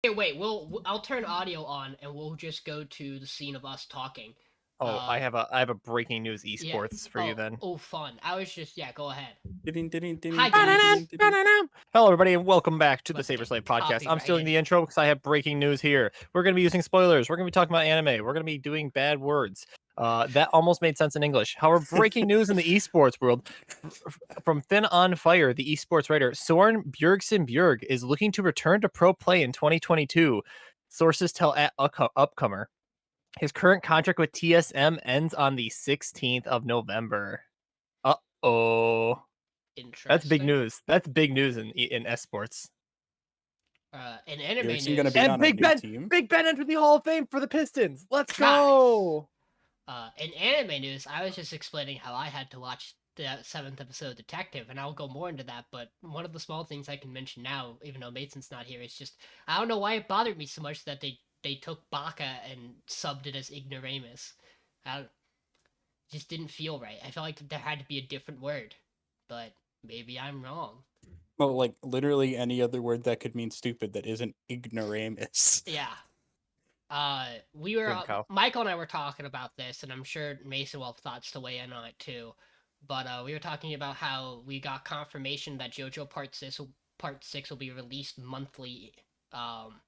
Hey, wait. I'll turn audio on and we'll just go to the scene of us talking. Oh, Uh, I have a breaking news yeah. esports for you Oh, then. oh, fun. I was just yeah. Go ahead. Ding, ding, ding, Hi, ding, guys. ding, ding. Hello, everybody, and welcome back to the But Saber Slave podcast. I'm stealing copyrighted. the intro because I have breaking news here. We're going to be using spoilers. We're going to be talking about anime. We're going to be doing bad words. That almost made sense in English. However, breaking news in the esports world from Finn on Fire, the esports writer Soren Björgsen Björg is looking to return to pro play in 2022. Sources tell at Upcomer. His current contract with TSM ends on the 16th of November. Uh-oh. That's big Interesting. news. That's big news in esports. In anime Bjergsen gonna news. be And on a new team? Big Ben entered the Hall of Fame for the Pistons. Let's Nice. go. In anime news, I was just explaining how I had to watch the seventh episode of Detective, and I'll go more into that. But one of the small things I can mention now, even though Mason's not here, is just I don't know why it bothered me so much that they took Baka and subbed it as Ignoramus. I just didn't feel right. I felt like there had to be a different word, but maybe I'm wrong. Well, like literally any other word that could mean stupid that isn't ignoramus. Yeah. We were Boom cow. Michael and I were talking about this, and I'm sure Mason will have thoughts to weigh in on it too. But we were talking about how we got confirmation that JoJo Part 6 will be released monthly um,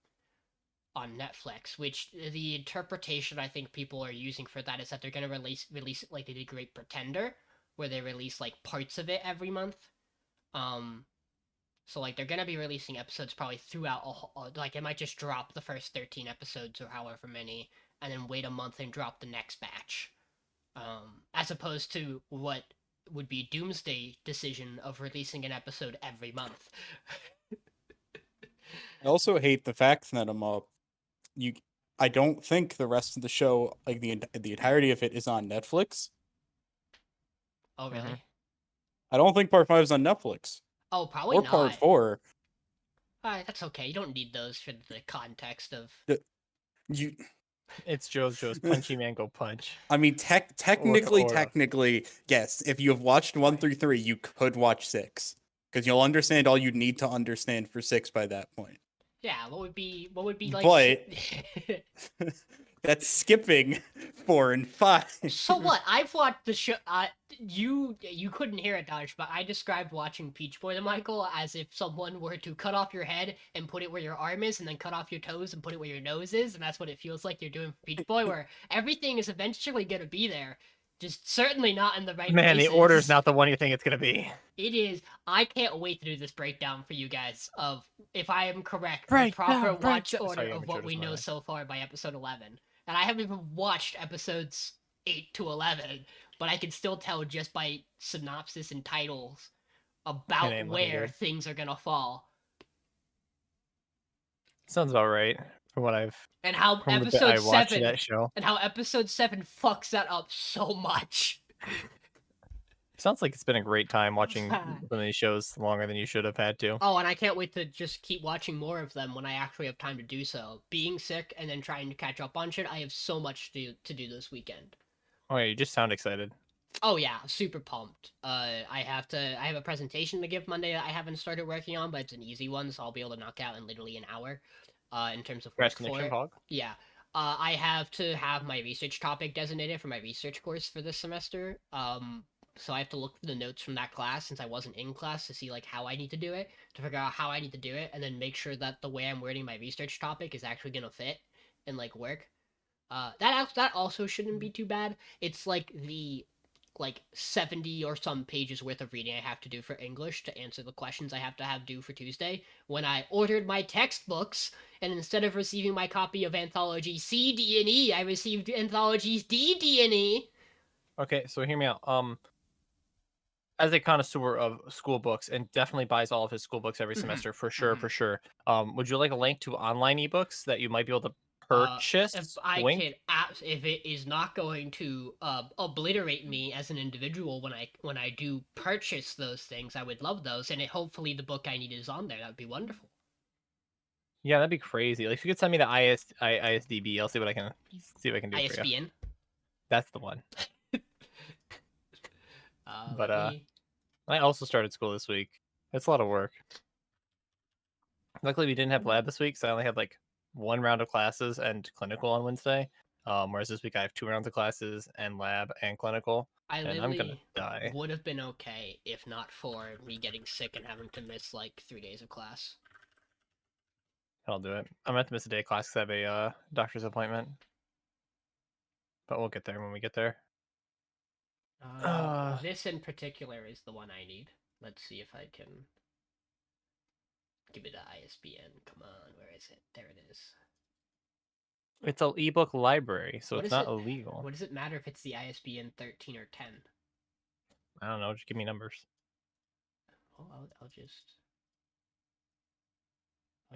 on Netflix. Which the interpretation I think people are using for that is that they're gonna release it like they did Great Pretender, where they release like parts of it every month. Um, so like they're gonna be releasing episodes probably throughout like it might just drop the first 13 episodes or however many, and then wait a month and drop the next batch. As opposed to what would be Doomsday decision of releasing an episode every month. I also hate the fact that you I don't think the rest of the show, like the entirety of it, is on Netflix. Oh Hmm. really? I don't think part 5 is on Netflix Oh, probably or part not. 4. Alright, that's okay. You don't need those for the context of. The- You, It's JoJo's Punchy Man Go Punch. I mean, Or technically, yes. If you have watched 1 through 3, you could watch 6 because you'll understand all you need to understand for 6 by that point. Yeah, what would be like. But that's skipping 4 and 5. So what? I've watched the show. You couldn't hear it, Dodge, but I described watching Peach Boy to Michael as if someone were to cut off your head and put it where your arm is, and then cut off your toes and put it where your nose is, and that's what it feels like you're doing for Peach Boy, where everything is eventually gonna be there, just certainly not in the right man, the order's places. not the one you think it's gonna be. It is. I can't wait to do this breakdown for you guys of, if I am correct, the proper Breakdown, watch breakdown. order Sorry, of amateur what was we my know bad. so far by episode 11. And I haven't even watched episodes 8 to 11, but I can still tell just by synopsis and titles It about ain't looking where good. things are gonna fall. Sounds about right from what I've And how from the bit episode I watched of 7 that show. and how episode 7 fucks that up so much. Sounds like it's been a great time watching some of these shows longer than you should have had to. Oh, and I can't wait to just keep watching more of them when I actually have time to do so. Being sick and then trying to catch up on shit, I have so much to do this weekend. Oh yeah, you just sound excited. Oh yeah, super pumped. I have a presentation to give Monday that I haven't started working on, but it's an easy one, so I'll be able to knock out in literally an hour, in terms of work for Procrastination it. fog. Yeah. I have to have my research topic designated for my research course for this semester. So I have to look for the notes from that class since I wasn't in class to see like how I need to do it, to figure out how I need to do it, and then make sure that the way I'm wording my research topic is actually gonna fit and like work. That also shouldn't be too bad. It's like 70 or some pages worth of reading I have to do for English to answer the questions I have to have due for Tuesday. When I ordered my textbooks, and instead of receiving my copy of Anthology C, D, and E, I received Anthologies D, D, and E. Okay, so hear me out. As a connoisseur of school books and definitely buys all of his school books every Mhm, semester for sure, mhm. for sure. Would you like a link to online ebooks that you might be able to If purchase? I Wink. can, if it is not going to obliterate me as an individual when I do purchase those things, I would love those, and hopefully the book I need is on there. That would be wonderful. Yeah, that'd be crazy. Like if you could send me the ISDB, I'll see what I can do for you. ISBN. That's the one. But Let me. I also started school this week. It's a lot of work. Luckily, we didn't have lab this week, so I only had like 1 round of classes and clinical on Wednesday. Whereas this week I have 2 rounds of classes and lab and clinical, I and I'm gonna literally die. would have been okay if not for me getting sick and having to miss like 3 days of class. I'll do it. I'm gonna have to miss a day of class because I have a doctor's appointment, but we'll get there when we get there. This in particular is the one I need. Let's see if I can give it an ISBN. Come on, where is it? There it is. It's an ebook library, so What it's is not it- illegal. What does it matter if it's the ISBN 13 or 10? I don't know. Just give me numbers. Oh, I'll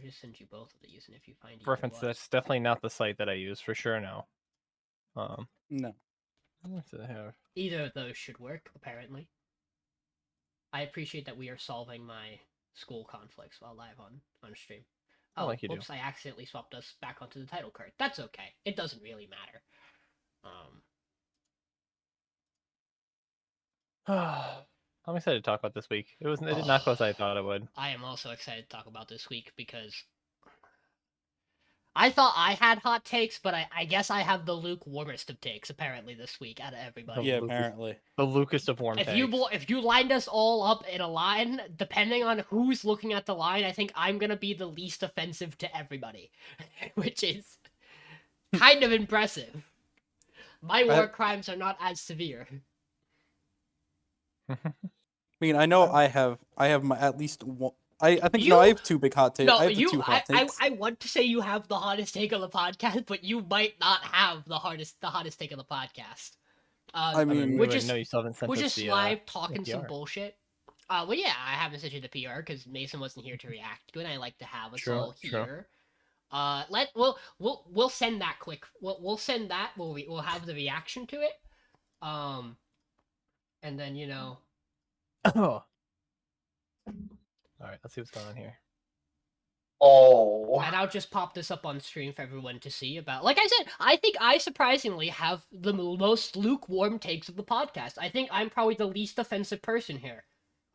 just send you both of these, and if you find either Reference. one- That's definitely not the site that I use for sure. No. No. What do I have? either of those should work. Apparently, I appreciate that we are solving my school conflicts while live on stream. I like you do. Oops, I accidentally swapped us back onto the title card. That's okay. It doesn't really matter. I'm excited to talk about this week. It did not go as I thought it would. I am also excited to talk about this week because I thought I had hot takes, but I guess I have the lukewarmest of takes apparently this week out of everybody. Yeah, Lucas. apparently. The Lucas of warm If takes. you lined us all up in a line, depending on who's looking at the line, I think I'm gonna be the least offensive to everybody, which is kind of impressive. My war crimes are not as severe. I mean, I know I have my at least one. I think You- no, I have 2 big hot takes. No, I have the 2 hot takes. I want to say you have the hottest take on the podcast, but you might not have the hottest take on the podcast. I mean, which wait, is no, you still haven't sent we're us just the, live talking some PR. bullshit. Well, yeah, I haven't sent you the PR because Mason wasn't here to react to it. And I like to have us Sure, all sure. here. We'll send that quick. We'll send that. We'll have the reaction to it. And then Oh. All right, let's see what's going on here. Oh. and I'll just pop this up on stream for everyone to see about. Like I said, I think I surprisingly have the most lukewarm takes of the podcast. I think I'm probably the least offensive person here.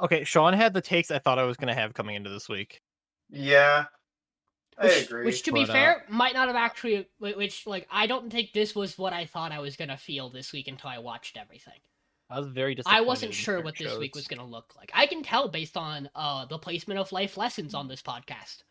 Okay, Sean had the takes I thought I was gonna have coming into this week. Yeah. I agree. Which, to be But, fair, might not have actually. Which, like, I don't think this was what I thought I was gonna feel this week until I watched everything. I was very disappointed. I wasn't in sure certain what this week was shows. gonna look like. I can tell based on the placement of life lessons on this podcast.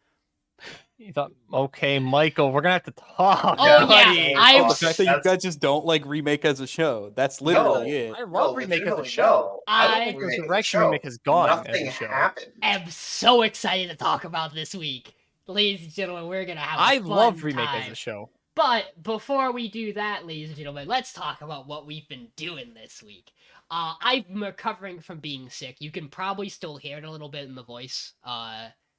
You thought, okay, Michael, we're gonna have to talk. Oh, yeah, buddy. I'm the fact that you That's- guys just don't like remake as a show. That's literally it. I love No, remake as a legitimately, show. no. I- don't think The remake as a direction show. remake has gone Nothing as a show. happened. am so excited to talk about this week. Ladies and gentlemen, we're gonna have a I fun loved remake time. as a show. But before we do that, ladies and gentlemen, let's talk about what we've been doing this week. I'm recovering from being sick. You can probably still hear it a little bit in the voice.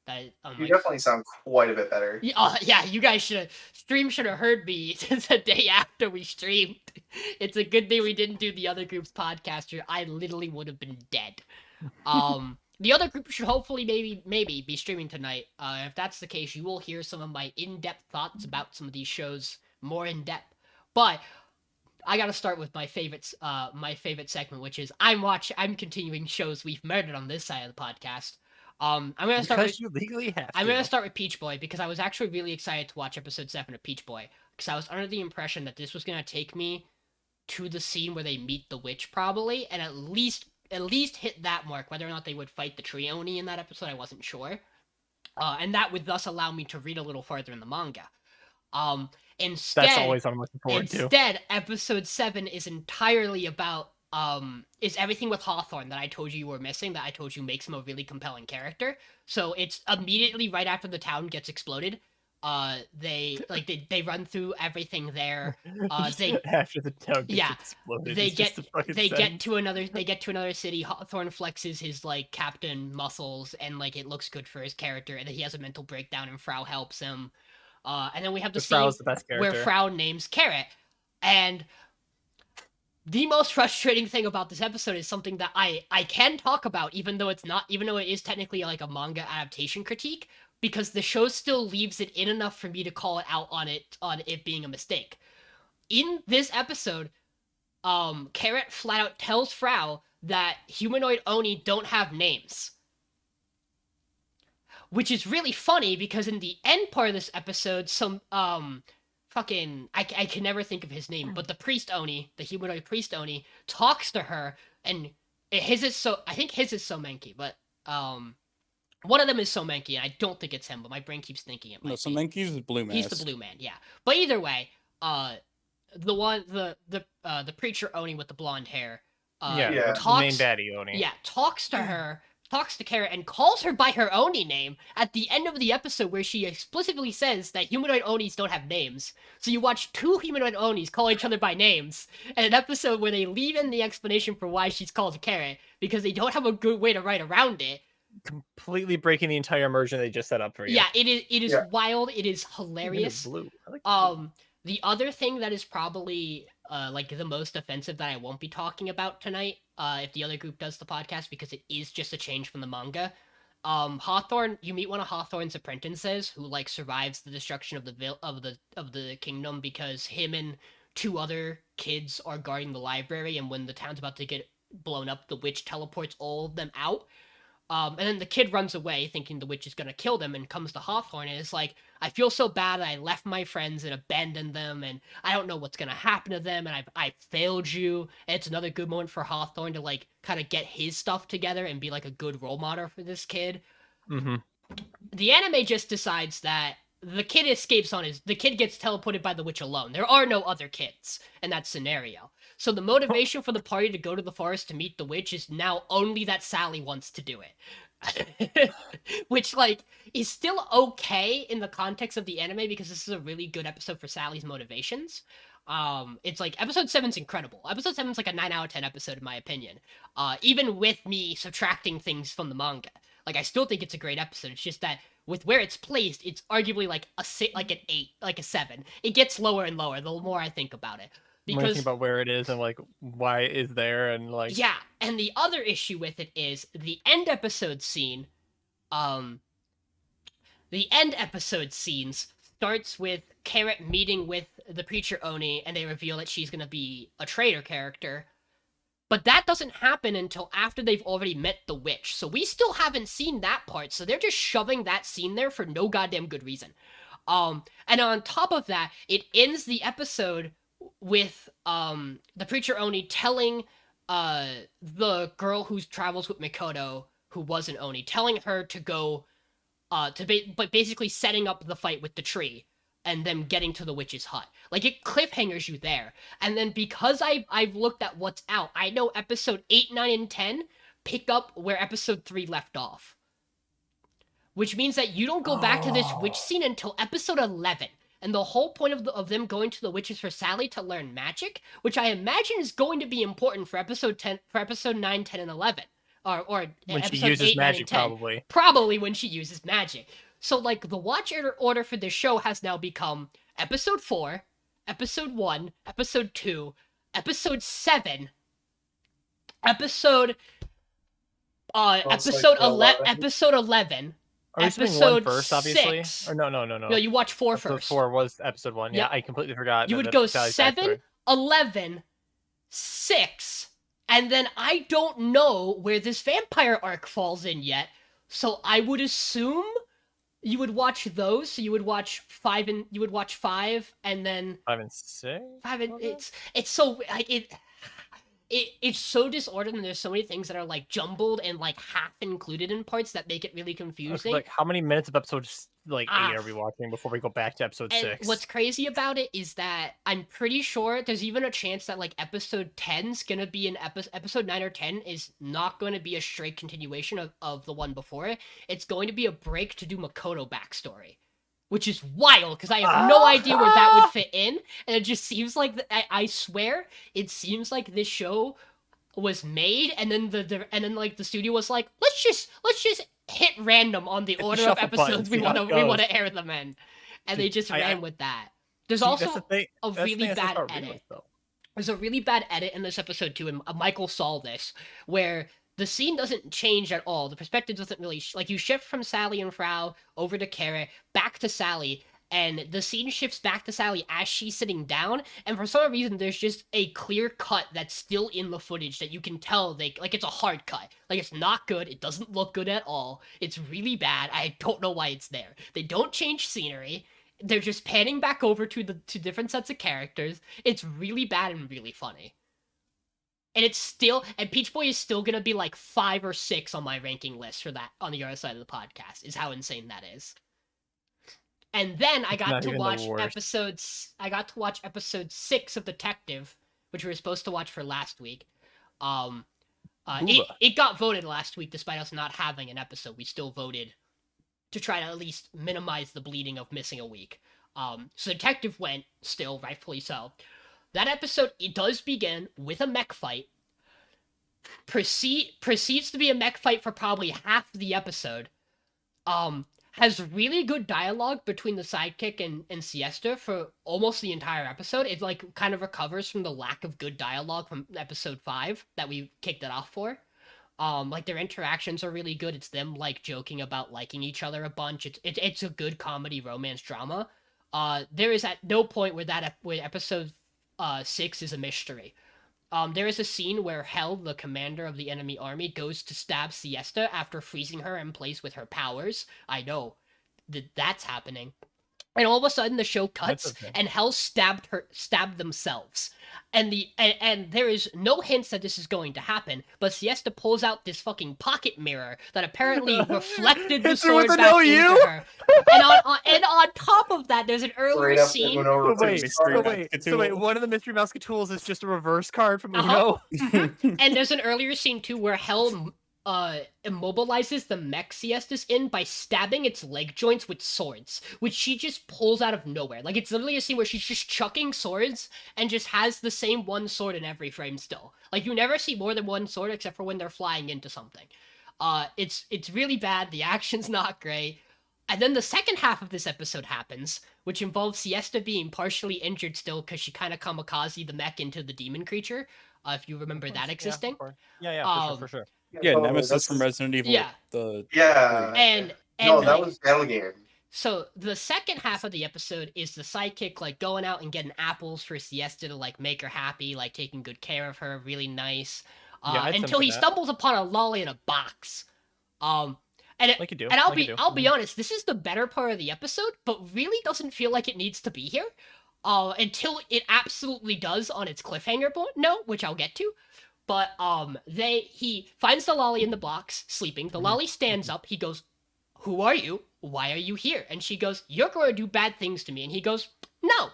That You definitely sound quite a bit better. yeah, you guys stream should have heard me the day after we streamed. It's a good thing we didn't do the other group's podcast, or I literally would have been dead. The other group should hopefully maybe be streaming tonight. If that's the case, you will hear some of my in-depth thoughts about some of these shows more in depth. But I gotta start with my favorite segment, which is I'm continuing shows we've murdered on this side of the podcast. I'm gonna start Because you legally have to. I'm gonna start with Peach Boy because I was actually really excited to watch episode 7 of Peach Boy because I was under the impression that this was gonna take me to the scene where they meet the witch probably, and at least hit that mark. Whether or not they would fight the tree Oni in that episode, I wasn't sure. And that would thus allow me to read a little farther in the manga. Instead, That's always what I'm looking forward to. Instead, episode 7 is entirely about is everything with Hawthorne that I told you were missing, that I told you makes him a really compelling character. So it's immediately right after the town gets exploded. They run through everything there. They After the town gets yeah, exploded, they it's just get a fucking they get sentence. to another city. Hawthorne flexes his like captain muscles and like it looks good for his character, and then he has a mental breakdown and Frau helps him. And then we have the But scene Frau's the best where character. Frau names Carrot. And the most frustrating thing about this episode is something that I can talk about, even though it is technically like a manga adaptation critique, because the show still leaves it in enough for me to call it out on it being a mistake. In this episode, Carrot flat out tells Frau that humanoid Oni don't have names. which is really funny because in the end part of this episode, some fucking I can never think of his name, but the priest Oni, the humanoid priest Oni, talks to her, and his is so I think his is Somenki, but one of them is Somenki, and I don't think it's him, but my brain keeps thinking it might No, be. Somenki's the blue mask. He's the blue man, yeah. But either way, the one the preacher Oni with the blonde hair, Yeah, Yeah. the main baddie Oni. yeah, talks to her, talks to Kara, and calls her by her Oni name at the end of the episode, where she explicitly says that humanoid Onis don't have names. So you watch two humanoid Onis call each other by names, and an episode where they leave in the explanation for why she's called Kara, because they don't have a good way to write around it. Completely breaking the entire immersion they just set up for you. Yeah, it is Yeah. wild, it is Even the hilarious. blue. I like the blue. The other thing that is probably like the most offensive that I won't be talking about tonight, if the other group does the podcast, because it is just a change from the manga. Hawthorne, you meet one of Hawthorne's apprentices who like survives the destruction of the kingdom because him and two other kids are guarding the library, and when the town's about to get blown up, the witch teleports all of them out. And then the kid runs away thinking the witch is gonna kill them, and comes to Hawthorne and is like, I feel so bad that I left my friends and abandoned them, and I don't know what's gonna happen to them, and I failed you. And it's another good moment for Hawthorne to like kind of get his stuff together and be like a good role model for this kid. Mm-hmm. The anime just decides that the kid the kid gets teleported by the witch alone. There are no other kids in that scenario. So the motivation for the party to go to the forest to meet the witch is now only that Sally wants to do it. Which, like, is still okay in the context of the anime because this is a really good episode for Sally's motivations. It's like, episode 7's incredible. Episode 7's like a 9 out of 10 episode in my opinion. Even with me subtracting things from the manga. Like, I still think it's a great episode. It's just that with where it's placed, it's arguably like like an 8, like a 7. It gets lower and lower the more I think about it. When I think about where it is and like why it is there and like Yeah, and the other issue with it is the end episode scene. The end episode scenes starts with Carrot meeting with the preacher Oni, and they reveal that she's gonna be a traitor character. But that doesn't happen until after they've already met the witch, so we still haven't seen that part. So they're just shoving that scene there for no goddamn good reason. And on top of that, it ends the episode with the preacher Oni telling the girl who travels with Mikoto, who was an Oni, telling her to go but basically setting up the fight with the tree and them getting to the witch's hut. Like, it cliffhangers you there. And then because I've looked at what's out, I know episode 8, 9, and 10 pick up where episode 3 left off. Which means that you don't go back to this witch scene until episode 11. And the whole point of them going to the witch is for Sally to learn magic, which I imagine is going to be important for episode 9, 10, and 11. Or when she episode uses 8, 9, magic and 10. probably. Probably when she uses magic. So, like, the watch order for this show has now become episode 4, episode 1, episode 2, episode 7, episode like 11. episode 11. Are we doing one episode first, obviously? 6. Or no. No, you watch 4 episode first. 4 was episode 1. Yeah, Yep. I completely forgot. You that would that's go Sally's 7, backstory. 11, 6, and then I don't know where this vampire arc falls in yet. So I would assume you would watch those. So you would watch 5 and then 5 and 6? 5 and Okay. it's so like it's so disordered, and there's so many things that are like jumbled and like half included in parts that make it really confusing. Like, how many minutes of episode like 8 Ah. are we watching before we go back to episode And 6? what's crazy about it is that I'm pretty sure there's even a chance that like episode 10's gonna be an episode 9 or 10 is not going to be a straight continuation of the one before it. It's going to be a break to do Makoto backstory, which is wild because I have no idea where that would fit in, and it just seems like I swear it seems like this show was made, and then the studio was like, let's just hit random on the Hit the order of shuffle button, episodes see we how want it to goes. air them in, and they just I- ran with that. There's See, also that's the thing. a That's the really thing I think bad about edit. remakes, though. There's a really bad edit in this episode too, and Michael saw this, where the scene doesn't change at all. The perspective doesn't really like you shift from Sally and Frau over to Carrot, back to Sally, and the scene shifts back to Sally as she's sitting down, and for some reason there's just a clear cut that's still in the footage that you can tell it's a hard cut. Like, it's not good, it doesn't look good at all, it's really bad. I don't know why it's there. They don't change scenery, they're just panning back over to different sets of characters. It's really bad and really funny. And Peach Boy is still gonna be like 5 or 6 on my ranking list for that on the other side of the podcast, is how insane that is. And then I got not to even the watch worst. episode 6 of Detective, which we were supposed to watch for last week. Booba. It got voted last week despite us not having an episode. We still voted to try to at least minimize the bleeding of missing a week. So Detective went, still, rightfully so. That episode, it does begin with a mech fight. Proceeds to be a mech fight for probably half the episode. Has really good dialogue between the sidekick and Siesta for almost the entire episode. It like kind of recovers from the lack of good dialogue from episode 5 that we kicked it off for. Like, their interactions are really good. It's them like joking about liking each other a bunch. It's a good comedy romance drama. There is at no point where episode 6 is a mystery. There is a scene where Hel, the commander of the enemy army, goes to stab Siesta after freezing her in place with her powers. I know that's happening. And all of a sudden the show cuts, okay. and Hel stabbed themselves. And there is no hints that this is going to happen, but Siesta pulls out this fucking pocket mirror that apparently reflected the It's her with sword an back OU? into her. And on top of that, there's an earlier Straight up scene. Uno So wait, reverse so card. wait, one of the Mystery Musketeers is just a reverse card from Uh-huh. Uno? And there's an earlier scene too where Hel immobilizes the mech Siesta's in by stabbing its leg joints with swords, which she just pulls out of nowhere. Like, it's literally a scene where she's just chucking swords and just has the same one sword in every frame still. Like, you never see more than one sword except for when they're flying into something. It's really bad. The action's not great. And then the second half of this episode happens, which involves Siesta being partially injured still because she kind of kamikaze the mech into the demon creature. If you remember that existing. Yeah, for sure. Yeah, totally, Nemesis that's- from Resident Evil. Yeah. Yeah. And No, that like, was Battle Game. so the second half of the episode is the sidekick like going out and getting apples for Siesta to like make her happy, like taking good care of her, really nice. Yeah, I'd Until send he for that. stumbles upon a lolly in a box. Like you do. And I'll like you do. I'll be honest, this is the better part of the episode, but really doesn't feel like it needs to be here. Until it absolutely does on its cliffhanger note, which I'll get to. But he finds the lolly in the box, sleeping. The lolly stands up. He goes, "Who are you? Why are you here?" And she goes, "You're going to do bad things to me." And he goes, "No,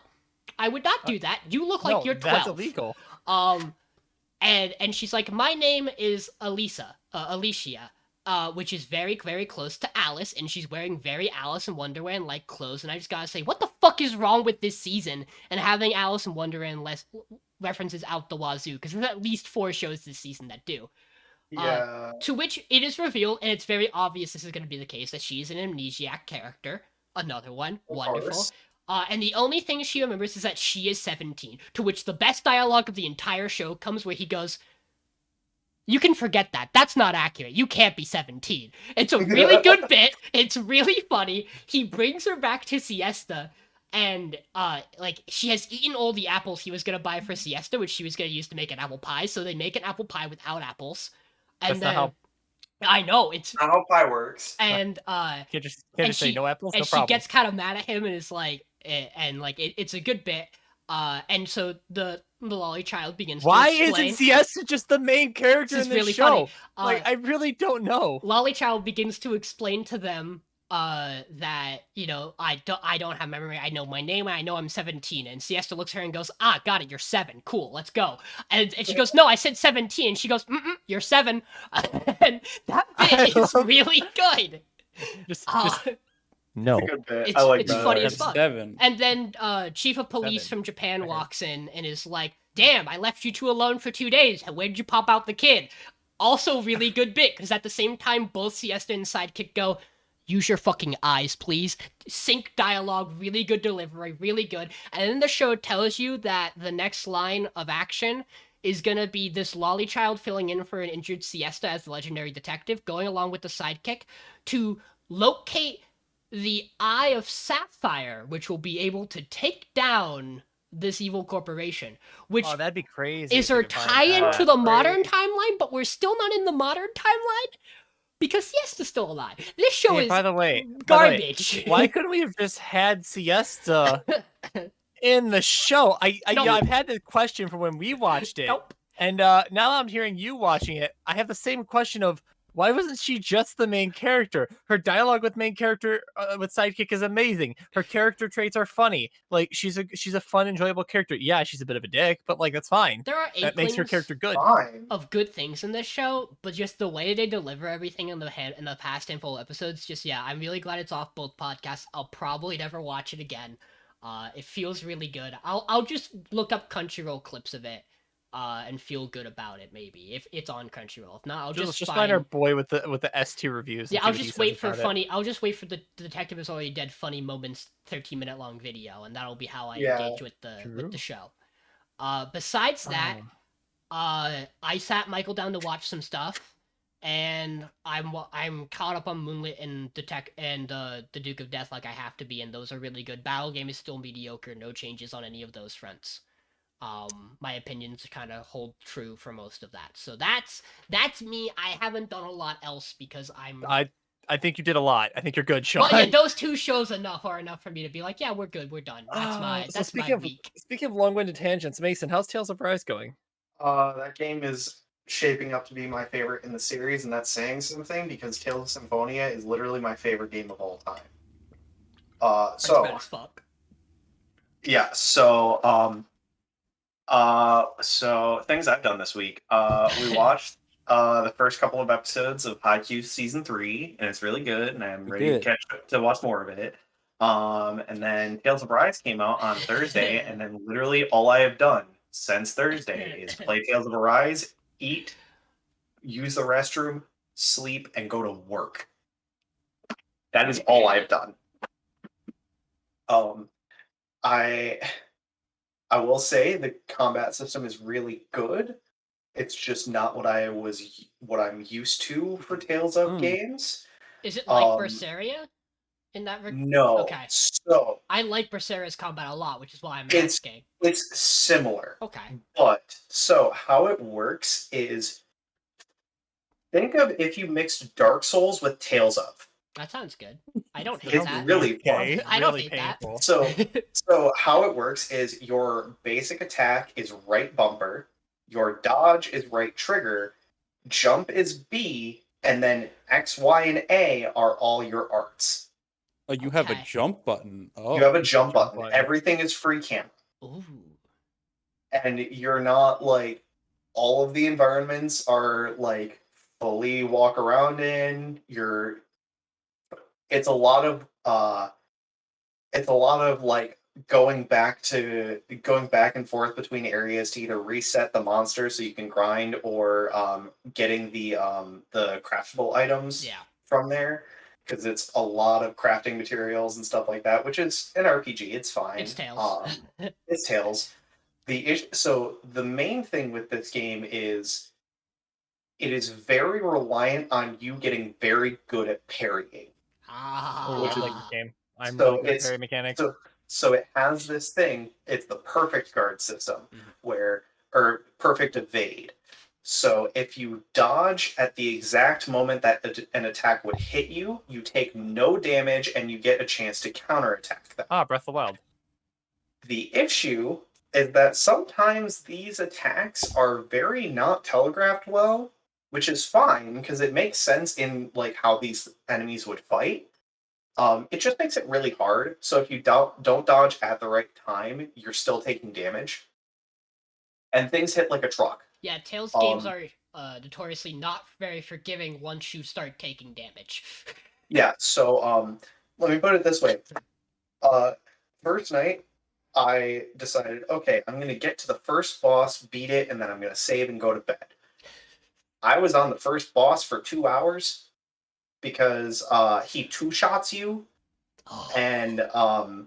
I would not do that. You look like No, you're 12." That's illegal. And she's like, "My name is Alicia, which is very, very close to Alice, and she's wearing very Alice in Wonderland-like clothes." And I just gotta say, what the fuck is wrong with this season and having Alice in Wonderland references out the wazoo? Because there's at least 4 shows this season that do. Yeah. To which it is revealed, and it's very obvious this is going to be the case, that she's an amnesiac character. Another one. Of Wonderful. course. And the only thing she remembers is that she is 17. To which the best dialogue of the entire show comes where he goes, "You can forget that. That's not accurate. You can't be 17. It's a really good bit. It's really funny. He brings her back to Siesta, and like, she has eaten all the apples he was gonna buy for Siesta, which she was gonna use to make an apple pie. So they make an apple pie without apples. And That's then not I know it's Not how pie works. and Can't just and say she- no apples. and No she problem. gets kind of mad at him and is like, it's a good bit. And so the lolly child begins Why to explain. isn't Siesta just the main character This is in this really show? funny. Like, I really don't know. Lolly Child begins to explain to them that, you know, I don't have memory. I know my name. I know I'm 17. And Siesta looks at her and goes, "Ah, got it. You're 7. Cool. Let's go." And she goes, "No, I said 17." And she goes, "You're 7." And that bit is really good. Just Uh, no. It's a good bit. It's- I like it's that. funny as fuck. 7. And then Chief of Police 7. from Japan I heard. walks in and is like, "Damn, I left you two alone for 2 days. Where'd you pop out the kid?" Also really good bit, because at the same time, both Siesta and Sidekick go, "Use your fucking eyes, please." Sync dialogue, really good delivery, really good. And then the show tells you that the next line of action is gonna be this lolly child filling in for an injured Siesta as the legendary detective, going along with the Sidekick to locate the Eye of Sapphire, which will be able to take down this evil corporation, which Oh, that'd be crazy. is if we our could find tie-in that. to the modern Crazy. timeline, but we're still not in the modern timeline because Siesta's still alive. This show Hey, is by the way, garbage. why couldn't we have just had Siesta in the show? Nope. I've had the question from when we watched it, Nope. and now that I'm hearing you watching it, I have the same question of why wasn't she just the main character? Her dialogue with main character with sidekick is amazing. Her character traits are funny. Like she's a fun, enjoyable character. Yeah, she's a bit of a dick, but like that's fine. There are That makes her inklings character good. Fine. of good things in this show, but just the way they deliver everything in the past handful of episodes, just yeah, I'm really glad it's off both podcasts. I'll probably never watch it again. It feels really good. I'll just look up Crunchyroll clips of it, and feel good about it maybe if it's on Crunchyroll. If not, I'll just find our boy with the S tier reviews. yeah, and see I'll what he just says wait for about it. funny. I'll just wait for the Detective Is Already Dead funny moments 13-minute long video, and that'll be how I Yeah, engage with the true. show. Besides that, Oh. I sat Michael down to watch some stuff, and I'm caught up on Moonlit and the Duke of Death like I have to be, and those are really good. Battle Game is still mediocre. No changes on any of those fronts. My opinions kind of hold true for most of that. So that's me. I haven't done a lot else because I'm. I think you did a lot. I think you're good, Sean. Well, yeah, those two shows are enough for me to be like, yeah, we're good, we're done. That's my week. Speaking of long-winded tangents, Mason, how's Tales of Arise going? That game is shaping up to be my favorite in the series, and that's saying something because Tales of Symphonia is literally my favorite game of all time. That's bad as fuck. Yeah, so things I've done this week. We watched the first couple of episodes of Haikyuu season 3, and it's really good, and I'm ready to watch more of it. And then Tales of Arise came out on Thursday, and then literally all I have done since Thursday is play Tales of Arise, eat, use the restroom, sleep, and go to work. That is all I've done. I will say the combat system is really good. It's just not what I'm used to for Tales of games. Is it like Berseria? In that No. Okay. So I like Berseria's combat a lot, which is why I'm It's- asking. it's similar. Okay. But so how it works is think of if you mixed Dark Souls with Tales of. That sounds good. I don't hate It's that. really Okay, I don't really hate that. painful. So how it works is your basic attack is right bumper, your dodge is right trigger, jump is B, and then X, Y, and A are all your arts. Oh, you have a Okay. jump button. Oh, You have a jump jump button. button. Everything is free camera. Ooh. And you're not like all of the environments are like fully walk around in. It's a lot of like going back and forth between areas to either reset the monster so you can grind or getting the craftable items Yeah. from there, because it's a lot of crafting materials and stuff like that, which is an RPG. It's fine. It's Tales. It's Tales. So the main thing with this game is it is very reliant on you getting very good at parrying. Ah. Which I like this game. I'm So really good at it's- parry mechanics. So it has this thing. It's the perfect guard system or perfect evade. So if you dodge at the exact moment that an attack would hit you, you take no damage and you get a chance to counterattack them. Breath of the Wild. The issue is that sometimes these attacks are very not telegraphed well, which is fine because it makes sense in like how these enemies would fight. It just makes it really hard. So if you don't dodge at the right time, you're still taking damage, and things hit like a truck. Yeah, Tales games are notoriously not very forgiving once you start taking damage. Yeah. So let me put it this way. First night, I decided, okay, I'm going to get to the first boss, beat it, and then I'm going to save and go to bed. I was on the first boss for 2 hours because he two-shots you, and I'm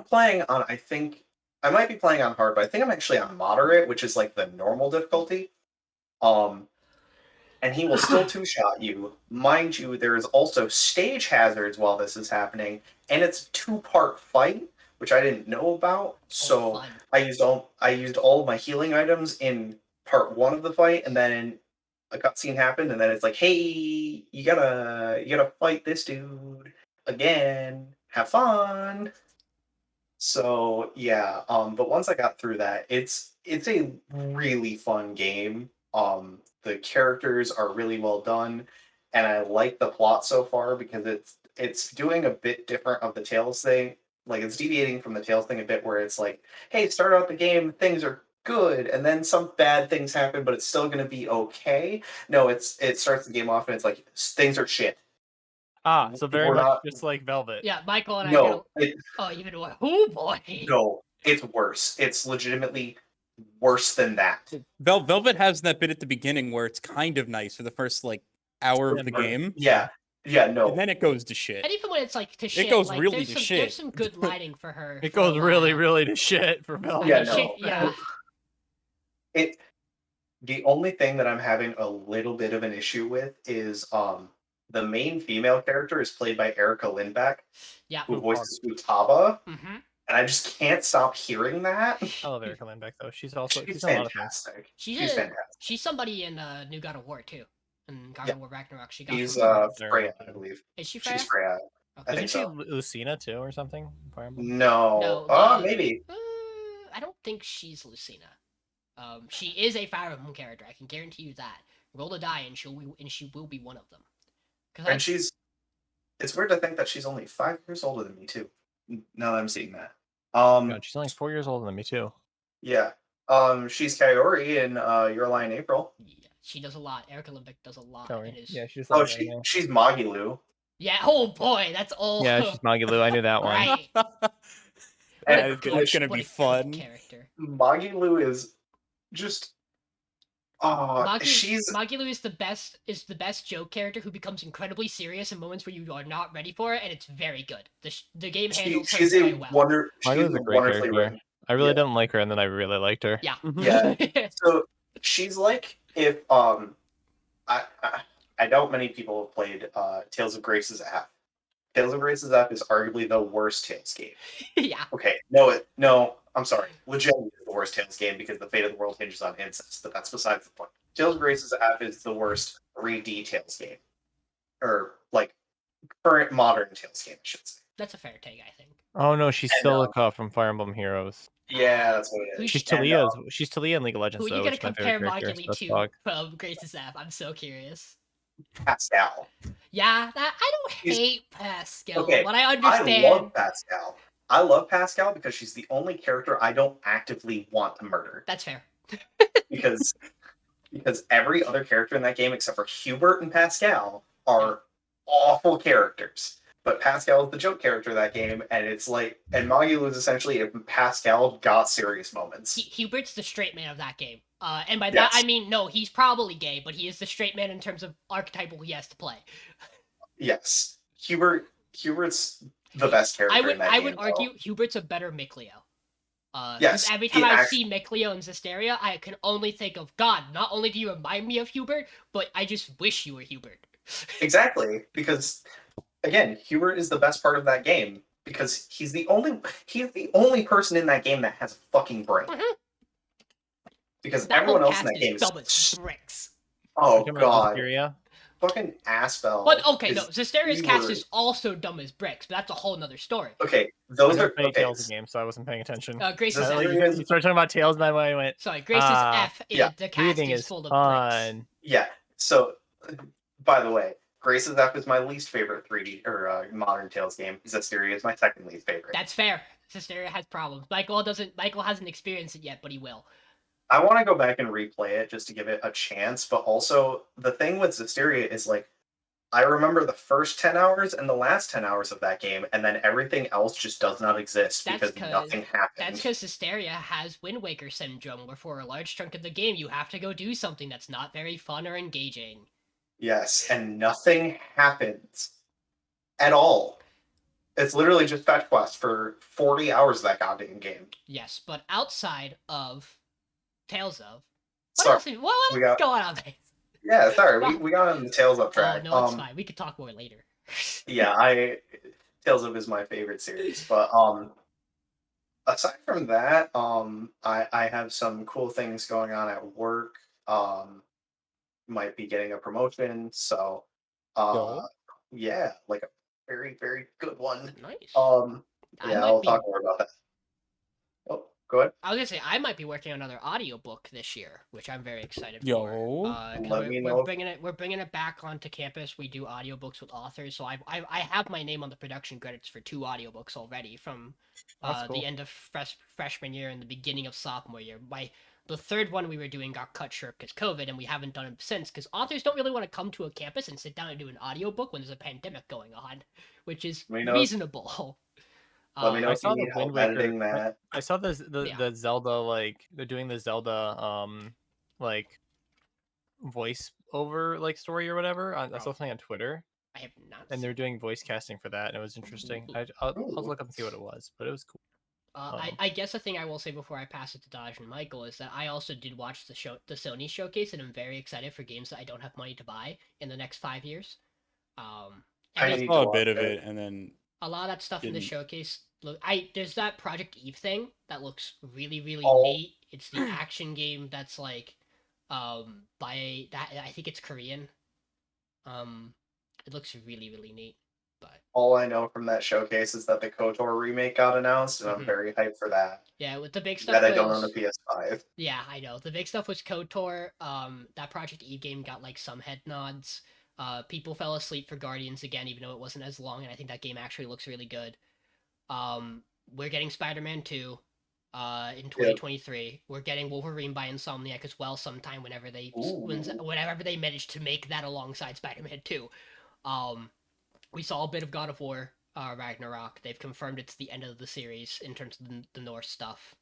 playing on, I think, I might be playing on hard, but I think I'm actually on moderate, which is like the normal difficulty. and he will still two-shot you. Mind you, there is also stage hazards while this is happening, and it's a two-part fight, which I didn't know about. So fun. I used all of my healing items in part 1 of the fight, and then a cutscene happened, and then it's like, hey, you gotta fight this dude again. Have fun. So yeah, but once I got through that, it's a really fun game. The characters are really well done, and I like the plot so far because it's doing a bit different of the Tales thing. Like it's deviating from the Tales thing a bit, where it's like, hey, start out the game, things are good, and then some bad things happen, but it's still going to be okay. No, it starts the game off and it's like things are shit. So very We're much not- just like Velvet. Yeah, Michael and I. No, Even what? Oh boy. no, it's worse. It's legitimately worse than that. Velvet has that bit at the beginning where it's kind of nice for the first like hour of the game, Yeah, no. and then it goes to shit. And even when it's like to shit, goes like, really there's to some, shit. There's some good lighting for her. It for a goes really, while. really to shit for Velvet. Yeah, mean, no. yeah. The only thing that I'm having a little bit of an issue with is the main female character is played by Erica Lindbeck, Yeah. who voices Futaba, Mm-hmm. and I just can't stop hearing that. I love Erica Lindbeck though. She's also She's she's done a lot of things. fantastic. She's fantastic. She's somebody in New God of War too. And God Yeah. of War Ragnarok. She got. She's Freya. Freya, I believe. Is she Freya? She's Freya. I Okay. think Isn't she so. Lucina too or something? Fire Emblem? No. No, Oh, the- maybe. I don't think she's Lucina. She is a Fire Emblem character. I can guarantee you that. Roll a die, and she will be one of them. And it's weird to think that she's only 5 years older than me too. Now that I'm seeing that. God, she's only 4 years older than me too. Yeah. She's Kaori in Your Lie in April. Yeah, she does a lot. Erica Lindbeck does a lot. Sorry. And is... Yeah, she's. Oh, she's Magilu. Yeah. Oh boy, that's old. Yeah, she's Magilu. I knew that one. Right. Yeah, And it's gonna What be a good fun. character. Magilu is just she's Magilu is the best joke character who becomes incredibly serious in moments where you are not ready for it, and it's very good. The game handles her she's very a well. she's Magilu's a great wonderfully character. written. I really Yeah. didn't like her, and then I really liked her. Yeah. Yeah. So she's like if I doubt many people have played Tales of Grace's app. Tales of Grace's app is arguably the worst Tales game. Yeah. Okay, no, I'm sorry. Legitimately the worst Tales game because the fate of the world hinges on incest, but that's besides the point. Tales of Grace's app is the worst 3D Tales game. Or, like, current modern Tales game, I should say. That's a fair take, I think. Oh no, she's And, Silica from Fire Emblem Heroes. Yeah, that's what it is. Who's She's she- And, Talia. She's Talia in League of Legends. Who are though, you gonna which is my compare favorite character, Moguli so that's to Fog. from Grace's app? I'm so curious. Pascal. Yeah, I don't He's- hate Pascal, Okay, but I I understand. love Pascal. I love Pascal because she's the only character I don't actively want to murder. That's fair. Because every other character in that game except for Hubert and Pascal are awful characters. But Pascal is the joke character of that game, and it's like, and Magilu is essentially if Pascal got serious moments. Hubert's the straight man of that game. And by that Yes. I mean no, he's probably gay, but he is the straight man in terms of archetypal he has to play. Yes, Hubert's the best character. in that I game, would though. argue Hubert's a better Micleo. 'Cause Yes, every he time I act- see Micleo and Zestiria, I can only think of God. Not only do you remind me of Hubert, but I just wish you were Hubert. Exactly, because again, Hubert is the best part of that game because he's the only person in that game that has a fucking brain. Mhm. Because That everyone whole else in cast that game is dumb as bricks. oh Talking about god, Wisteria? fucking Aspel. But okay, is no, Zesteria's the cast word. is also dumb as bricks, but that's a whole nother story. Okay, I those never are played okay. Tales game, so I wasn't paying attention. Grace's Zestiria- F. You started talking about Tales, and I went. Sorry, Grace's F. yeah, The cast Breathing is is full of bricks. fun. Yeah. So, by the way, Grace's F is my least favorite 3D or modern Tales game. Zestiria is my second least favorite. That's fair. Zestiria has problems. Michael hasn't experienced it yet, but he will. I want to go back and replay it just to give it a chance, but also the thing with Zestiria is like I remember the first 10 hours and the last 10 hours of that game, and then everything else just does not exist That's because 'cause- nothing happened. That's because Zestiria has Wind Waker syndrome, where for a large chunk of the game you have to go do something that's not very fun or engaging. Yes, and nothing happens at all. It's literally just fetch quest for 40 hours of that goddamn game. Yes, but outside of Tales of, Sorry, what's we got- going on there? Yeah, sorry, we got on the Tales Up Oh track. no, it's fine. We could talk more later. Yeah, Tales of is my favorite series, but aside from that, I have some cool things going on at work. Might be getting a promotion, so uh, Yo. yeah, like a very very good one. Nice. Um, I yeah, might I'll be. talk more about that. Oh, go ahead. I was gonna say I might be working on another audiobook this year, which I'm very excited Yo. for. 'Cause Let me know. we're bringing it back onto campus. We do audiobooks with authors, so I have my name on the production credits for 2 audiobooks already from That's cool. the end of freshman year and the beginning of sophomore year. The third one we were doing got cut short because COVID, and we haven't done it since because authors don't really want to come to a campus and sit down and do an audiobook when there's a pandemic going on, which is Let me know. reasonable. Let me know I if saw you the need Wind help Waker. editing that. I saw the Yeah. the Zelda, like they're doing the Zelda like voice over like story or whatever. I saw something on Twitter, I have not. and Seen they're doing voice casting for that, and it was interesting. I'll Ooh. look up and see what it was, but it was cool. I guess the thing I will say before I pass it to Dodge and Michael is that I also did watch the Sony showcase, and I'm very excited for games that I don't have money to buy in the next 5 years. I I need saw to a bit watch of it. it, and then A lot of that stuff in the Didn't. showcase there's that Project Eve thing that looks really really Oh. neat. It's the action game that's like by that I think it's Korean. It looks really really neat, but All I know from that showcase is that the KOTOR remake got announced, and I'm Mhm. very hyped for that. yeah, with the big stuff That I don't own a was PS5. yeah, I know. The big stuff was KOTOR. That Project Eve game got like some head nods. People fell asleep for Guardians again, even though it wasn't as long, and I think that game actually looks really good. We're getting Spider-Man 2 in 2023. We're getting Wolverine by Insomniac as well sometime whenever they manage to make that alongside Spider-Man 2. We saw a bit of God of War Ragnarok. They've confirmed it's the end of the series in terms of the Norse stuff.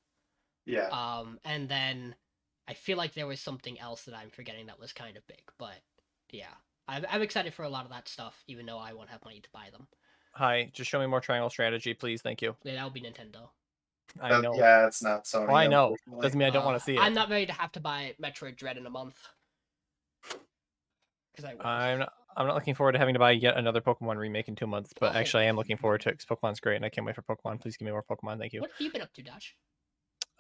Yeah. And then I feel like there was something else that I'm forgetting that was kind of big, but yeah, I'm excited for a lot of that stuff, even though I won't have money to buy them. Hi, just show me more Triangle Strategy, please. Thank you. Yeah, that would be Nintendo. I know. Yeah, it's not Sony. Well, I know. Unfortunately. Doesn't mean I don't want to see it. I'm not ready to have to buy Metroid Dread in a month. Because I'm not looking forward to having to buy yet another Pokemon remake in 2 months, but actually I am looking forward to it because Pokemon's great and I can't wait for Pokemon. Please give me more Pokemon. Thank you. What have you been up to, Dash?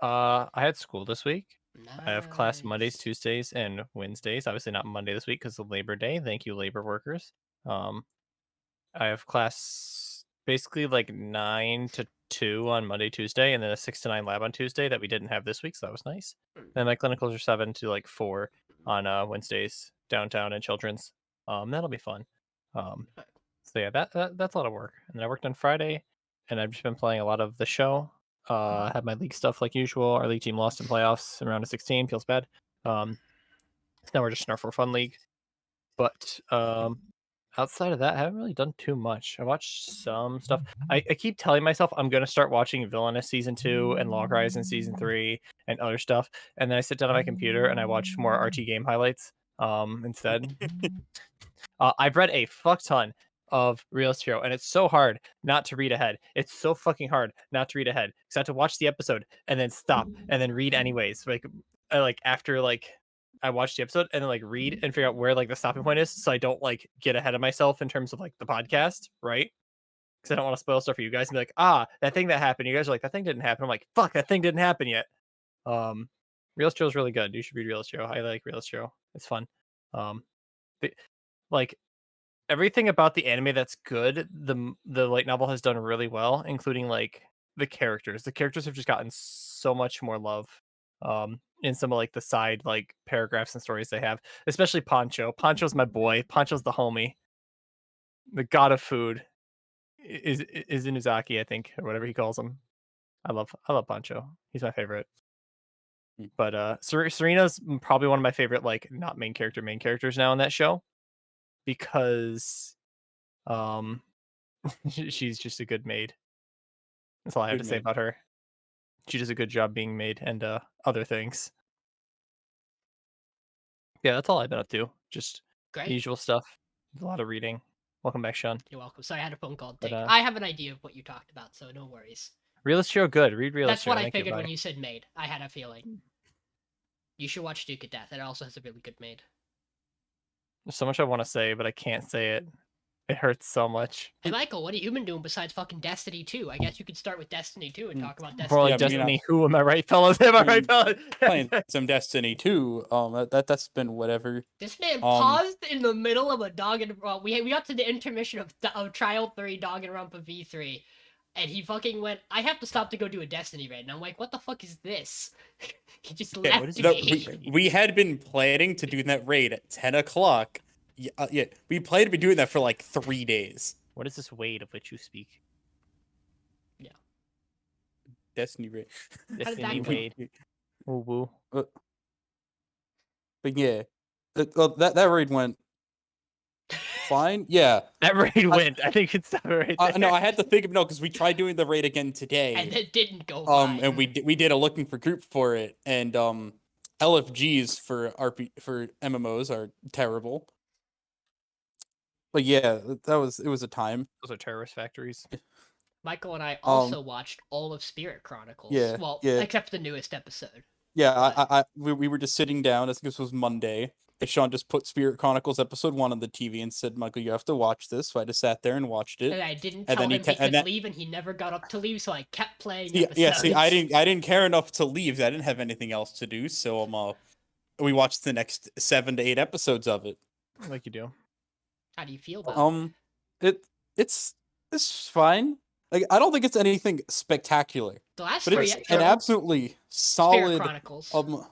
I had school this week. Nice. I have class Mondays, Tuesdays, and Wednesdays. Obviously not Monday this week because of Labor Day. Thank you, labor workers. I have class basically like 9 to 2 on Monday, Tuesday, and then a 6 to 9 lab on Tuesday that we didn't have this week, so that was nice. And my clinicals are 7 to like 4 on Wednesdays, downtown and children's. That'll be fun. So yeah, that's a lot of work. And then I worked on Friday, and I've just been playing a lot of the show. Had my league stuff like usual. Our league team lost in playoffs in round of 16. Feels bad. So now we're just in our for fun league. But outside of that, I haven't really done too much. I watched some stuff. I keep telling myself I'm gonna start watching Villainous season 2 and Log Horizon season 3 and other stuff, and then I sit down on my computer and I watch more RT game highlights instead. I've read a fuck ton of Realist Hero, and it's so hard not to read ahead. It's so fucking hard not to read ahead because I have to watch the episode and then stop and then read anyways. Like after like I watch the episode and then like read and figure out where like the stopping point is, so I don't like get ahead of myself in terms of like the podcast, right? Because I don't want to spoil stuff for you guys and be like, that thing that happened. You guys are like, that thing didn't happen. I'm like, fuck, that thing didn't happen yet. Realist Hero is really good. You should read Realist Hero. I like Realist Hero. It's fun. Like everything about the anime that's good, the light novel has done really well, including like the characters. The characters have just gotten so much more love. In some of like the side like paragraphs and stories they have, especially Poncho. Poncho's my boy. Poncho's the homie. The god of food is Inuzaki, I think, or whatever he calls him. I love Poncho. He's my favorite. But Serena's probably one of my favorite like not main characters now in that show because she's just a good maid. That's all I have Good to say maid. about her. She does a good job being maid and other things. Yeah, that's all I've been up to. Just Great. usual stuff. A lot of reading. Welcome back, Sean. You're welcome. Sorry, I had a phone call to take. But, I have an idea of what you talked about, so no worries. Realist Hero, good. Read Realist That's Hero. what I Thank you, figured bye. when you said maid. I had a feeling. You should watch Duke of Death. It also has a really good maid. There's so much I want to say, but I can't say it. It hurts so much. Hey Michael, what have you been doing besides fucking Destiny 2? I guess you could start with Destiny 2 and talk about Destiny. More like Yeah, I mean, Destiny. Who am I right, fellas? Am I right, fellas? Playing some Destiny 2. That's been whatever. This man paused in the middle of a Danganronpa. We got to the intermission of Trial 3 Danganronpa V3, and he fucking went, "I have to stop to go do a Destiny raid." And I'm like, "What the fuck is this?" He just Yeah, left what is me. we had been planning to do that raid at 10 o'clock. Yeah, we planned to be doing that for like 3 days. What is this Wade of which you speak? Destiny raid. did that Destiny go? Wade. Woo woo. But yeah, that raid went fine. Yeah. That raid went. I think it's right there. No, I had to think of because we tried doing the raid again today. And it didn't go fine. And we did a looking for group for it, and LFGs for MMOs are terrible. But yeah, it was a time. Those are terrorist factories. Michael and I also watched all of Spirit Chronicles. Yeah, Well, yeah. except the newest episode. Yeah, we were just sitting down. I think this was Monday. And Sean just put Spirit Chronicles episode 1 on the TV and said, "Michael, you have to watch this." So I just sat there and watched it. And I didn't And tell then he him ca- he could and that- leave, and he never got up to leave, so I kept playing Yeah, see, I episodes. didn't care enough to leave. I didn't have anything else to do, so we watched the next 7 to 8 episodes of it. Like you do. How do you feel about It's fine. Like, I don't think it's anything spectacular, the last but 3 it's episodes? an absolutely Spirit solid Chronicles. Oh,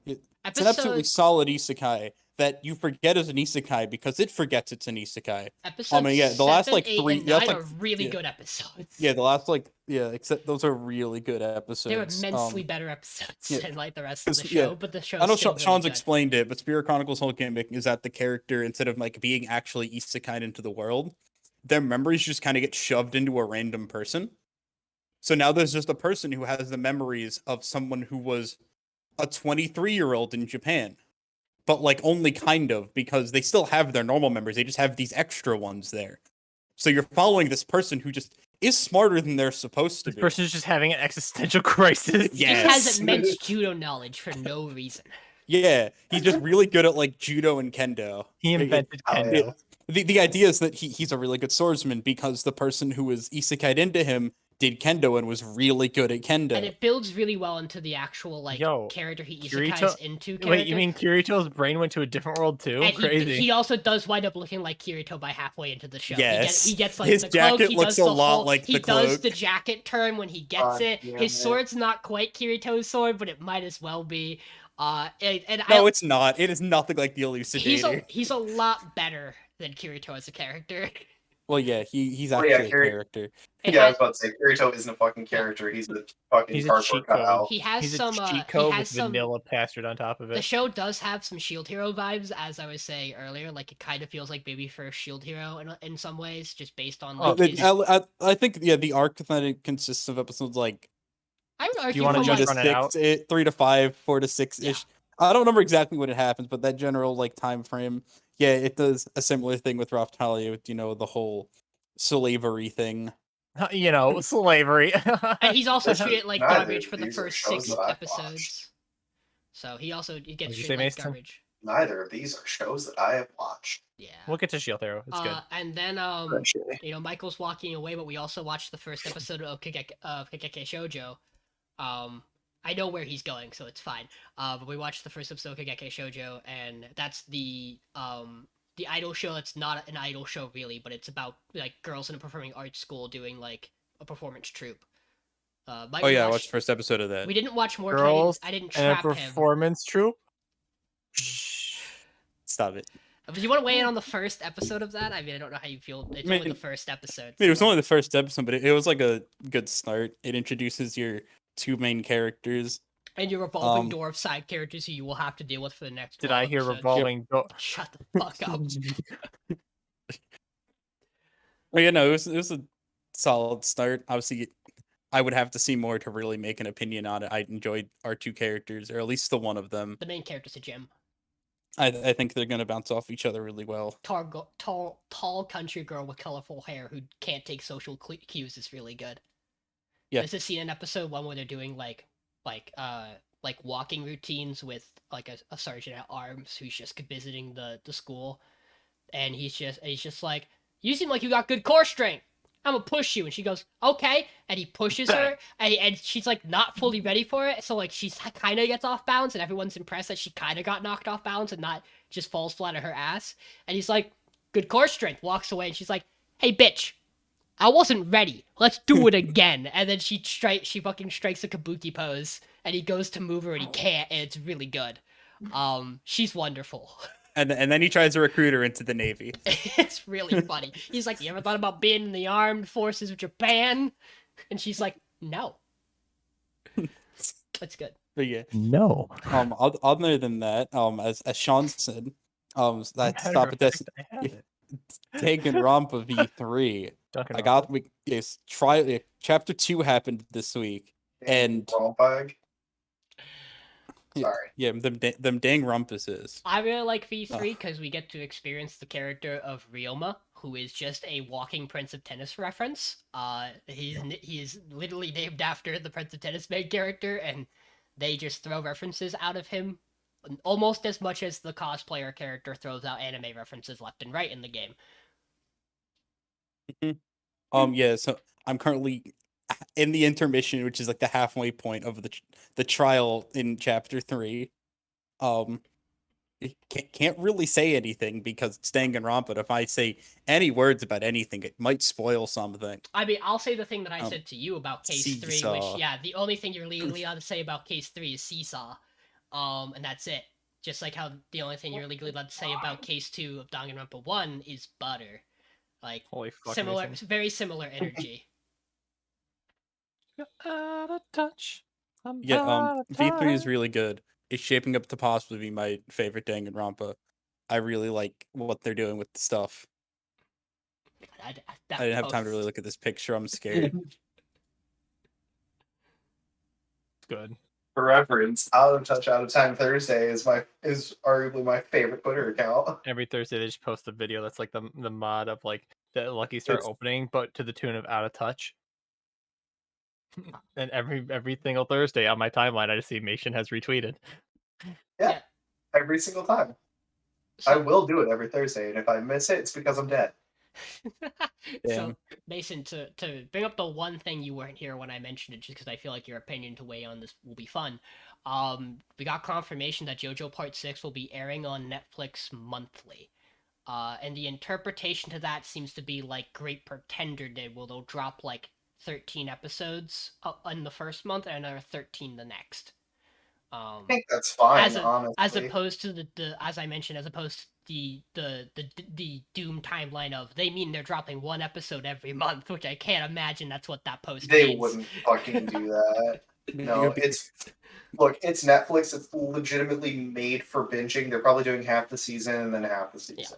it's an absolutely Episode, solid isekai that you forget is an isekai because it forgets it's an isekai. episodes yeah, the last, 7, like, 8, 3 and that's, 9 like, are really yeah. good episodes. Yeah, the last except those are really good episodes. They're immensely better episodes yeah. than like the rest of the 'Cause, show, yeah, but the show. I know still really Sean's good. explained it, but Spirit Chronicles' whole gimmick is that the character, instead of like being actually isekai into the world, their memories just kind of get shoved into a random person. So now there's just a person who has the memories of someone who was a 23-year-old in Japan. But like only kind of, because they still have their normal memories. They just have these extra ones there. So you're following this person who just is smarter than they're supposed to This be. person's just having an existential crisis. He just has Yes. immense judo knowledge for no reason. Yeah, he's just really good at like judo and kendo. He invented Oh, kendo. yeah. The idea is that he's a really good swordsman because the person who was isekai'd into him did kendo and was really good at kendo. And it builds really well into the actual like Yo, character he Kirito- isekais into. Character. Wait, you mean Kirito's brain went to a different world too? And Crazy. he also does wind up looking like Kirito by halfway into the show. Yes. He gets like His the cloak. jacket He looks does a the lot whole, like he the does cloak. the jacket turn when he gets God it. damn His it. sword's not quite Kirito's sword, but it might as well be. And No, it's not. It is nothing like the Elucidator. he's a lot better than Kirito as a character. Well, yeah, he's Oh, actually yeah, a Kiri- character. It Yeah, I has- was about to say Kirito isn't a fucking character. He's a fucking He's a cardboard cheat code. cutout. he has He's a some. cheat He code has with some. vanilla plastered on top of The it. show does have some Shield Hero vibes, as I was saying earlier. Like it kind of feels like Baby First Shield Hero in some ways, just based on Oh, like his. I think the arc that it consists of episodes like I would you argue wanna from just like, run it out? 3 to 5, 4 to 6 ish. I don't remember exactly when it happens, but that general like time frame, yeah, it does a similar thing with Raphtalia with the whole slavery thing. You know, slavery. and he's also Listen, treated like neither garbage of for the these are first shows 6 that I've episodes. watched. So he also gets What'd you treated say, like Mason? garbage. Neither of these are shows that I have watched. Yeah. We'll get to Shield Hero. It's good. And then Eventually. Michael's walking away, but we also watched the first episode of Kikeke Shoujo. I know where he's going, so it's fine. But we watched the first episode of Kikeke Shoujo, and that's the idol show that's not an idol show really, but it's about like girls in a performing arts school doing like a performance troupe. Oh yeah, I watched the first episode of that. We didn't watch more. Girls I didn't and a trap him. performance troupe. Stop it. Do you want to weigh in on the first episode of that? I mean, I don't know how you feel. It's only the mean- first episode. I mean, it was so- only the first episode, but it was like a good start. It introduces your 2 main characters. And your revolving Um, door of side characters who you will have to deal with for the next. Did 12 I hear episodes. revolving door? Shut the fuck up. Well, yeah, no, it was a solid start. Obviously, I would have to see more to really make an opinion on it. I enjoyed our 2 characters, or at least the one of them. The main character's a gem. I think they're gonna bounce off each other really well. Tall country girl with colorful hair who can't take social cues is really good. Yeah. There's a scene in episode 1 where they're doing like like walking routines with like a sergeant at arms who's just visiting the school, and he's just like, you seem like you got good core strength. I'm gonna push you, and she goes, okay, and he pushes her, and she's like not fully ready for it, so like she's kind of gets off balance, and everyone's impressed that she kind of got knocked off balance and not just falls flat on her ass, and he's like, good core strength, walks away, and she's like, hey bitch, I wasn't ready. Let's do it again. And then she fucking strikes a kabuki pose, and he goes to move her and he can't, and it's really good. She's wonderful. And then he tries to recruit her into the Navy. It's really funny. He's like, you ever thought about being in the armed forces of Japan? And she's like, no. It's good. But yeah. No. Other than that, as Sean said, that stop at this Danganronpa V3. I got chapter 2 happened this week, and Sorry. yeah, them dang rumpuses. I really like V3 because we get to experience the character of Ryoma, who is just a walking Prince of Tennis reference. He is literally named after the Prince of Tennis main character, and they just throw references out of him almost as much as the cosplayer character throws out anime references left and right in the game. Yeah, so I'm currently in the intermission, which is like the halfway point of the trial in chapter 3. Can't really say anything because it's Danganronpa, but if I say any words about anything, it might spoil something. I mean, I'll say the thing that I said to you about Case 3, Seesaw. which, yeah, the only thing you're legally allowed to say about Case 3 is Seesaw. And that's it. Just like how the only thing you're legally allowed to say about Case 2 of Danganronpa 1 is butter. Like, Holy fuck. similar, very similar energy. Out of touch. Yeah, V3 is really good. It's shaping up to possibly be my favorite Danganronpa. I really like what they're doing with the stuff. I didn't have time to really look at this picture. I'm scared. Good. For reference, Out of Touch Out of Time Thursday is arguably my favorite Twitter account. Every Thursday they just post a video that's like the mod of like the Lucky Star opening, but to the tune of Out of Touch. And every single Thursday on my timeline, I just see Mation has retweeted. Yeah. Every single time. So, I will do it every Thursday, and if I miss it, it's because I'm dead. so Mason, to bring up the one thing you weren't here when I mentioned it, just because I feel like your opinion to weigh on this will be fun. We got confirmation that JoJo Part 6 will be airing on Netflix monthly. And the interpretation to that seems to be like Great Pretender did, where they'll drop like 13 episodes in the first month and another 13 the next. I think that's fine, honestly. As honestly. opposed to the as I mentioned, as opposed to the Doom timeline of they mean they're dropping one episode every month, which I can't imagine that's what that post They means. wouldn't fucking do that. No, it's Netflix. It's legitimately made for binging. They're probably doing half the season and then half the season. Yeah.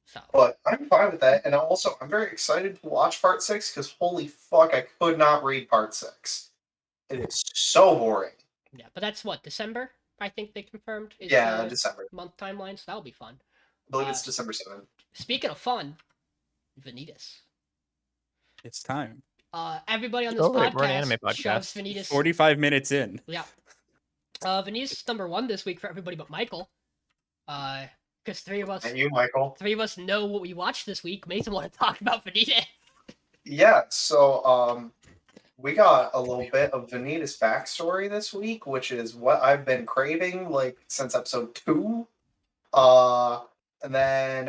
So. But I'm fine with that, and also I'm very excited to watch Part 6 because holy fuck, I could not read Part 6. It is so boring. Yeah, but that's what, December? I think they confirmed. Is Yeah, December. Month timeline, so that'll be fun. I believe it's December 7th. Speaking of fun, Vanitas. It's time. Everybody on this we're an anime podcast shoves podcast. Vanitas. 45 minutes in. Yeah. Vanitas number 1 this week for everybody but Michael. Because three of And you, Michael. us know what we watched this week. Mason want to talk about Vanitas. Yeah, so we got a little bit of Vanitas backstory this week, which is what I've been craving like since episode 2. And then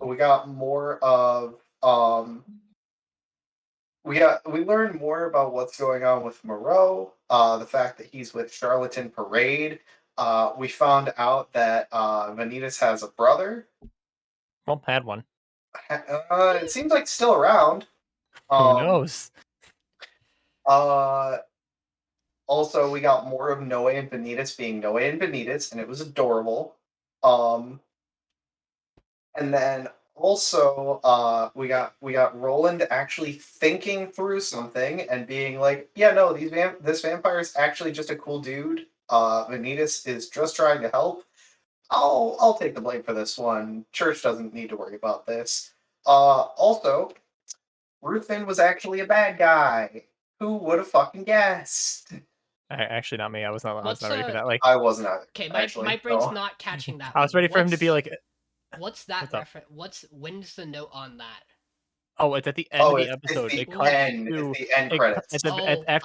we got more of we learned more about what's going on with Moreau, the fact that he's with Charlatan Parade. We found out that Vanitas has a brother. Well, had one. It seems like still around. Who knows? Also, we got more of Noe and Vanitas being Noe and Vanitas, and it was adorable. And then also, we got Roland actually thinking through something and being like, yeah, no, this vampire is actually just a cool dude. Vanitas is just trying to help. I'll take the blame for this one. Church doesn't need to worry about this. Also, Ruthven was actually a bad guy. Who would have fucking guessed? Actually, not me. I was not ready for that. Like, I wasn't either. Okay, actually, my brain's no. not catching that. I was one. ready for him to be like, What's that What's up? reference? When's the note on that? oh, it's at the end Oh, of the it's episode. the It cuts end. to It's the end it, credits. after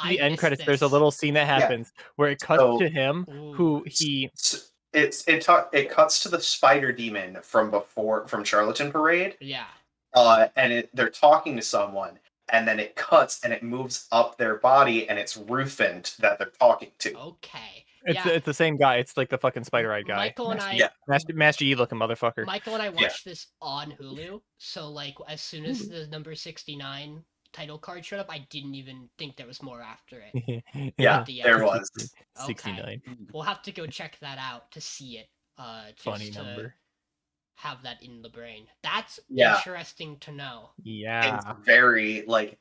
the I end missed credits. There's a this. little scene that happens where it cuts So- to him, who he It cuts to the spider demon from Charlatan Parade, Yeah. and they're talking to someone, and then it cuts and it moves up their body, and it's Rufint that they're talking to. Okay. it's yeah. it's the same guy. It's like the fucking spider-eyed guy. Michael and I. Yeah. Master Yi looking motherfucker. Michael and I Yeah. watched this on Hulu. So like, as soon as the number 69 title card showed up, I didn't even think there was more after it. Yeah, At the there end. was. 69. We'll have to go check that out to see it. Just Funny to number. have that in the brain. That's Yeah. interesting to know. Yeah. It's very It's like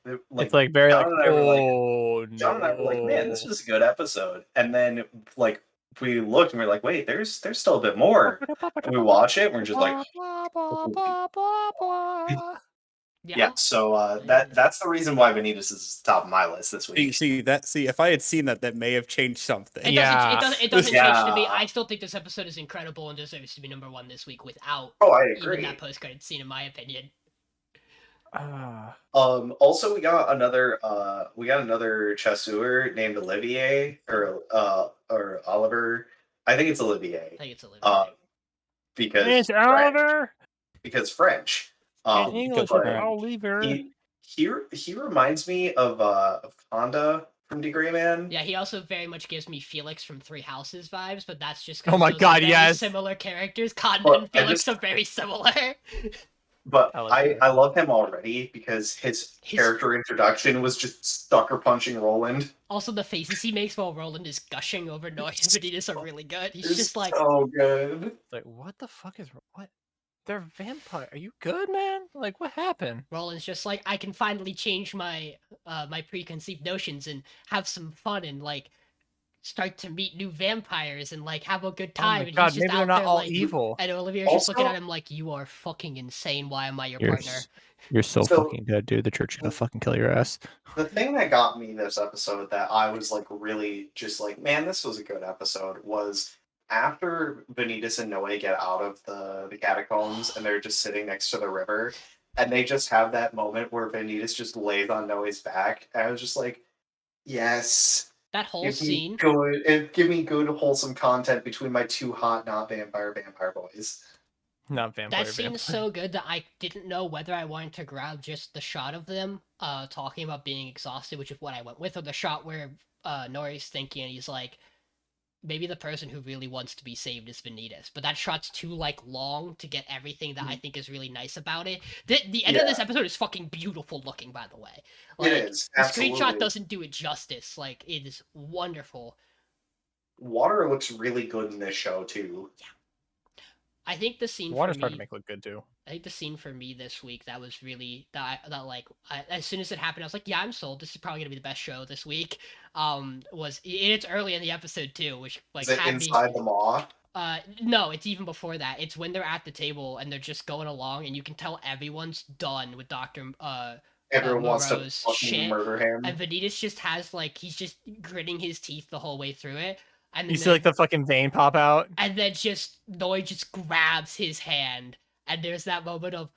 very like, John and I were like- oh John and I were like, man, this no. was a good episode. And then like we looked and we are like, wait, there's still a bit more. And we watch it and we're just like, yeah. So that's the reason why Vanitas is top of my list this week. See, if I had seen that, that may have changed something. It Yeah. doesn't change to me. Yeah. I still think this episode is incredible and deserves to be number 1 this week without Oh, I even agree. that post-credit scene, in my opinion. Also, we got another Chasseur named Olivier or Oliver. I think it's Olivier. I think it's Olivia. Because It's Oliver. because French. In English, but Oliver. he reminds me of Honda from The Gray Man. Yeah, he also very much gives me Felix from Three Houses vibes, but that's just Oh my those are God, very yes. similar characters. Condon Well, and I Felix just- are very similar. But I like I love him already because his character introduction was just sucker punching Roland. Also, the faces he makes while Roland is gushing over Noy and Vanitas are really good. He's It's just like, so good. Like, what the fuck is what? They're vampire. Are you good, man? Like, what happened? Roland's just like, I can finally change my my preconceived notions and have some fun and like start to meet new vampires and like have a good time. Oh my and he's God, just maybe they're out not there, all like, evil. And Olivia's just looking at Also- him like, you are fucking insane. Why am I your You're partner? You're so, So- fucking dead, dude. The church is gonna fucking kill your ass. The thing that got me this episode that I was like really just like, man, this was a good episode was after Vanitas and Noe get out of the catacombs and they're just sitting next to the river and they just have that moment where Vanitas just lays on Noe's back. And I was just like, yes. That whole Give me scene. give me good wholesome content between my two hot not vampire boys. Not vampire. That scene vampire. is so good that I didn't know whether I wanted to grab just the shot of them talking about being exhausted, which is what I went with, or the shot where Nori's thinking and he's like, maybe the person who really wants to be saved is Vanitas. But that shot's too like long to get everything that I think is really nice about it. The end of this episode is fucking beautiful looking, by the way. Like, It is. the Absolutely. screenshot doesn't do it justice. Like, it is wonderful. Water looks really good in this show too. I think the scene Water's for starting me, to make look good too. I think the scene for me this week that was really as soon as it happened, I was like, yeah, I'm sold. This is probably gonna be the best show this week. Was it's early in the episode too, which like Is it had me. inside the maw? No, it's even before that. It's when they're at the table and they're just going along, and you can tell everyone's done with Doctor Everyone wants to Moreau's fucking shit, murder him. and Vanitas just has like he's just gritting his teeth the whole way through it, and then You see like the fucking vein pop out. and then just Noi just grabs his hand, and there's that moment of,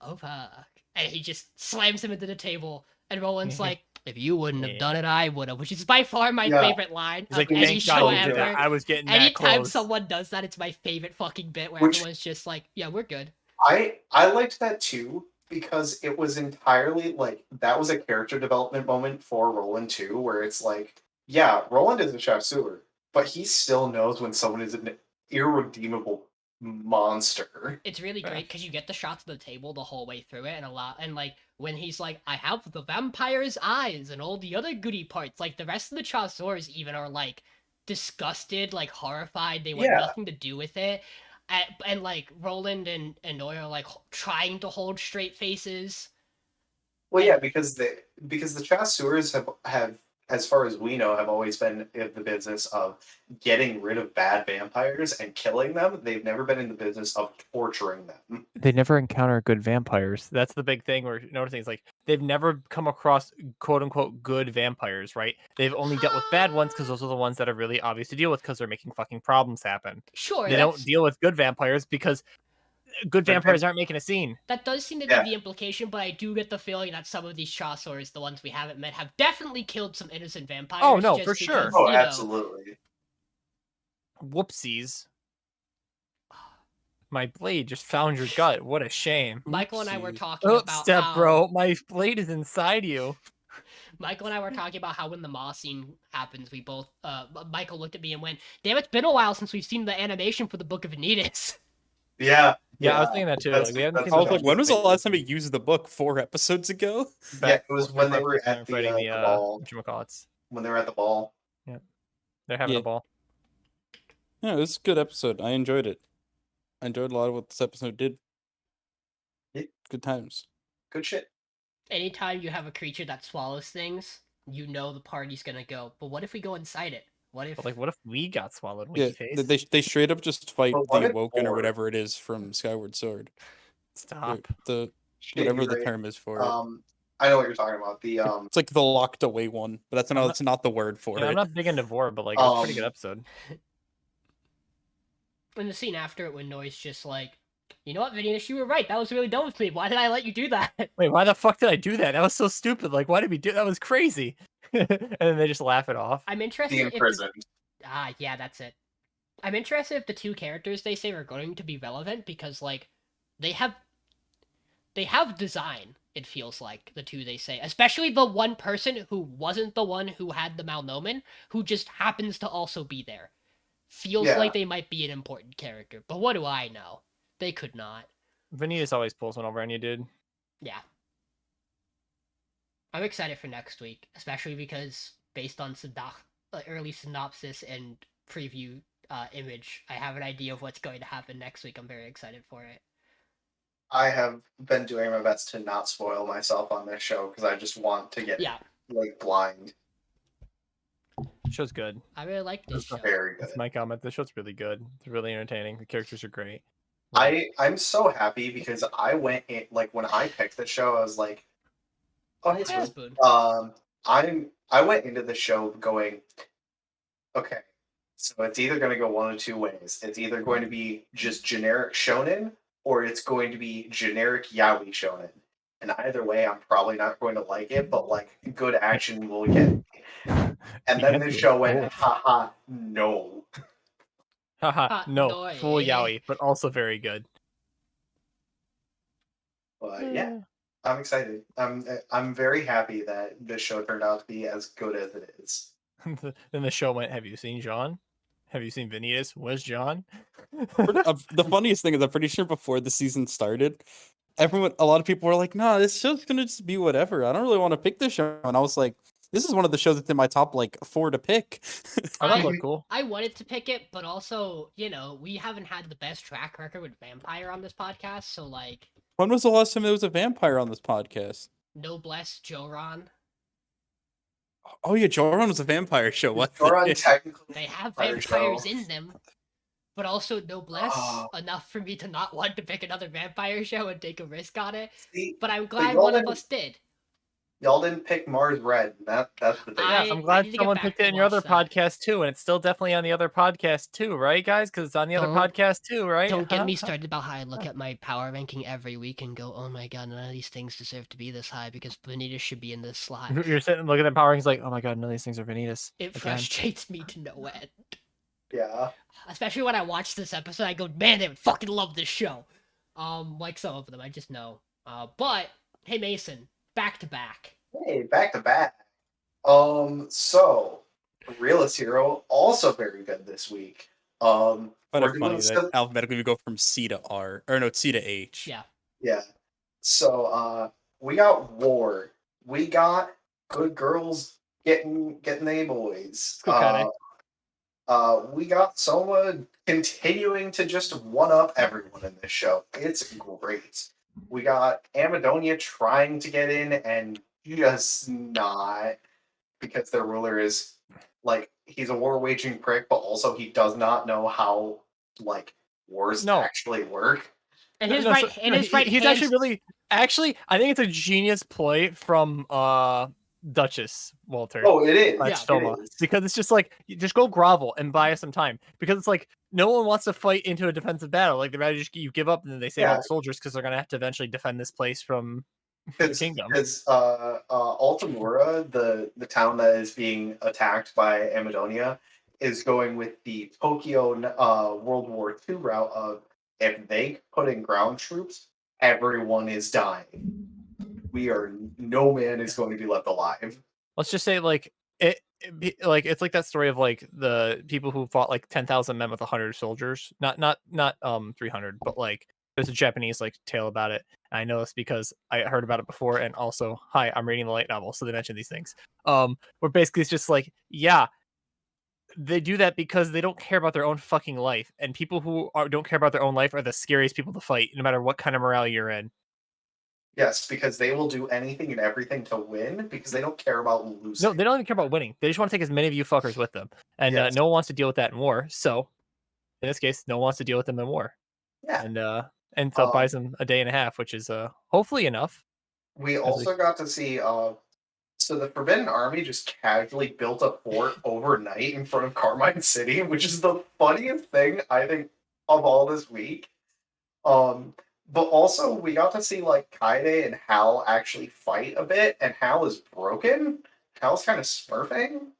oh fuck, and he just slams him into the table, and Roland's like, if you wouldn't have Yeah. done it, I would have, which is by far my Yeah. favorite line He's of like, any thank show God you did ever. that. I was getting that Anytime close. someone does that, it's my favorite fucking bit where Which- everyone's just like, yeah, we're good. I liked that too because it was entirely like that was a character development moment for Roland too, where it's like, yeah, Roland is a chasseur, but he still knows when someone is an irredeemable monster. It's really great because you get the shots of the table the whole way through it, and like when he's like, I have the vampire's eyes and all the other goody parts, like the rest of the chasseurs even are like disgusted, like horrified. They want Yeah. nothing to do with it. And like Roland and Noi are like trying to hold straight faces. Well, yeah, because the chasseurs have, as far as we know, have always been in the business of getting rid of bad vampires and killing them. They've never been in the business of torturing them. They never encounter good vampires. That's the big thing we're noticing. Is like they've never come across quote unquote good vampires, right? They've only dealt with bad ones because those are the ones that are really obvious to deal with because they're making fucking problems happen. Sure, They don't deal with good vampires because good vampires aren't making a scene. that does seem to be Yeah. the implication, but I do get the feeling that some of these Chaucers, the ones we haven't met, have definitely killed some innocent vampires. Oh, no, just for sure. because, Oh, you know, absolutely. Whoopsies. My blade just found your gut. What a shame. Michael and I were Oopsie. talking Oh, about step how bro. My blade is inside you. Michael and I were talking about how when the Moss scene happens, we both Michael looked at me and went, "Damn, it's been a while since we've seen the animation for the Book of Vanitas." Yeah. Yeah, I was thinking that too. That's- Like we haven't that's seen I was the like, when was the Amazing. last time we used the book? 4 episodes ago? Yeah, it was when they were They're at fighting the ball. whatchamacallits. When they were at the ball. They're having Yeah. a ball. Yeah, it was a good episode. I enjoyed it. I enjoyed a lot of what this episode did. Yeah. Good times. Good shit. Anytime you have a creature that swallows things, you know the party's gonna go. But what if we go inside it? What if? But like, what if we got swallowed? Yeah, Winky face. they straight up just fight But what the if Awoken or Thor- whatever it is from Skyward Sword. Or Stop. the Shit, whatever you're the right. term is for it. I know what you're talking about. The It's like the locked away one, but that's not- that's not the word for Yeah, it. I'm not big into Vor, but like, it was a pretty good Um, episode. in the scene after it, when Noise just like, you know what, Vanitas, you were right. That was really dumb of me. Why did I let you do that? Wait, why the fuck did I do that? That was so stupid. Like, why did we do that? Was crazy. And then they just laugh it off. I'm the interested if the, imprisoned. yeah, that's it. I'm interested if the two characters they say are going to be relevant because like they have design. It feels like the two they say, especially the one person who wasn't the one who had the Malnomen, who just happens to also be there. Feels Yeah. like they might be an important character, but what do I know? They could not. Vanitas always pulls one over on you, dude. Yeah. I'm excited for next week, especially because based on early synopsis and preview image, I have an idea of what's going to happen next week. I'm very excited for it. I have been doing my best to not spoil myself on this show because I just want to get Yeah, like blind. Show's good. I really like this It's show. very good. That's my comment. The show's really good. It's really entertaining. The characters are great. I'm so happy because I went in like when I picked the show, I was like, oh, hey, Yeah, Spoon. Spoon. I went into the show going, okay, so it's either going to go one of two ways. It's either going to be just generic shonen, or it's going to be generic yaoi shonen. And either way, I'm probably not going to like it, but like good action will get me. And then the Yaoi, show went, cool. haha, no. Haha, no, no, full eh? yaoi, but also very good. But yeah, I'm excited. I'm very happy that this show turned out to be as good as it is. Then the show went, have you seen John? Have you seen Vanitas? Where's John? The funniest thing is, I'm pretty sure before the season started, a lot of people were like, "No, this show's gonna just be whatever. I don't really want to pick this show." And I was like, "This is one of the shows that's in my top like 4 to pick." Oh, that I- looked cool. I wanted to pick it, but also, you know, we haven't had the best track record with Vampire on this podcast, so like, When was the last time there was a vampire on this podcast? Noblesse Joran. Oh yeah, Joran was a vampire show. What? Joran technically They have Fire vampires show. in them, but also Noblesse Oh. enough for me to not want to pick another vampire show and take a risk on it. see, But I'm glad y'all one of didn't- us did. y'all didn't pick Mars Red. That's the thing. I- I'm glad need to get someone back picked to it in your watch other that. podcast too, and it's still definitely on the other podcast too, right, guys? Because it's on the other Don't- podcast too, right? Don't get Huh? me started about how I look at my power ranking every week and go, oh my god, none of these things deserve to be this high because Vanitas should be in this slot. You're sitting and looking at Power Rankings like, oh my god, none of these things are Vanitas. It Again. frustrates me to no end. Yeah. Especially when I watch this episode, I go, man, they would fucking love this show. Like some of them, I just know. But hey, Mason, back to back. Hey, back to back. So Realist Hero also very good this week. Kind We're of doing funny that some- alphabetically we go from C to R, or no, C to H. Yeah. Yeah. So we got War. We got good girls getting they boys. Okay. We got Soma continuing to just one up everyone in this show. It's great. We got Amadonia trying to get in and just not, because their ruler is like, he's a war waging prick, but also he does not know how like wars No. actually work. And his No, right, so- and no, his right he's hand, actually really Actually, I think it's a genius play from Duchess Walter. Oh, it is. Slash Yeah. Soma, It is. because it's just like you just go grovel and buy us some time, because it's like no one wants to fight into a defensive battle. Like, they rather just you give up and then they save all Yeah. the soldiers because they're gonna have to eventually defend this place from the kingdom. Because Altamura, the town that is being attacked by Amadonia, is going with the Tokyo World War II route of if they put in ground troops, everyone is dying. No man is going to be left alive. Let's just say like like it's like that story of like the people who fought like 10,000 men with 100 soldiers, not 300, but like there's a Japanese like tale about it. And I know this because I heard about it before, and also hi, I'm reading the light novel, so they mention these things. Where basically it's just like, yeah, they do that because they don't care about their own fucking life, and people who don't care about their own life are the scariest people to fight, no matter what kind of morale you're in. Yes, because they will do anything and everything to win because they don't care about losing. No, they don't even care about winning. They just want to take as many of you fuckers with them, and Yes. no one wants to deal with that in war. So, in this case, no one wants to deal with them in war, Yeah. and so it buys them a day and a half, which is hopefully enough. We also got to see so the Forbidden Army just casually built a fort overnight in front of Carmine City, which is the funniest thing I think of all this week. But also we got to see like Kaede and Hal actually fight a bit, and Hal is broken. Hal's kind of smurfing.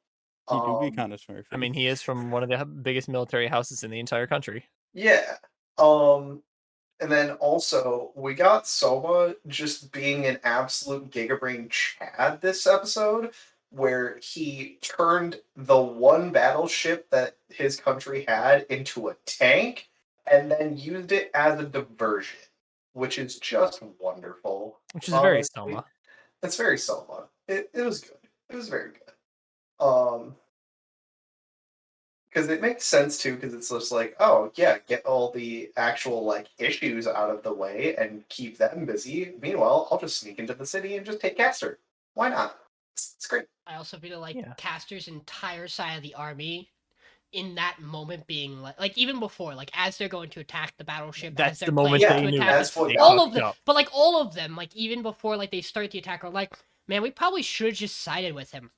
He do be Um, kind of smurfy. I mean, he is from one of the biggest military houses in the entire country. Yeah. And then also we got Soma just being an absolute gigabrain Chad this episode, where he turned the one battleship that his country had into a tank and then used it as a diversion, which is just wonderful. Which is very Honestly, Soma. It's very Soma. It was good. It was very good. Because it makes sense too, because it's just like, oh yeah, get all the actual like issues out of the way and keep them busy. Meanwhile, I'll just sneak into the city and just take Castor. Why not? It's great. I also feel like Yeah. Castor's entire side of the army in that moment being like even before, like as they're going to attack the battleship, That's as they're the moment planning they to knew. attack That's what They all fucked of them, up. but like all of them, like even before like they start the attack, are like, man, we probably should have just sided with him.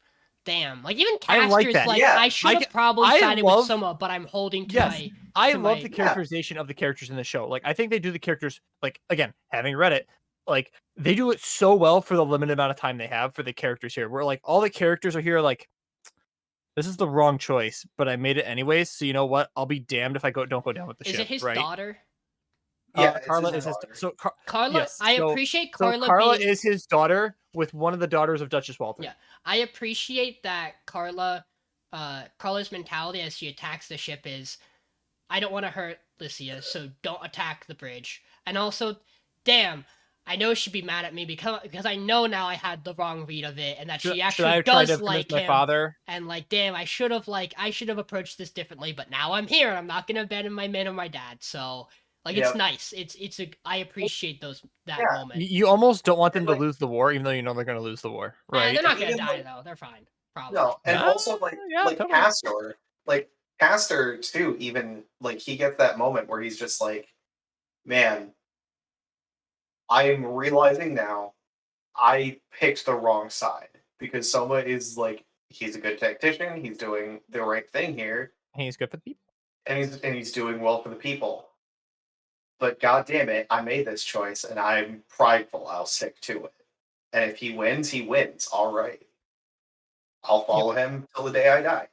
Damn, like even I like Castor's that. like, Yeah, I should have probably I sided love- with Soma, but I'm holding to Yes, my. I to love my- the characterization of the characters in the show. Like, I think they do the characters, like, again, having read it, like, they do it so well for the limited amount of time they have for the characters here. Where, like, all the characters are here, like, this is the wrong choice, but I made it anyways, so you know what? I'll be damned if I don't go down with the Is ship, it his right? daughter? Yeah, it's Carla his is his daughter. so Carla, yes, I so- appreciate so Carla. Carla being, is his daughter with one of the daughters of Duchess Walter. Yeah. I appreciate that Carla's mentality as she attacks the ship is, I don't want to hurt Lycia, so don't attack the bridge. And also, damn, I know she'd be mad at me because I know now I had the wrong read of it, and that Should she I actually have tried to does convince like my him. father? And like, damn, I should have approached this differently, but now I'm here. I'm not gonna abandon my man or my dad. So like, Yep. it's nice. I appreciate that Yeah. moment. You almost don't want them to Like- lose the war, even though you know they're going to lose the war, right? They're not gonna Even, die like- though. They're fine. Probably. No, and Ah, also like yeah, totally. Castor too. Even like he gets that moment where he's just like, man, I'm realizing now I picked the wrong side because Soma is like he's a good tactician. He's doing the right thing here, He's good for the people. and he's doing well for the people. But god damn it, I made this choice, and I'm prideful. I'll stick to it. And if he wins, he wins. All right, I'll follow him till the day I die.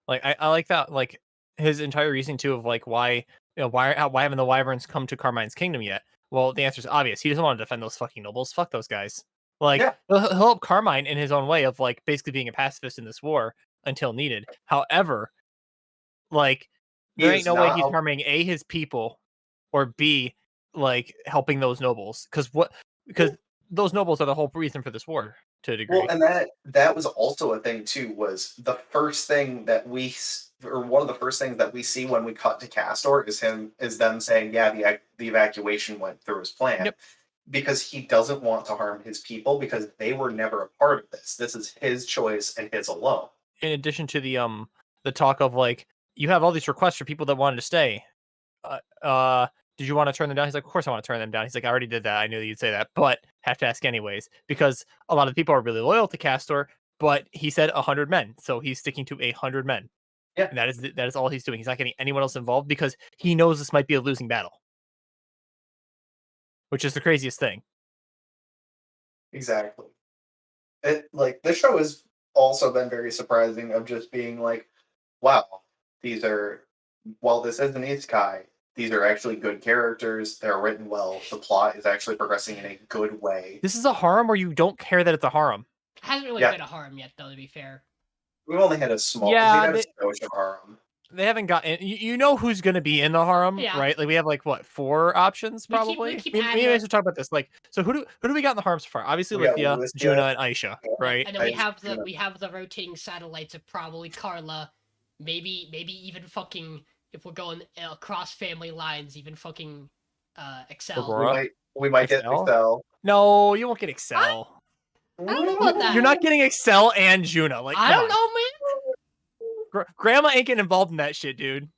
Like, I like that, like his entire reasoning too of like why why haven't the Wyverns come to Carmine's kingdom yet? Well, the answer is obvious. He doesn't want to defend those fucking nobles. Fuck those guys. Like, Yeah. he'll help Carmine in his own way of like basically being a pacifist in this war until needed. However, like there He ain't is no way not he's help- harming A, his people, or B, like helping those nobles. Because those nobles are the whole reason for this war to a degree. Well, and that was also a thing too. Was the first thing that or one of the first things that we see when we cut to Castor is them saying, yeah, the evacuation went through as planned. Yep. Because he doesn't want to harm his people because they were never a part of this. This is his choice and his alone. In addition to the talk of like you have all these requests for people that wanted to stay, did you want to turn them down? He's like, of course I want to turn them down. He's like, I already did that. I knew that you'd say that, but have to ask anyways because a lot of people are really loyal to Castor. But he said 100 men, so he's sticking to 100 men. Yeah. And that is all he's doing. He's not getting anyone else involved because he knows this might be a losing battle, which is the craziest thing. Exactly. It like this show has also been very surprising of just being like, wow, these are while this is an isekai, these are actually good characters. They're written well. The plot is actually progressing in a good way. This is a harem where you don't care that it's a harem. Hasn't really Yeah. been a harem yet, though. To be fair, We've only had a small. Yeah, we've had a skosh of harem. They haven't gotten. You know who's going to be in the harem, Yeah. right? Like we have like what 4 options We keep- probably. we keep Me adding and up. Mason talk about this. Like, so who do we got in the harem so far? Obviously, We got Lithia, Lithia, Juna, and Aisha, yeah. right? and then we I- have the yeah. we have the rotating satellites of probably Carla, maybe even fucking if we're going across family lines, even fucking Excel. Aurora. We might get Excel? Excel. No, you won't get Excel. I don't know about that. You're not getting Excel and Juna. Like, I come don't on. know, man. Grandma ain't getting involved in that shit, dude.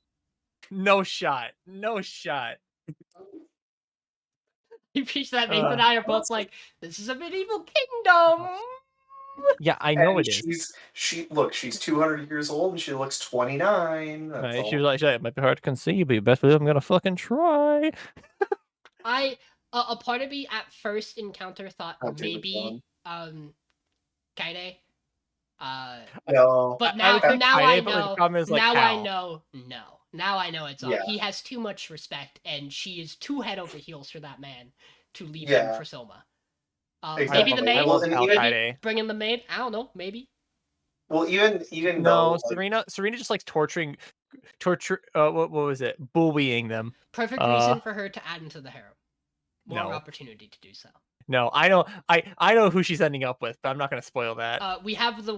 No shot. No shot. You preach that Nathan Uh, and I are both like, this is a medieval kingdom. Yeah, I know And it is. she's 200 years old and she looks 29. That's Right, all. she was like, "Yeah, it might be hard to conceive, but you best believe I'm gonna fucking try." A part of me at first encounter thought I'll take this maybe one. Kaide. No. But I now would think now Kaide, I but, like, the know. problem is, like, now I how? know no. Now I know it's off. Yeah. He has too much respect, and she is too head over heels for that man to leave Yeah. him for Soma. Exactly. Maybe the I maid. love and Cal even- Kaide. Bring in the maid. I don't know. Maybe. Well, even No, though Serena just likes torture. What was it? Bullying them. Perfect Uh, reason for her to add into the harem. More no. opportunity to do so. No, I know who she's ending up with, but I'm not gonna spoil that. We have the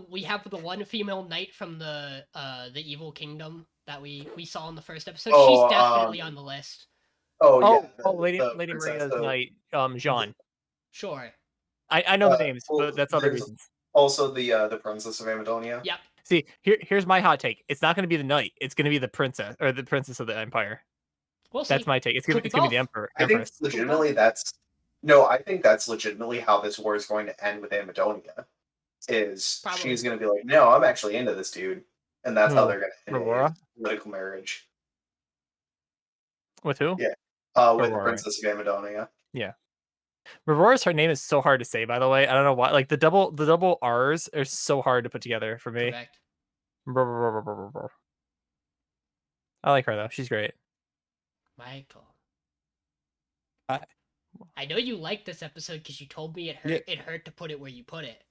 one female knight from the evil kingdom that we saw in the first episode. Oh, She's definitely on the list. Lady princess, Maria's the- knight, Jean. Sure. I know the Uh, names, well, but that's other there's- reasons. Also the princess of Amadonia. Yep. See, here's my hot take. It's not gonna be the knight. It's gonna be the princess or the princess of the empire. We'll see. That's my take. It's Could gonna be be the both. emperor. I think Empress. legitimately that's legitimately how this war is going to end with Amadonia. Is Probably. she's going to be like, no, I'm actually into this dude, and that's how Who? they're going to end Aurora? a political marriage. With who? Yeah. With the Aurora. princess of Amadonia. Aurora's her name is so hard to say. By the way, I don't know why. Like the double R's are so hard to put together for me. Correct. I like her though. She's great. Michael. Hi. I know you liked this episode because you told me it hurt. Yeah. It hurt to put it where you put it.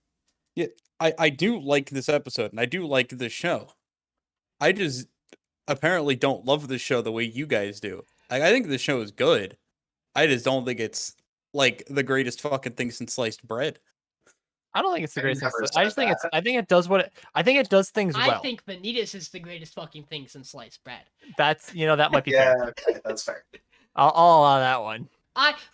I do like this episode and I do like this show. I just apparently don't love this show the way you guys do. Like, I think the show is good. I just don't think it's like the greatest fucking thing since sliced bread. I don't think it's the I greatest. never I just said think it's. that. I think it does what it. I think it does things well. I think Vanitas is the greatest fucking thing since sliced bread. That's that might be Yeah, fair. okay, that's fair. I'll allow that one.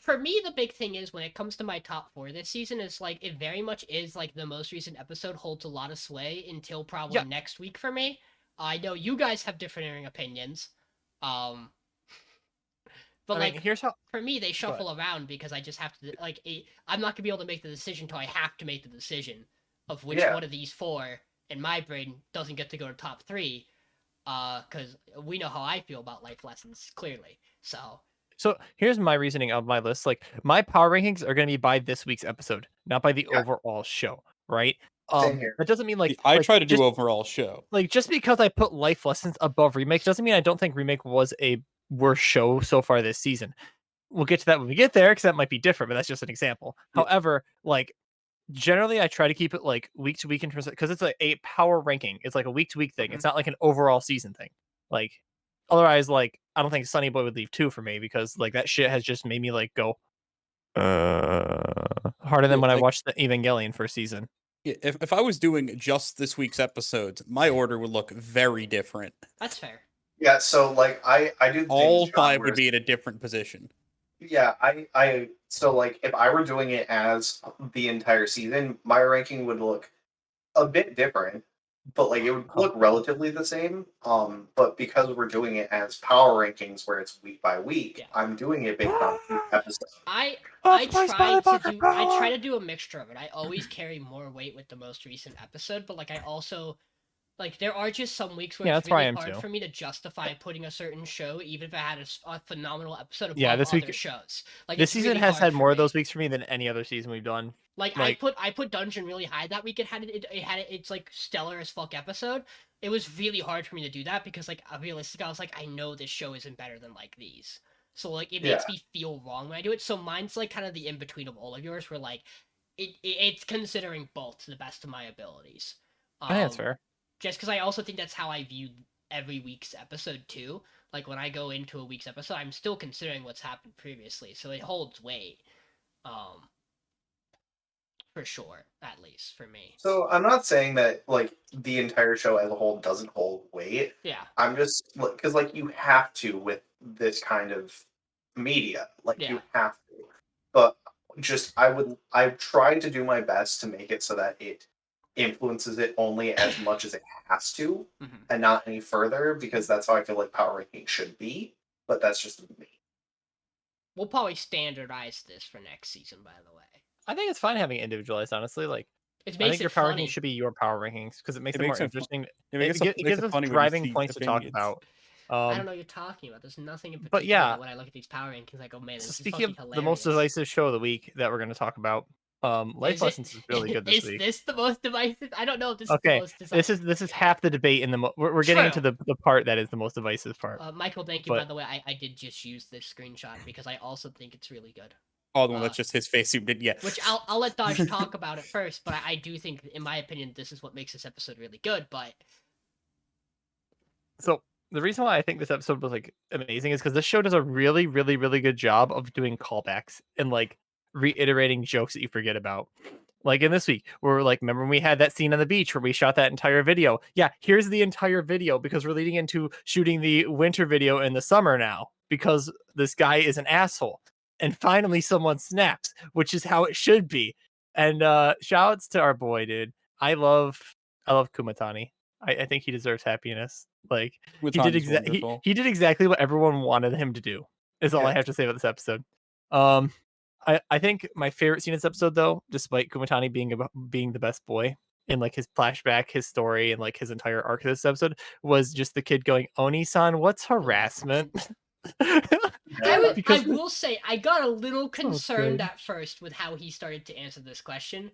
For me, the big thing is when it comes to my top 4 this season is like it very much is like the most recent episode holds a lot of sway until probably Yeah. next week for me. I know you guys have differing opinions, but I like mean, here's how. for me they shuffle around because I just have to like I'm not gonna be able to make the decision until I have to make the decision of which Yeah. one of these 4 in my brain doesn't get to go to top 3, because we know how I feel about life lessons clearly. So here's my reasoning of my list. Like my power rankings are going to be by this week's episode, not by the Yeah. overall show, right? Same here. That doesn't mean like I like, try to do just, overall show. like just because I put life lessons above remake doesn't mean I don't think remake was a worse show so far this season. We'll get to that when we get there because that might be different, but that's just an example. Yeah. However, like generally I try to keep it like week to week in terms of because it's a power ranking. It's like a week to week thing. It's not like an overall season thing. Like otherwise, like I don't think Sunny Boy would leave 2 for me because like that shit has just made me like go harder than Yeah, when I like- watched the Evangelion first season. Yeah, if I was doing just this week's episodes, my order would look very different. That's fair. Yeah, so like I do the All thing, John, 5 where would be in a different position. Yeah, I so like if I were doing it as the entire season, my ranking would look a bit different. but like it would look relatively the same. But because we're doing it as power rankings where it's week by week, Yeah. I'm doing it based on each episode. I Off try my to do a mixture of it. I always carry more weight with the most recent episode, but like I also like there are just some weeks where Yeah, it's that's where I really am hard too. for me to justify putting a certain show, even if it had a phenomenal episode above Yeah, this other week- shows. Like This it's season really has hard had for more of me. those weeks for me than any other season we've done. Like, Like- I put Dungeon really high that week. It had its like stellar as fuck episode. It was really hard for me to do that because like realistically, I was like, I know this show isn't better than like these. So like it makes me feel wrong when I do it. So mine's like kind of the in between of all of yours, where like it's considering both to the best of my abilities. I think that's fair. Just because I also think that's how I view every week's episode too. Like when I go into a week's episode, I'm still considering what's happened previously, so it holds weight. For sure, at least for me. So I'm not saying that like the entire show as a whole doesn't hold weight. Yeah. I'm just because like you have to with this kind of media, like you have to. But just I've tried to do my best to make it so that it influences it only as much as it has to, and not any further, because that's how I feel like power ranking should be. But that's just me. We'll probably standardize this for next season, by the way. I think it's fine having individualized, honestly. Like, It I makes think your it power funny. rankings should be your power rankings because it makes It it more makes it fun- interesting. It gives us driving points to talk about. I don't know what you're talking about. There's nothing in particular But yeah. when I look at these power rankings, I go, man, So this is speaking fucking of hilarious. the most divisive show of the week that we're going to talk about, Life Lessons is really good this week. Is this the most divisive? I don't know if this is the Okay, most divisive. this is half the debate in the. We're getting into True. the part that is the most divisive part. Michael, thank you. By But- the way, I did just use this screenshot because I also think it's really good. Oh, the one that's just his face zoomed in. Yeah. Which I'll let Dodge talk about it first, but I do think, in my opinion, this is what makes this episode really good. But So the reason why I think this episode was like amazing is because this show does a really, really, really good job of doing callbacks and like reiterating jokes that you forget about. Like in this week, where like, remember when we had that scene on the beach where we shot that entire video? Yeah, here's the entire video because we're leading into shooting the winter video in the summer now because this guy is an asshole. And finally someone snaps, which is how it should be. And shout outs to our boy, dude. I love Kumatani. I think he deserves happiness. Like he did he did exactly what everyone wanted him to do. Is all I have to say about this episode. I think my favorite scene in this episode, though, despite Kumatani being the best boy in like his flashback, his story, and like his entire arc of this episode, was just the kid going, "Oni-san, what's harassment?" I will say I got a little concerned good. at first with how he started to answer this question,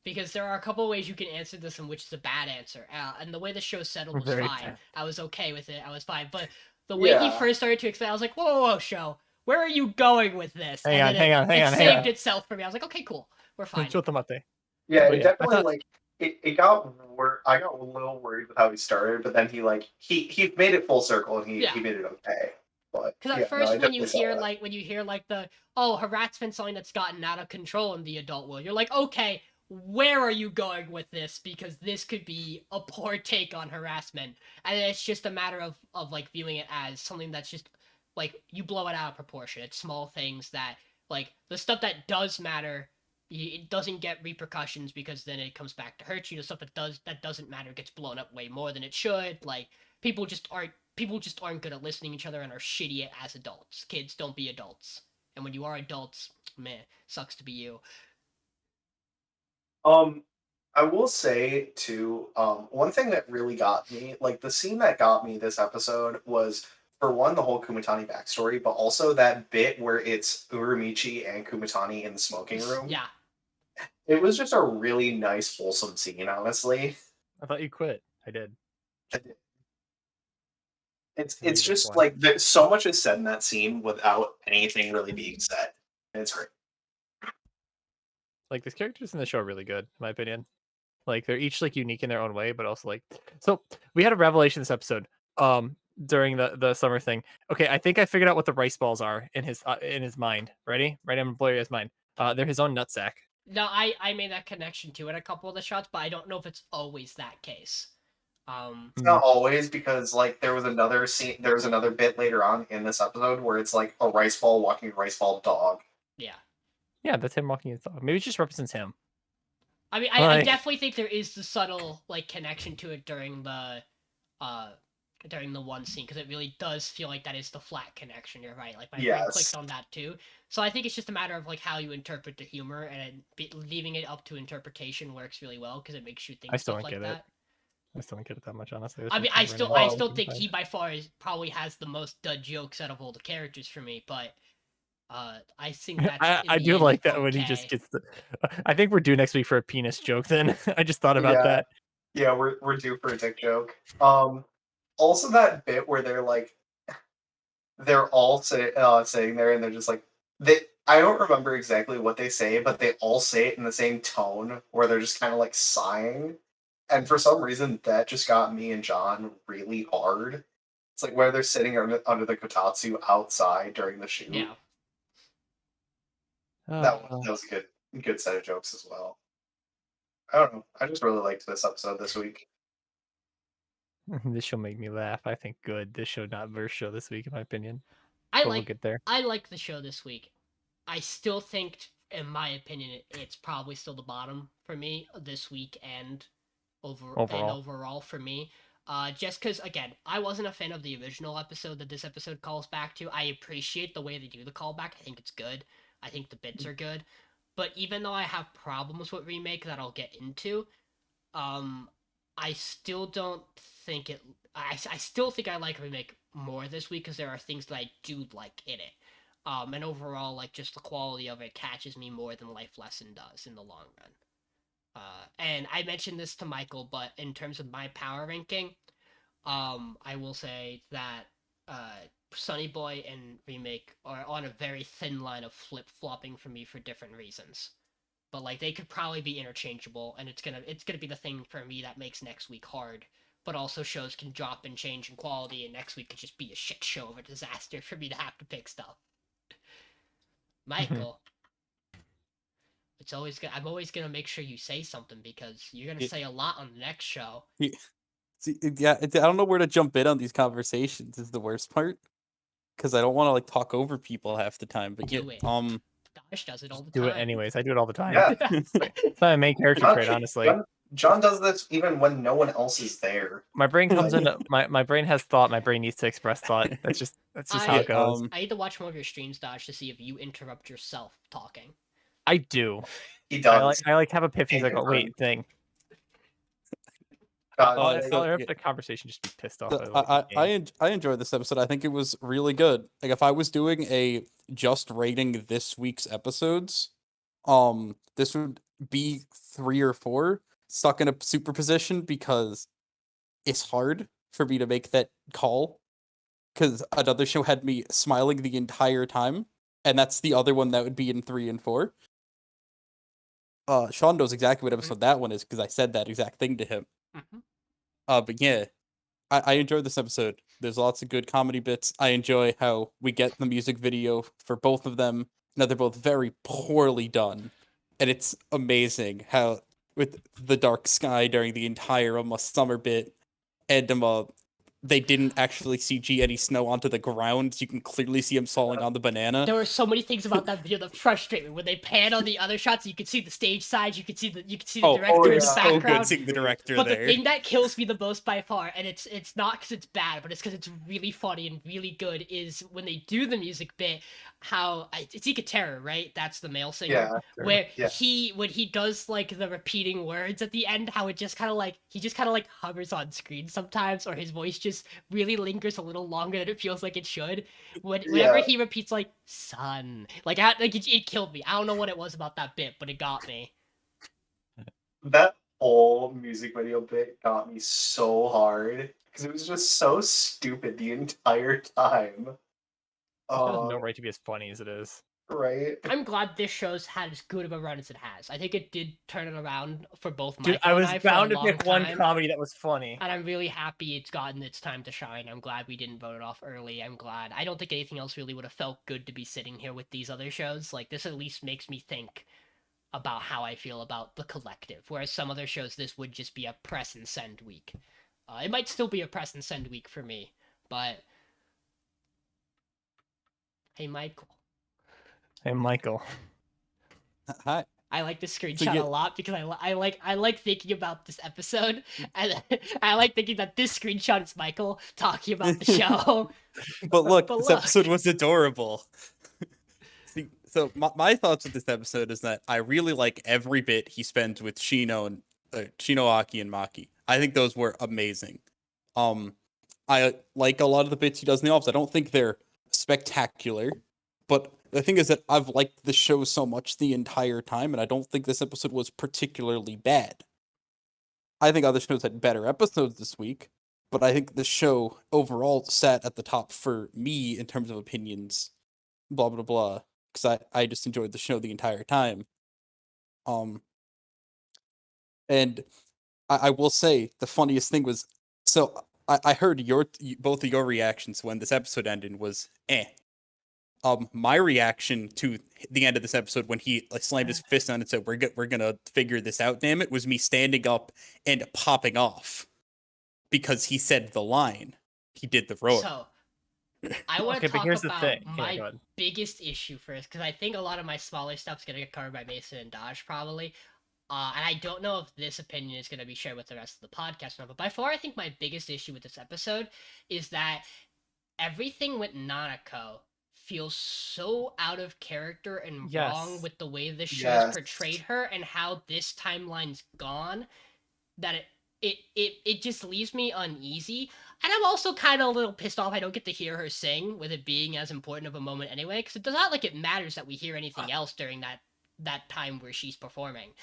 because there are a couple of ways you can answer this in which is a bad answer, and the way the show settled was Very fine. bad. I was okay with it. I was fine, but the way he first started to explain, I was like, whoa, show, where are you going with this? Hang on. It saved itself for me. I was like, okay, cool, we're fine. Yeah, But it yeah, I definitely thought- like it got I got a little worried with how he started, but then he made it full circle and he made it okay. But Because at yeah, first, I when you definitely saw hear that. the harassment something that's gotten out of control in the adult world, you're like, okay, where are you going with this? Because this could be a poor take on harassment, and it's just a matter of like viewing it as something that's just like you blow it out of proportion. It's small things that like the stuff that does matter. It doesn't get repercussions because then it comes back to hurt you. The stuff that doesn't matter gets blown up way more than it should. Like people just aren't good at listening to each other and are shitty as adults. Kids, don't be adults. And when you are adults, man, sucks to be you. I will say too, one thing that really got me, like the scene that got me this episode was, for one, the whole Kumatani backstory, but also that bit where it's Uramichi and Kumatani in the smoking room. Yeah. It was just a really nice, wholesome scene, honestly. I thought you quit. I did. It's Maybe just that's like so much is said in that scene without anything really being said. And it's great. Like the characters in the show are really good, in my opinion. Like they're each like unique in their own way, but also like so we had a revelation this episode during the summer thing. Okay, I think I figured out what the rice balls are in his mind. Ready? Right, I'm gonna blow your guys' mind. They're his own nutsack. No, I made that connection too in a couple of the shots, but I don't know if it's always that case. It's not always, because like there was another scene, there was another bit later on in this episode where it's like a rice ball walking a rice ball dog. Yeah. Yeah, that's him walking his dog. Maybe it just represents him. I mean, I Like- definitely think there is the subtle like connection to it during the one scene, because it really does feel like that is the flat connection. You're right. Like my brain Yes. clicked on that too. So I think it's just a matter of like how you interpret the humor, and leaving it up to interpretation works really well because it makes you think I still stuff don't like get it. that. I still don't get it that much, honestly. This I was mean, kind of running I out still of think time. he by far probably has the most dud jokes out of all the characters for me, but I think that's I in the do end like that when he just okay. gets the. I think we're due next week for a penis joke. Then I just thought about Yeah. that. Yeah, we're due for a dick joke. Also that bit where they're like, they're all sitting there and they're just like, I don't remember exactly what they say, but they all say it in the same tone where they're just kind of like sighing. And for some reason, that just got me and John really hard. It's like where they're sitting under the kotatsu outside during the shoot. Yeah. That was a good set of jokes as well. I don't know. I just really liked this episode this week. This show made me laugh. I think good. This show, not verse show this week, in my opinion. I But we'll like get there. I like the show this week. I still think, in my opinion, it's probably still the bottom for me this week and overall for me. Just because, again, I wasn't a fan of the original episode that this episode calls back to. I appreciate the way they do the callback. I think it's good. I think the bits are good. But even though I have problems with Remake that I'll get into, I still don't think it. I still think I like Remake more this week because there are things that I do like in it. And overall, like, just the quality of it catches me more than Life Lesson does in the long run. And I mentioned this to Michael, but in terms of my power ranking, I will say that Sunny Boy and Remake are on a very thin line of flip-flopping for me for different reasons. But like they could probably be interchangeable, and it's gonna be the thing for me that makes next week hard. But also shows can drop and change in quality, and next week could just be a shit show of a disaster for me to have to pick stuff. Michael, I'm always gonna make sure you say something because you're gonna say a lot on the next show. See, yeah, I don't know where to jump in on these conversations is the worst part. Because I don't want to like talk over people half the time. But Do it. yeah, Dash does it all the Do time. it anyways. I do it all the time. Yeah. It's my main character trait, honestly. John does this even when no one else is there. My brain comes in. My brain has thought. My brain needs to express thought. That's just how it goes. I need to watch more of your streams, Dash, to see if you interrupt yourself talking. I do. He does. I like have epiphanies. I go, Confirmed. wait, thing. God, I'll interrupt the conversation. Just be pissed off. I enjoyed this episode. I think it was really good. Like if I was doing a just rating this week's episodes, this would be 3 or 4 stuck in a superposition because it's hard for me to make that call. Because another show had me smiling the entire time, and that's the other one that would be in 3 and 4. Sean knows exactly what episode that one is because I said that exact thing to him. Mhm. But yeah, I enjoyed this episode. There's lots of good comedy bits. I enjoy how we get the music video for both of them. Now they're both very poorly done, and it's amazing how with the dark sky during the entire almost summer bit, and they didn't actually CG any snow onto the ground. You can clearly see him falling on the banana. There were so many things about that video that frustrate me. When they pan on the other shots, you can see the stage side, you can see the director in the so background. good seeing the director But there. the thing that kills me the most by far, and it's not because it's bad, but it's because it's really funny and really good, is when they do the music bit. It's Ika right? That's the male singer. Yeah. Where Yeah. when he does like the repeating words at the end, how it just kind of like hovers on screen sometimes, or his voice just really lingers a little longer than it feels like it should. Whenever Yeah. he repeats like "son," it killed me. I don't know what it was about that bit, but it got me. That whole music video bit got me so hard because it was just so stupid the entire time. It has no right to be as funny as it is. Right? I'm glad this show's had as good of a run as it has. I think it did turn it around for both Dude, Michael I was and I for a bound to long pick one time, comedy that was funny. and I'm really happy it's gotten its time to shine. I'm glad we didn't vote it off early. I'm glad. I don't think anything else really would have felt good to be sitting here with these other shows. Like, this at least makes me think about how I feel about the collective, whereas some other shows, this would just be a press and send week. It might still be a press and send week for me, but hey, Michael. Hey, Michael. Hi. I like this So screenshot you- a lot because I like thinking about this episode, and I like thinking that this screenshot is Michael talking about the show. But look, But this look. episode was adorable. See, so my thoughts with this episode is that I really like every bit he spends with Shino and Shinoaki and Maki. I think those were amazing. I like a lot of the bits he does in the office. I don't think they're spectacular, but the thing is that I've liked the show so much the entire time, and I don't think this episode was particularly bad. I think other shows had better episodes this week, but I think the show overall sat at the top for me in terms of opinions. Blah blah blah. Because I just enjoyed the show the entire time. And I will say the funniest thing was so I heard both of your reactions when this episode ended was eh. My reaction to the end of this episode when he slammed his fist on it and said we're gonna figure this out, damn it, was me standing up and popping off because he said the line. He did the roar. So I want Okay, to but talk here's the about thing. Yeah, my go ahead. biggest issue first, because I think a lot of my smaller stuff's gonna get covered by Mason and Dodge probably. And I don't know if this opinion is going to be shared with the rest of the podcast or not, but by far I think my biggest issue with this episode is that everything with Nanako feels so out of character and wrong Yes. with the way the show's Yes. portrayed her and how this timeline's gone that it just leaves me uneasy. And I'm also kind of a little pissed off I don't get to hear her sing, with it being as important of a moment anyway, because it does not like it matters that we hear anything else during that time where she's performing.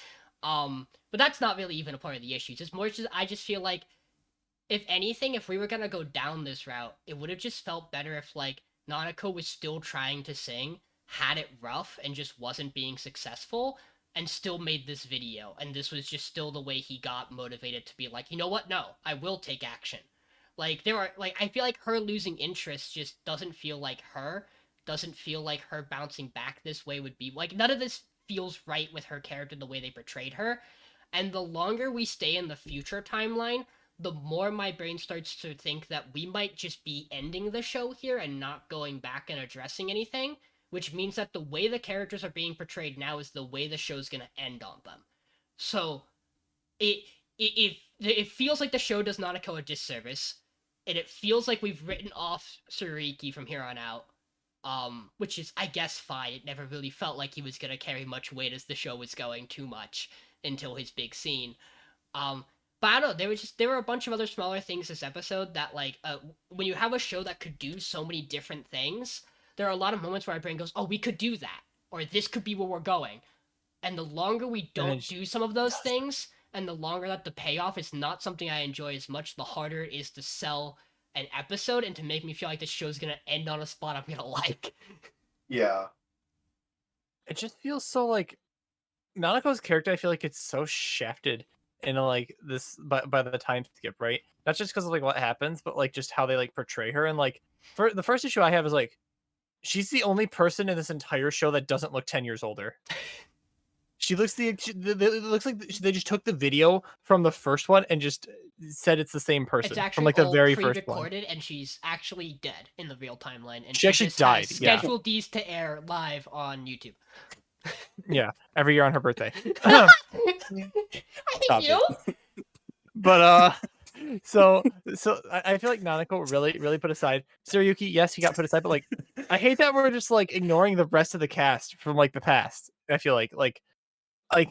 But that's not really even a part of the issues. It's more just I just feel like if anything, if we were gonna go down this route, it would have just felt better if like Nanako was still trying to sing, had it rough, and just wasn't being successful, and still made this video. And this was just still the way he got motivated to be like, you know what? No, I will take action. Like there are like I feel like her losing interest just doesn't feel like her. Doesn't feel like her bouncing back this way would be like none of this feels right with her character the way they portrayed her. And the longer we stay in the future timeline, the more my brain starts to think that we might just be ending the show here and not going back and addressing anything, which means that the way the characters are being portrayed now is the way the show's going to end on them. So it feels like the show does Nanako a disservice, and it feels like we've written off Tsurugi from here on out. Which is, I guess, fine. It never really felt like he was gonna carry much weight as the show was going too much until his big scene. But I don't know. There were a bunch of other smaller things this episode that like when you have a show that could do so many different things, there are a lot of moments where my brain goes, "Oh, we could do that," or "This could be where we're going." And the longer we don't do some of those things, and the longer that the payoff is not something I enjoy as much, the harder it is to sell an episode and to make me feel like the show's gonna end on a spot I'm gonna like. Yeah. It just feels so like Nanako's character. I feel like it's so shafted in like this by the time skip, right? Not just because of like what happens, but like just how they like portray her. And like for the first issue I have is like she's the only person in this entire show that doesn't look 10 years older. She looks it looks like they just took the video from the first one and just said it's the same person It's actually from like the all very first one. pre-recorded, and she's actually dead in the real timeline. And She actually just died, has yeah. scheduled these to air live on YouTube. Yeah, every year on her birthday. I Stop hate you. But so I feel like Nanako really put aside. Tsurugi, yes, he got put aside, but like I hate that we're just like ignoring the rest of the cast from like the past. I feel like I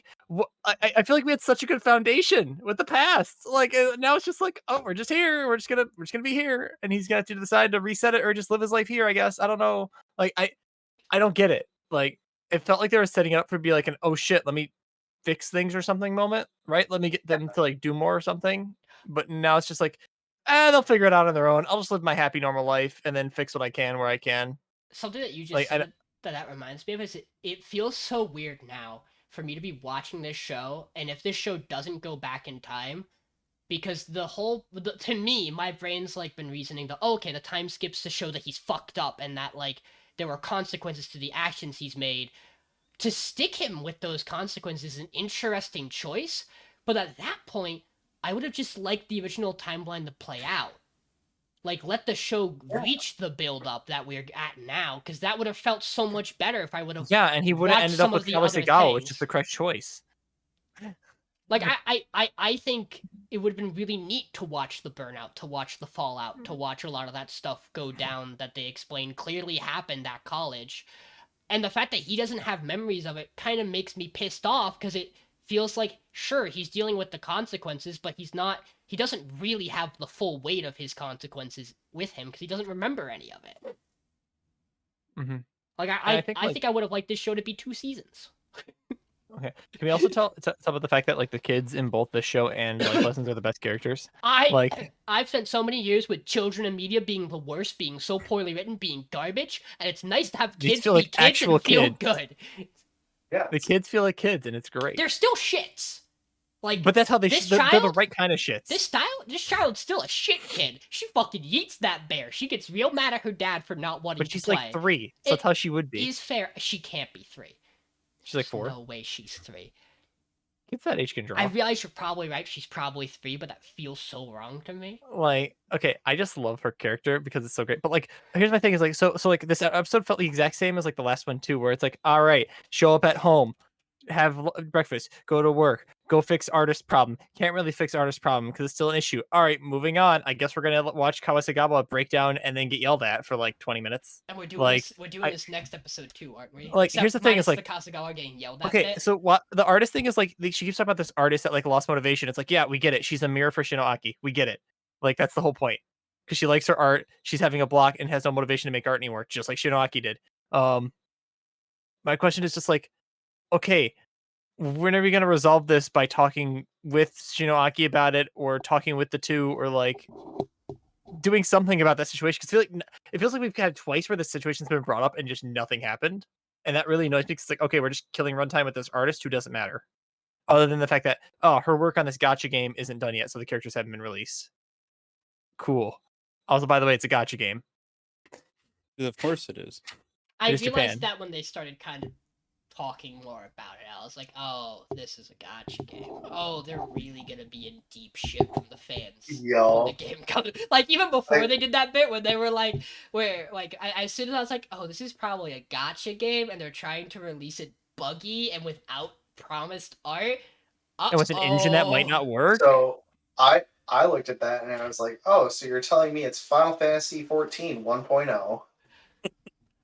feel like we had such a good foundation with the past. Like now it's just like, oh, we're just here. We're just gonna be here, and he's gonna have to decide to reset it or just live his life here. I guess I don't know. Like I don't get it. Like it felt like they were setting it up for be like an oh shit, let me fix things or something moment, right? Let me get them to like do more or something. But now it's just like, they'll figure it out on their own. I'll just live my happy normal life and then fix what I can where I can. Something that you just Like, said that reminds me of is it feels so weird now for me to be watching this show, and if this show doesn't go back in time, because to me, my brain's like been reasoning that, oh, okay, the time skips to show that he's fucked up and that like there were consequences to the actions he's made. To stick him with those consequences is an interesting choice, but at that point, I would have just liked the original timeline to play out. Like, let the show Yeah. reach the build up that we're at now, because that would have felt so much better if I would have Yeah, and he would have watched ended up some with of the other Kawasagawa, which is things. the correct choice. Like, I think it would have been really neat to watch the burnout, to watch the fallout, to watch a lot of that stuff go down that they explain clearly happened at college. And the fact that he doesn't have memories of it kind of makes me pissed off, because it feels like, sure, he's dealing with the consequences, but he doesn't really have the full weight of his consequences with him, because he doesn't remember any of it. Mm-hmm. Like, I think, I think I would have liked this show to be 2 seasons. Okay. Can we also talk about the fact that like the kids in both the show and Life Lessons are the best characters? Like- I've spent so many years with children and media being the worst, being so poorly written, being garbage, and it's nice to have These kids feel be like kids actual and feel kids. good. Yeah. The kids feel like kids, and it's great. They're still shits. Like, But that's how they this they're the child- right kind of shits. this child's still a shit kid. She fucking yeets that bear. She gets real mad at her dad for not wanting But to she's play. like 3, so that's how she would be. Is fair. She can't be 3. She's like There's 4. No way she's 3. Kids that age can draw. I realize you're probably right. She's probably 3, but that feels so wrong to me. Like, okay, I just love her character because it's so great. But like, here's my thing: is like, so like this episode felt the exact same as like the last one too, where it's like, all right, show up at home, have breakfast, go to work, go fix artist problem. Can't really fix artist problem because it's still an issue. All right, moving on. I guess we're gonna watch Kawasagawa break down and then get yelled at for like 20 minutes. And we're doing Like, this. We're doing this next episode too, aren't we? Like, here's the thing, minus is, like- the Kasugawa getting yelled at. Okay, bit. so what the artist thing is like, she keeps talking about this artist that like lost motivation. It's like, yeah, we get it. She's a mirror for Shinoaki. We get it. Like, that's the whole point. Because she likes her art. She's having a block and has no motivation to make art anymore, just like Shinoaki did. My question is just like, okay, when are we gonna resolve this by talking with Shinoaki about it, or talking with the two, or like doing something about that situation? Because it feels like we've had twice where this situation's been brought up and just nothing happened. And that really annoys me because it's like, okay, we're just killing runtime with this artist who doesn't matter. Other than the fact that, oh, her work on this gacha game isn't done yet, so the characters haven't been released. Cool. Also, by the way, it's a gacha game. Of course it is. I it is realized Japan. that when they started kind of talking more about it, I was like, oh, this is a gacha game. Oh, they're really gonna be in deep shit from the fans. Yo. When the game comes, like even before Like- they did that bit when they were like, where like as soon as I was like, oh, this is probably a gacha game, and they're trying to release it buggy and without promised art, And with an engine that might not work. So I looked at that and I was like, oh, so you're telling me it's Final Fantasy 14 1.0.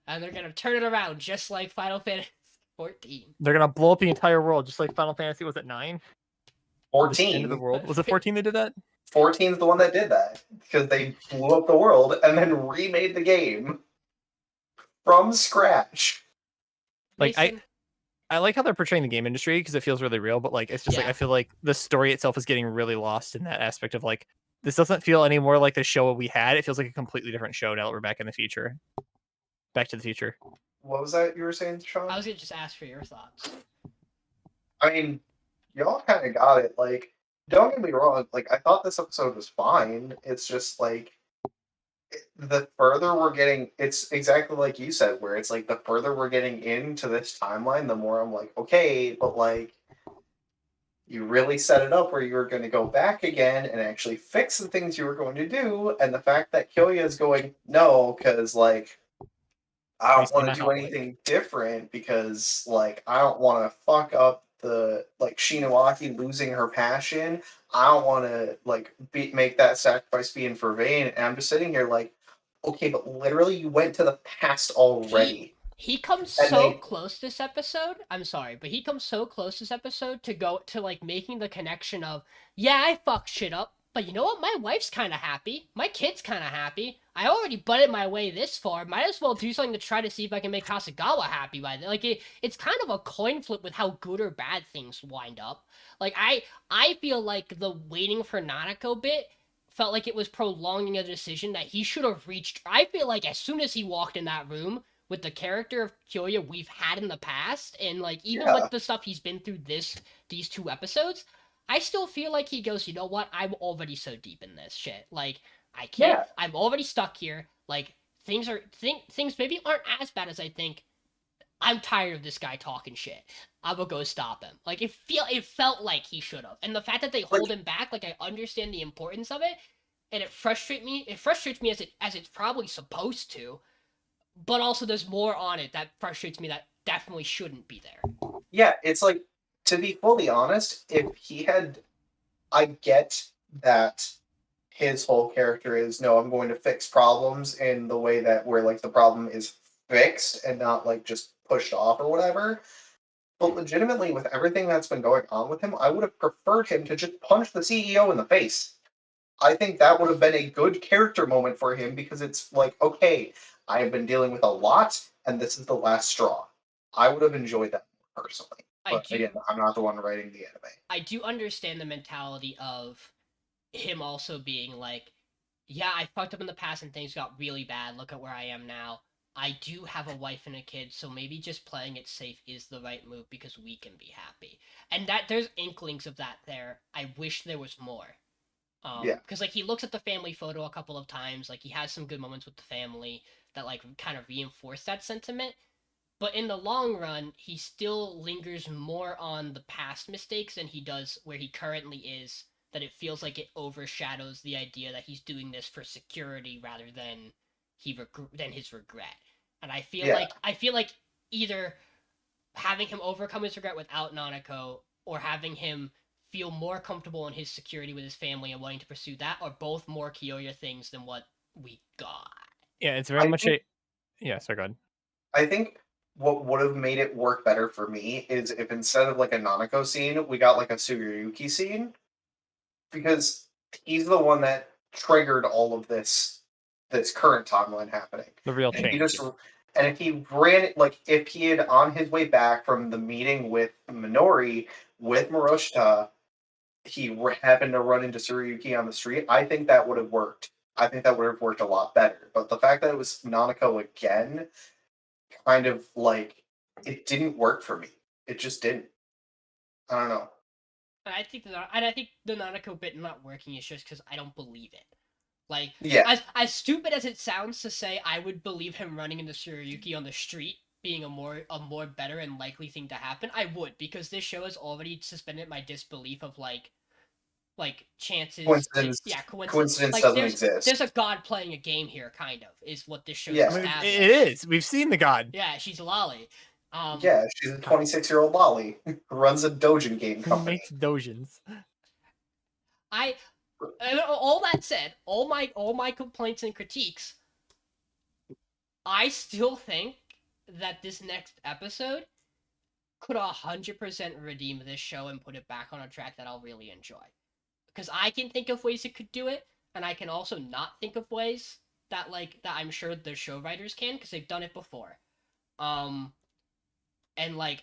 and they're gonna turn it around just like Final Fantasy 14. They're gonna blow up the entire world, just like Final Fantasy. Was it 9? The end of the 14. world. Was it 14 they did that? 14 is the one that did that because they blew up the world and then remade the game from scratch. Like, Mason? I like how they're portraying the game industry because it feels really real, but like it's just like Yeah. I feel like the story itself is getting really lost in that aspect of like this doesn't feel any more like the show we had. It feels like a completely different show now that we're back in the future. Back to the Future. What was that you were saying, Sean? I was gonna just ask for your thoughts. I mean, y'all kind of got it. Like, don't get me wrong. Like, I thought this episode was fine. It's just like the further we're getting, it's exactly like you said, where it's like the further we're getting into this timeline, the more I'm like, okay, but like, you really set it up where you were going to go back again and actually fix the things you were going to do, and the fact that Kyoya is going no, because like I He's don't want to not do like- anything different because like I don't want to fuck up the like Shinoaki losing her passion. I don't want to like make that sacrifice being for vain. And I'm just sitting here like, okay, but literally you went to the past already. He comes And so they- close this episode. I'm sorry, but he comes so close this episode to go to like making the connection of, yeah, I fucked shit up, but you know what? My wife's kind of happy. My kid's kind of happy. I already butted my way this far. Might as well do something to try to see if I can make Kasugawa happy by then. Like it's kind of a coin flip with how good or bad things wind up. Like I feel like the waiting for Nanako bit felt like it was prolonging a decision that he should have reached. I feel like as soon as he walked in that room with the character of Kyoya we've had in the past, and like even Yeah. with the stuff he's been through these 2 episodes, I still feel like he goes, you know what? I'm already so deep in this shit. Like I can't. Yeah. I'm already stuck here. Like things maybe aren't as bad as I think. I'm tired of this guy talking shit. I will go stop him. Like it felt like he should have. And the fact that they hold him back, like I understand the importance of it. and it frustrates me. It frustrates me as it's probably supposed to, but also there's more on it that frustrates me that definitely shouldn't be there. Yeah, it's like, to be fully honest, if he had, I get that his whole character is, no, I'm going to fix problems in the way that where like the problem is fixed and not like just pushed off or whatever. But legitimately, with everything that's been going on with him, I would have preferred him to just punch the CEO in the face. I think that would have been a good character moment for him because it's like, okay, I have been dealing with a lot, and this is the last straw. I would have enjoyed that personally. But again, I'm not the one writing the anime. I do understand the mentality of him also being like, yeah, I fucked up in the past and things got really bad. Look at where I am now. I do have a wife and a kid, so maybe just playing it safe is the right move because we can be happy. And that there's inklings of that there. I wish there was more. Yeah. Because like he looks at the family photo a couple of times, like he has some good moments with the family that like kind of reinforce that sentiment. But in the long run, he still lingers more on the past mistakes than he does where he currently is. That it feels like it overshadows the idea that he's doing this for security rather than than his regret. And I feel like either having him overcome his regret without Nanako or having him feel more comfortable in his security with his family and wanting to pursue that are both more Kyoya things than what we got. Yeah, it's very much yeah, so good. I think what would have made it work better for me is if instead of like a Nanako scene, we got like a Sugiyuki scene. Because he's the one that triggered all of this current timeline happening. The real And change. he just and if he ran it like if he had on his way back from the meeting with Minori with Moroshita, he happened to run into Tsuruyuki on the street, I think that would have worked. I think that would have worked a lot better. But the fact that it was Nanako again, kind of like it didn't work for me. It just didn't. I don't know. And I think the Nanako bit not working is just because I don't believe it. Like, Yeah. as stupid as it sounds to say, I would believe him running into Tsuruyuki on the street being a more better and likely thing to happen. I would, because this show has already suspended my disbelief of like chances. Coincidence. Yeah, Coincidence like, doesn't exist. There's a god playing a game here, kind of, is what this show's Yeah. established. It is. We've seen the god. Yeah, she's Lolly. Yeah, she's a 26-year-old lolly who runs a Dojin game Who company. makes dojins? All that said, all my complaints and critiques, I still think that this next episode could 100% redeem this show and put it back on a track that I'll really enjoy. Because I can think of ways it could do it, and I can also not think of ways that I'm sure the show writers can, because they've done it before. And like,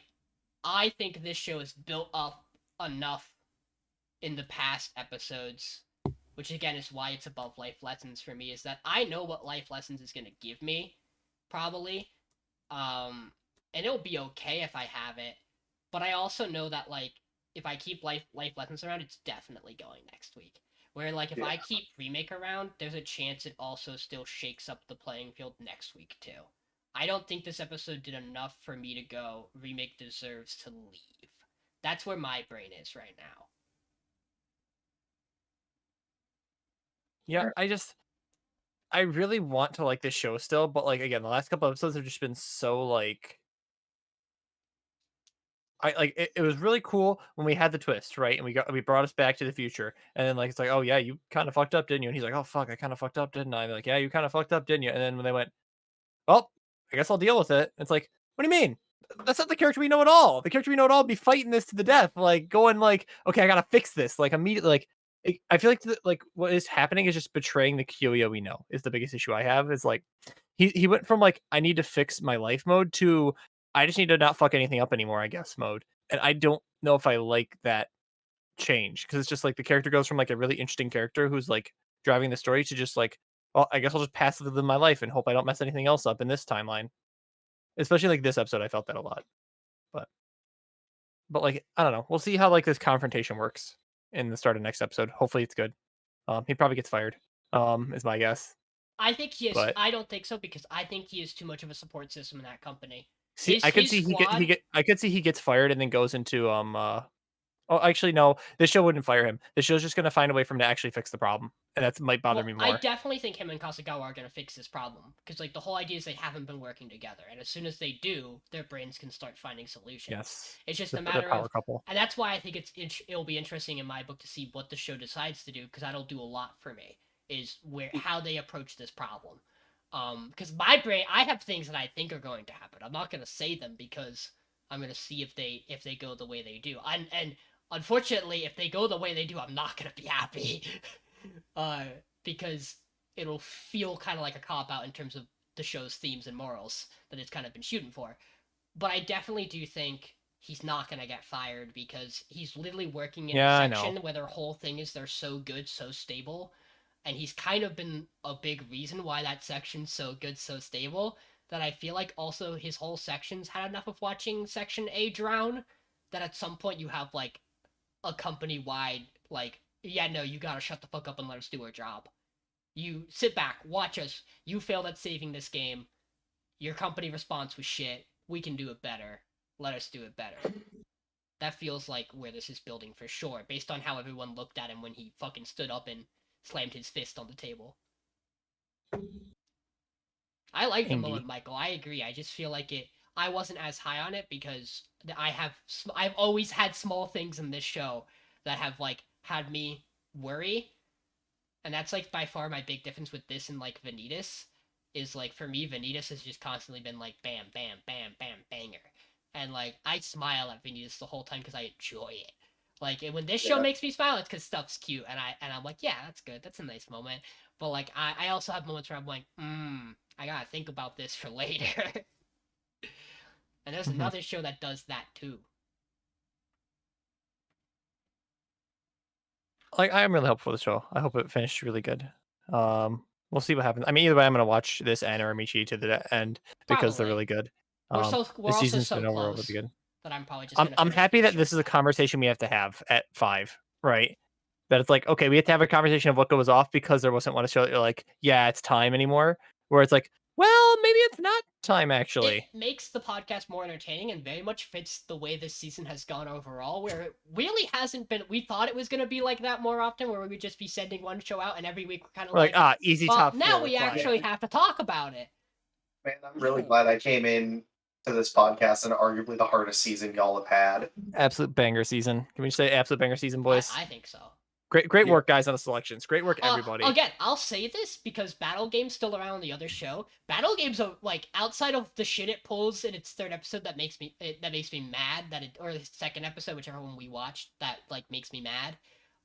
I think this show is built up enough in the past episodes, which again is why it's above life lessons for me, is that I know what life lessons is gonna give me, probably. And it'll be okay if I have it. But I also know that like if I keep life lessons around, it's definitely going next week. Where like if I keep remake around, there's a chance it also still shakes up the playing field next week too. I don't think this episode did enough for me to go remake deserves to leave. That's where my brain is right now. Yeah, I really want to like this show still, but like again, the last couple episodes have just been so like it was really cool when we had the twist, right? And we brought us back to the future. And then like it's like, "Oh yeah, you kind of fucked up, didn't you?" And he's like, "Oh fuck, I kind of fucked up, didn't I?" And like, "Yeah, you kind of fucked up, didn't you?" And then when they went, "Well, I guess I'll deal with it." It's like, "What do you mean? That's not the character we know at all. The character we know at all be fighting this to the death, like going like, okay, I got to fix this like immediately like I feel like like what is happening is just betraying the Kyoya we know is the biggest issue I have is like he went from like I need to fix my life mode to I just need to not fuck anything up anymore, I guess mode. And I don't know if I like that change because it's just like the character goes from like a really interesting character who's like driving the story to just like, well, I guess I'll just pass it in my life and hope I don't mess anything else up in this timeline. Especially like this episode, I felt that a lot. But like I don't know. We'll see how like this confrontation works in the start of next episode. Hopefully it's good. He probably gets fired. Is my guess. I think he is. But- I don't think so because I think he is too much of a support system in that company. See, I could see I could see he gets fired and then goes into Oh, actually no. This show wouldn't fire him. This show's just gonna find a way for him to actually fix the problem, and that might bother Well, me I more. definitely think him and Kasagawa are gonna fix this problem because like the whole idea is they haven't been working together, and as soon as they do, their brains can start finding solutions. Yes, It's just the a matter power of, couple. and that's why I think it'll be interesting in my book to see what the show decides to do because that'll do a lot for me. Is how they approach this problem. Because my brain, I have things that I think are going to happen. I'm not gonna say them because I'm gonna see if they go the way they do. And unfortunately, if they go the way they do, I'm not gonna be happy. Because it'll feel kind of like a cop out in terms of the show's themes and morals that it's kind of been shooting for. But I definitely do think he's not gonna get fired because he's literally working in Yeah, a I know. section where their whole thing is they're so good, so stable, and he's kind of been a big reason why that section's so good, so stable. That I feel like also his whole section's had enough of watching Section A drown that at some point you have like a company wide like, yeah, no, you gotta shut the fuck up and let us do our job. You sit back, watch us. You failed at saving this game. Your company response was shit. We can do it better. Let us do it better. That feels like where this is building for sure, based on how everyone looked at him when he fucking stood up and slammed his fist on the table. I like the Indy. moment, Michael. I agree. I just feel like I wasn't as high on it because I've always had small things in this show that have like had me worry, and that's like by far my big difference with this and like Vanitas is like for me Vanitas has just constantly been like bam bam bam bam banger, and like I smile at Vanitas the whole time because I enjoy it. Like when this show Yeah. makes me smile, it's because stuff's cute, and I'm like, yeah, that's good, that's a nice moment. But like I also have moments where I'm like, I gotta think about this for later. And there's Mhm. another show that does that too. Like I am really hopeful for the show. I hope it finished really good. We'll see what happens. I mean, either way, I'm gonna watch this and Uramichi to the end because they're Probably. really good. We're This also season's so been overall close really good. that I'm probably just I'm gonna I'm finish happy this that this show. is a conversation we have to have at 5, right? That it's like, okay, we have to have a conversation of what goes off because there wasn't one show that you're like, yeah, it's time anymore. Where it's like, well, maybe it's not time actually. It makes the podcast more entertaining and very much fits the way this season has gone overall, where it really hasn't been. We thought it was going to be like that more often, where we would just be sending one show out and every week we're kind of We're like, easy well, top now 4. we fine. actually have to talk about it. Man, I'm really glad I came in to this podcast and arguably the hardest season y'all have had. Absolute banger season. Can we just say absolute banger season, boys? I think so. Great Yeah. work, guys, on the selections. Great work, everybody. Again, I'll say this because Battle Game's still around on the other show. Battle Game's like outside of the shit it pulls in its third episode that makes me mad or the second episode, whichever one we watched, that like makes me mad.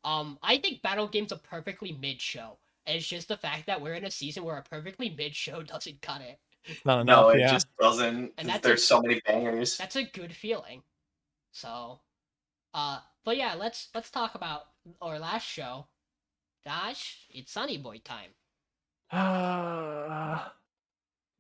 I think Battle Game's a perfectly mid show. And it's just the fact that we're in a season where a perfectly mid show doesn't cut it. Not enough, No, it yeah. just doesn't. And 'Cause that's there's so many bangers. That's a good feeling. So, but yeah, let's talk about our last show. Gosh, it's Sunny Boy time.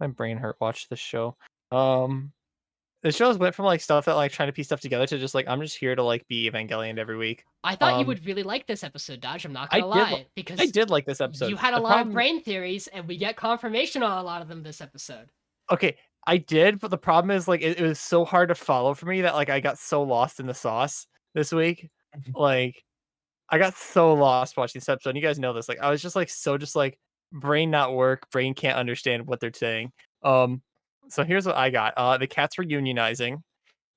My brain hurt watch this show. The shows went from like stuff that like trying to piece stuff together to just like I'm just here to like be Evangelion every week. I thought you would really like this episode, Dodge. I'm not gonna I did lie, because I did like this episode. you had a The lot problem- of brain theories, and we get confirmation on a lot of them this episode. Okay, I did, but the problem is like it was so hard to follow for me that like I got so lost in the sauce this week. Like I got so lost watching this episode. And you guys know this. Like I was just like brain not work, brain can't understand what they're saying. So here's what I got. The cats were unionizing,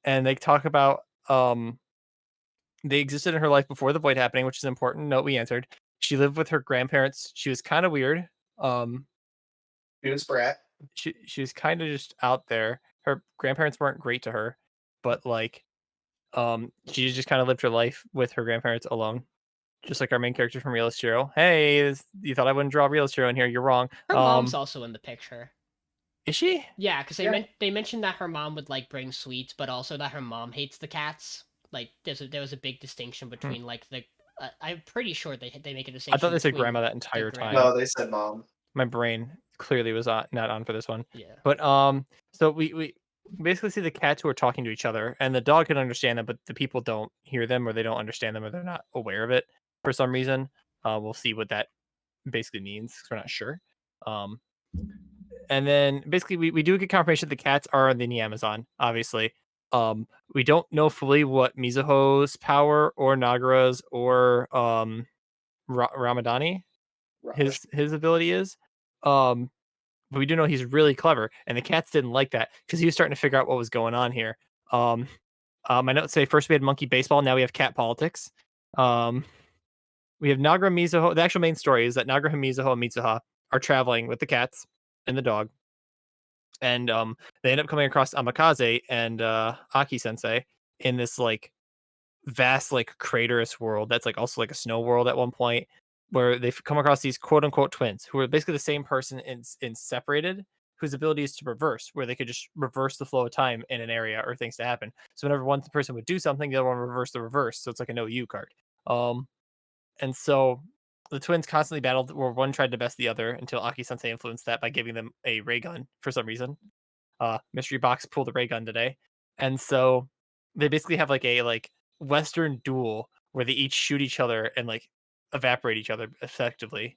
and they talk about they existed in her life before the void happening, which is important. Note we answered. She lived with her grandparents. She was kind of weird. She was brat. She was kind of just out there. Her grandparents weren't great to her, but like she just kind of lived her life with her grandparents alone. Just like our main character from Realist Hero. Hey, you thought I wouldn't draw Realist Hero in here? You're wrong. Her mom's also in the picture. Is she? Yeah, because Yeah. they mentioned that her mom would like bring sweets, but also that her mom hates the cats. Like there was a big distinction between like the. I'm pretty sure they make a distinction. I thought they said between grandma that entire grandma. time. No, they said mom. My brain clearly was not on for this one. Yeah. But so we basically see the cats who are talking to each other, and the dog can understand them, but the people don't hear them, or they don't understand them, or they're not aware of it for some reason. We'll see what that basically means, 'cause we're not sure. And then basically we do get confirmation that the cats are in the Amazon, obviously. We don't know fully what Mizuho's power or Nagara's or Ramadani his ability is. But we do know he's really clever, and the cats didn't like that because he was starting to figure out what was going on here. My notes say first we had monkey baseball, now we have cat politics. We have Nagara Mizuho. The actual main story is that Nagara, Mizuho, and Mitsuha are traveling with the cats and the dog, and they end up coming across Amakaze and Aki Sensei in this like vast like craterous world that's like also like a snow world at one point, where they've come across these quote unquote twins who are basically the same person in separated, whose ability is to reverse, where they could just reverse the flow of time in an area or things to happen. So whenever one person would do something, the other one would reverse the reverse. So it's like a no you card. And so the twins constantly battled, where one tried to best the other until Aki Sensei influenced that by giving them a ray gun for some reason. Mystery Box pulled a ray gun today, and so they basically have like a Western duel where they each shoot each other and like evaporate each other effectively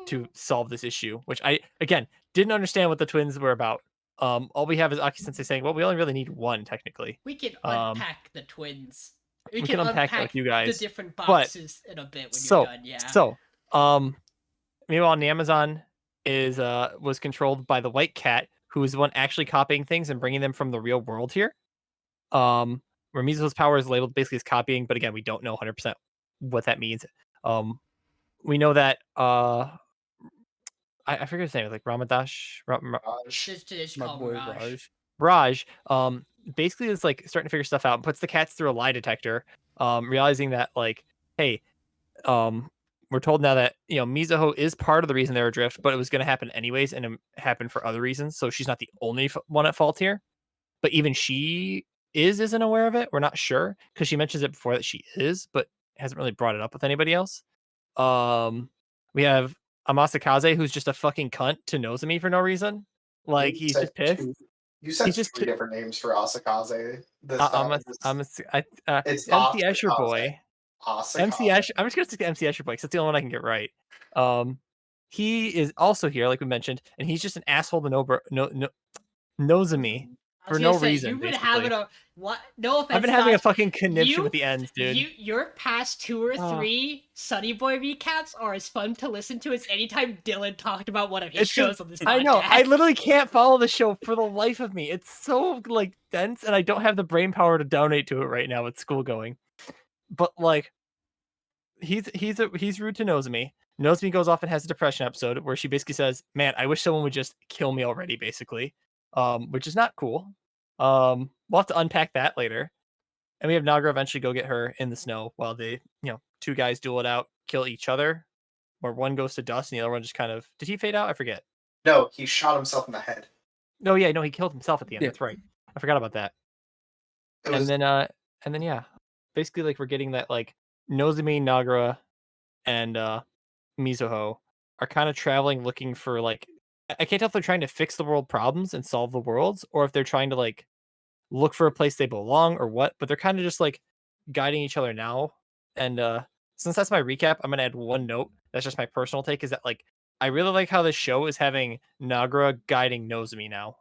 to solve this issue. Which I again didn't understand what the twins were about. All we have is Aki Sensei saying, "Well, we only really need one technically." We can unpack the twins. We can unpack that with you guys, the different boxes in a bit when so, you're done. Yeah. So, meanwhile, the Amazon is was controlled by the white cat, who is the one actually copying things and bringing them from the real world here. Where Mizuho's power is labeled basically as copying, but again, we don't know 100% what that means. We know that I forget his name, like Ramadash, Just My call boy Raj. Raj. basically is like starting to figure stuff out and puts the cats through a lie detector, realizing that like, hey, we're told now that Mizuho is part of the reason they're adrift, but it was going to happen anyways, and it happened for other reasons. So she's not the only one at fault here, but even she isn't aware of it. We're not sure because she mentions it before that she is, but hasn't really brought it up with anybody else. We have Amasakaze, who's just a fucking cunt to Nozomi for no reason. Like You he's said just pissed. You said He's just three different names for Asakaze this I'm time. It's MC Escher Asakaze. boy. MC Asakaze. Escher. I'm just gonna stick to MC Escher boy because that's the only one I can get right. He is also here, like we mentioned, and he's just an asshole to Nozomi I was for gonna no say, reason. You've been basically. having a what? No offense. I've been having a Josh, fucking conniption you- with the ends, dude. Your past 2 or Oh. 3 Sunny Boy recaps are as fun to listen to as anytime Dylan talked about one of his It's 'cause- shows on this podcast. I know. I literally can't follow the show for the life of me. It's so like dense, and I don't have the brain power to donate to it right now with school going. But like, he's rude to Nozomi. Nozomi goes off and has a depression episode where she basically says, "Man, I wish someone would just kill me already," basically, which is not cool. We'll have to unpack that later. And we have Nagra eventually go get her in the snow while they, two guys duel it out, kill each other, where one goes to dust and the other one just kind of, did he fade out? I forget. No, he shot himself in the head. No, yeah, no, he killed himself at the end. Yeah. That's right. I forgot about that. It was, And then yeah, basically like we're getting that like Nozomi, Nagara, and Mizuho are kind of traveling looking for like, I can't tell if they're trying to fix the world problems and solve the worlds, or if they're trying to like look for a place they belong or what, but they're kind of just like guiding each other now. And since that's my recap, I'm gonna add one note. That's just my personal take, is that like I really like how this show is having Nagara guiding Nozomi now.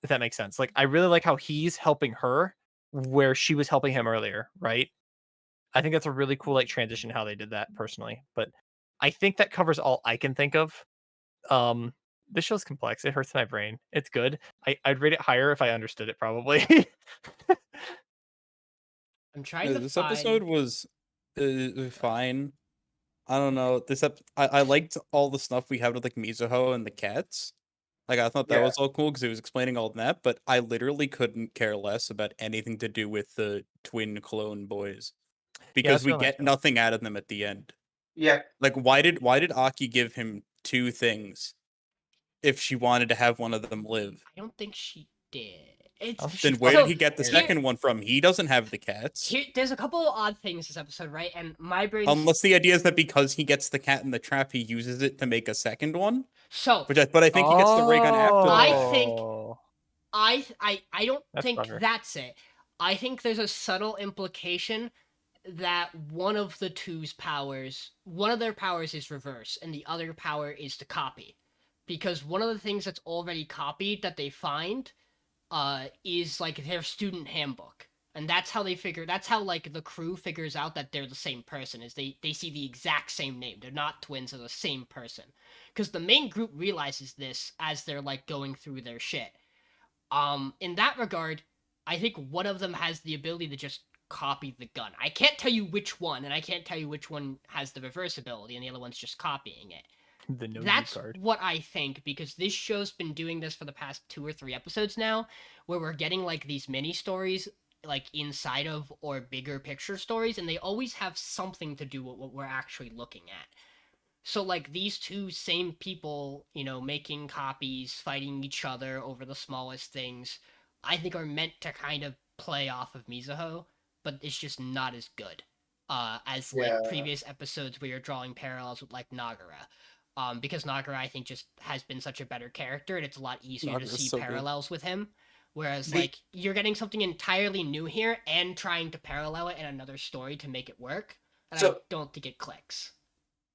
If that makes sense. Like I really like how he's helping her where she was helping him earlier, right? I think that's a really cool like transition how they did that personally. But I think that covers all I can think of. This show's complex. It hurts my brain. It's good. I'd rate it higher if I understood it, probably. I'm trying to This find... episode was fine. I don't know. I liked all the stuff we had with like Mizuho and the cats. Like I thought that Yeah. was all cool because it was explaining all that, but I literally couldn't care less about anything to do with the twin clone boys because that's we what I get feel. nothing out of them at the end. yeah, Like why did Aki give him 2 things if she wanted to have one of them live? I don't think she did. It's... I don't think Then she where So, did he get the here- second one from? He doesn't have the cats. There's a couple of odd things this episode, right? And my brain... Unless the idea is that because he gets the cat in the trap, he uses it to make a second one. So, But I think he gets the ray gun after. I that. think- Oh. I don't That's think clever. that's it. I think there's a subtle implication that one of the two's powers, one of their powers is reverse, and the other power is to copy. Because one of the things that's already copied that they find is like their student handbook. And that's how that's how like the crew figures out that they're the same person, is they see the exact same name. They're not twins, they're the same person. Because the main group realizes this as they're like going through their shit. In that regard, I think one of them has the ability to just copy the gun. I can't tell you which one, and I can't tell you which one has the reverse ability, and the other one's just copying it. The no That's card. what I think, because this show's been doing this for the past 2 or 3 episodes now, where we're getting like these mini stories like inside of or bigger picture stories, and they always have something to do with what we're actually looking at. So like these two same people, making copies, fighting each other over the smallest things, I think are meant to kind of play off of Mizuho, but it's just not as good as like Yeah. previous episodes where you're drawing parallels with like Nagara. Because Nagara I think just has been such a better character, and it's a lot easier to Nagara's see so good. parallels with him. Whereas The- like you're getting something entirely new here and trying to parallel it in another story to make it work, and I So- don't think it clicks.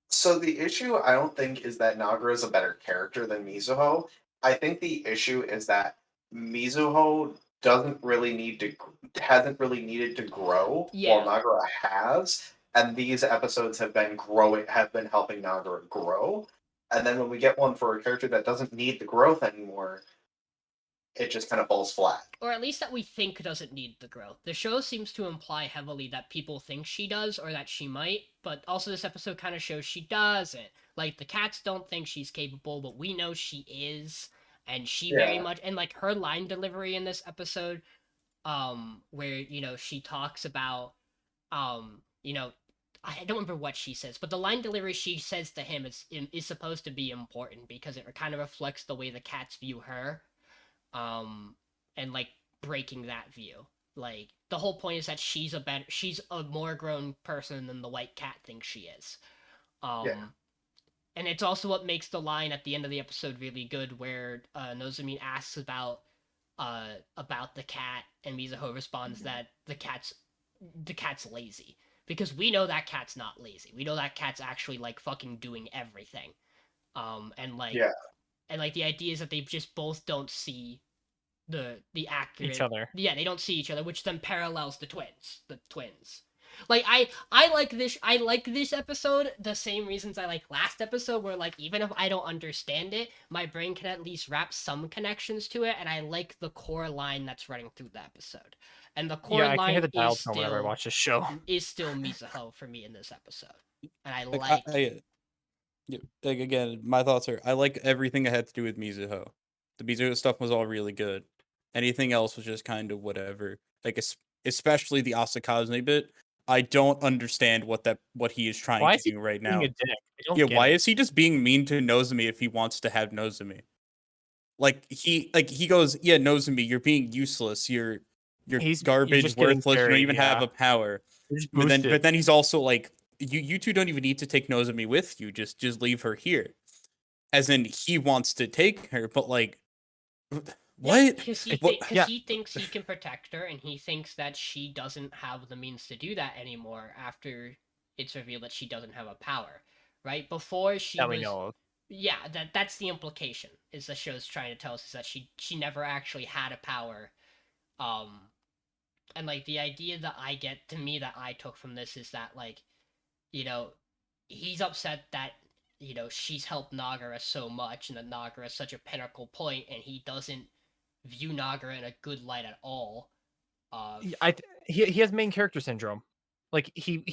So the issue I don't think is that Nagara is a better character than Mizuho. I think the issue is that Mizuho hasn't really needed to grow, Yeah. while Nagara has, and these episodes have been helping Nagara grow. And then when we get one for a character that doesn't need the growth anymore, it just kind of falls flat. Or at least that we think doesn't need the growth. The show seems to imply heavily that people think she does or that she might, but also this episode kind of shows she doesn't. Like, the cats don't think she's capable, but we know she is, and she very Yeah. much, and like her line delivery in this episode, where, she talks about, I don't remember what she says, but the line delivery she says to him is supposed to be important because it kind of reflects the way the cats view her. And like breaking that view. Like the whole point is that she's a more grown person than the white cat thinks she is. Yeah. And it's also what makes the line at the end of the episode really good, where Nozomi asks about the cat, and Mizuho responds that the cat's lazy, because we know that cat's not lazy. We know that cat's actually like fucking doing everything. And like Yeah. and like the idea is that they just both don't see the accurate Each other. Yeah, they don't see each other, which then parallels the twins. Like I like this episode the same reasons I like last episode, where like even if I don't understand it, my brain can at least wrap some connections to it, and I like the core line that's running through the episode. And the core Yeah, I can line hear the dial is tone whenever I watch this show. Mizuho for me in this episode. And I Like, yeah, like again, my thoughts are I like everything that had to do with Mizuho. The Mizuho stuff was all really good. Anything else was just kind of whatever. Like especially the Asakaze bit. I don't understand what he is trying Why to is he do right being now. a dick? I don't Yeah, get why it. is he just being mean to Nozomi if he wants to have Nozomi? Like he goes, yeah, Nozomi, you're being useless. You're He's garbage, just getting worthless. You don't carried, even have yeah. a power. You're just But boosted. then he's also like, you two don't even need to take Nozomi with you. Just leave her here. As in, he wants to take her, but like, what? Because Yeah. he thinks he can protect her, and he thinks that she doesn't have the means to do that anymore after it's revealed that she doesn't have a power. Right? Before she That was we know of. Yeah, that's the implication, is the show's trying to tell us, is that she never actually had a power. And like the idea that I took from this is that, like, he's upset that she's helped Nagara so much, and that Nagara is such a pinnacle point, and he doesn't view Nagara in a good light at all. He has main character syndrome. Like he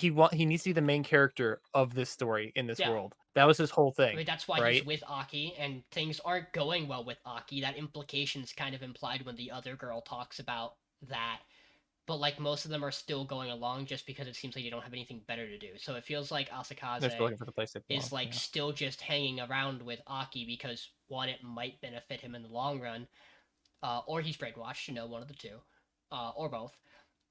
needs to be the main character of this story in this Yeah. world. That was his whole thing. I mean, that's why right? he's with Aki, and things aren't going well with Aki. That implication's kind of implied when the other girl talks about that. But like most of them are still going along just because it seems like they don't have anything better to do. So it feels like They're still Asakaze looking for the place they belong. is like yeah. still just hanging around with Aki because, one, it might benefit him in the long run, or he's brainwashed, one of the two, or both.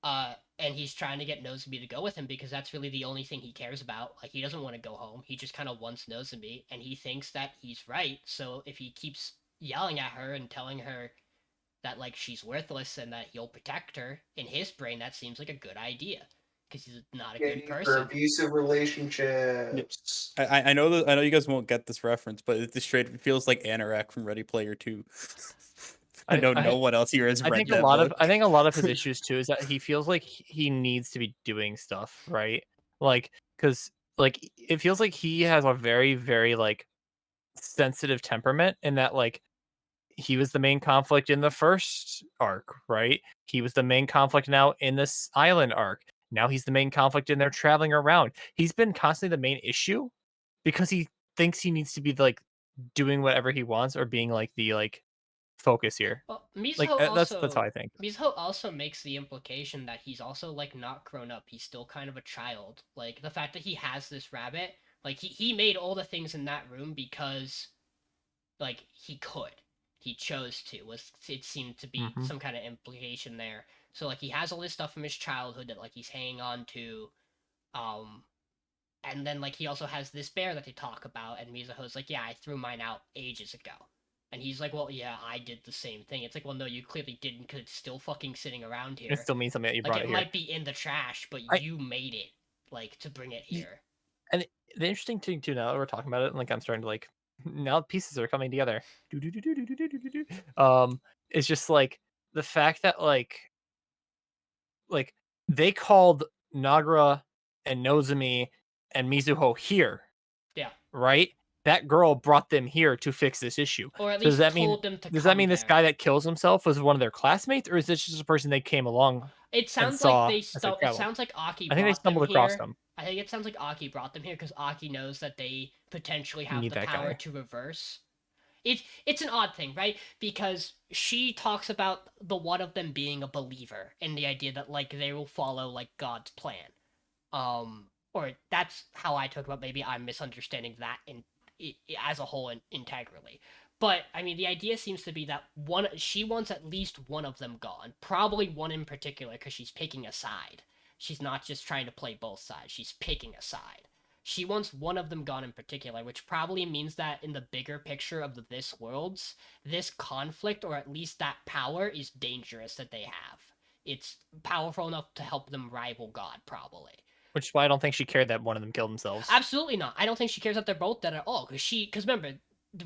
And he's trying to get Nozomi to go with him because that's really the only thing he cares about. Like, he doesn't want to go home. He just kind of wants Nozomi, and he thinks that he's right. So if he keeps yelling at her and telling her that, like, she's worthless and that he'll protect her, in his brain that seems like a good idea because he's not a good For person. abusive relationships. I know you guys won't get this reference, but it feels like Anorak from Ready Player 2. I don't know what else here has I read think that a lot book. of I think a lot of his issues too is that he feels like he needs to be doing stuff, right? Like, because like it feels like he has a very, very like sensitive temperament in that like he was the main conflict in the first arc, right? He was the main conflict now in this island arc. Now he's the main conflict in their traveling around. He's been constantly the main issue because he thinks he needs to be like doing whatever he wants or being like the like focus here. Well, Like that's how I think. Mizuho also makes the implication that he's also like not grown up. He's still kind of a child. Like the fact that he has this rabbit, like he made all the things in that room because like he could. He chose to. Was it seemed to be Mhm. some kind of implication there. So like he has all this stuff from his childhood that like he's hanging on to. Um and then like he also has this bear that they talk about, and Mizuho's like, yeah, I threw mine out ages ago. And he's like, well, yeah, I did the same thing. It's like, well, no, you clearly didn't, because it's still fucking sitting around here. It still means something that you Like, brought it it here. might be in the trash, but I- you made it, like, to bring it here. And the interesting thing too, now that we're talking about it, and like I'm starting to like now pieces are coming together. It's just like the fact that like they called Nagara and Nozumi and Mizuho here, Yeah. right? That girl brought them here to fix this issue. Or at So least does that mean told them to does that come mean this there. guy that kills himself was one of their classmates, or is this just a person they came along? It sounds saw like they as they it traveled? sounds like Aki I think they brought stumbled them across here. them. I think it sounds like Aki brought them here because Aki knows that they potentially have Need the that power guy. to reverse. It's an odd thing, right? Because she talks about the one of them being a believer in the idea that like they will follow like God's plan. Or that's how I took about. Maybe I'm misunderstanding that as a whole integrally. But I mean, the idea seems to be that she wants at least one of them gone, probably one in particular, because she's picking a side. She's not just trying to play both sides; she's picking a side. She wants one of them gone in particular, which probably means that in the bigger picture of this worlds, this conflict, or at least that power, is dangerous that they have. It's powerful enough to help them rival God, probably. Which is why I don't think she cared that one of them killed themselves. Absolutely not. I don't think she cares that they're both dead at all. Because remember,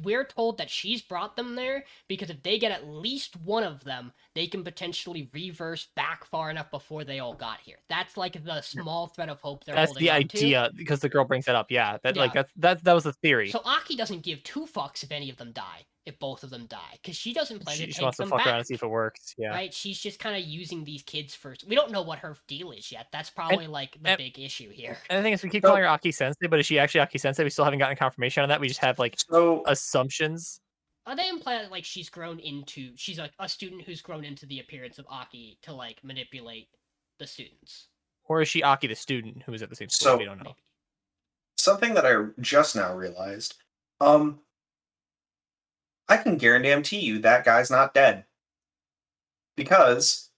we're told that she's brought them there because if they get at least one of them, they can potentially reverse back far enough before they all got here. That's like the small thread of hope they're That's holding the on idea, because the girl brings that up. Yeah, that like Yeah. that was the theory. So Aki doesn't give two fucks if any of them die, if both of them die, because she doesn't plan to She take wants to them fuck back. around and see if it works. Yeah. Right? She's just kind of using these kids first. We don't know what her deal is yet. That's probably like the and- big issue here. And the thing is, we keep So- calling her Aki Sensei, but is she actually Aki Sensei? We still haven't gotten confirmation on that. We just have like So assumptions. They imply that like she's a student who's grown into the appearance of Aki to like manipulate the students. Or is she Aki the student who was at the same school? So- We don't know. Maybe. something that I just now realized. I can guarantee you that guy's not dead. Because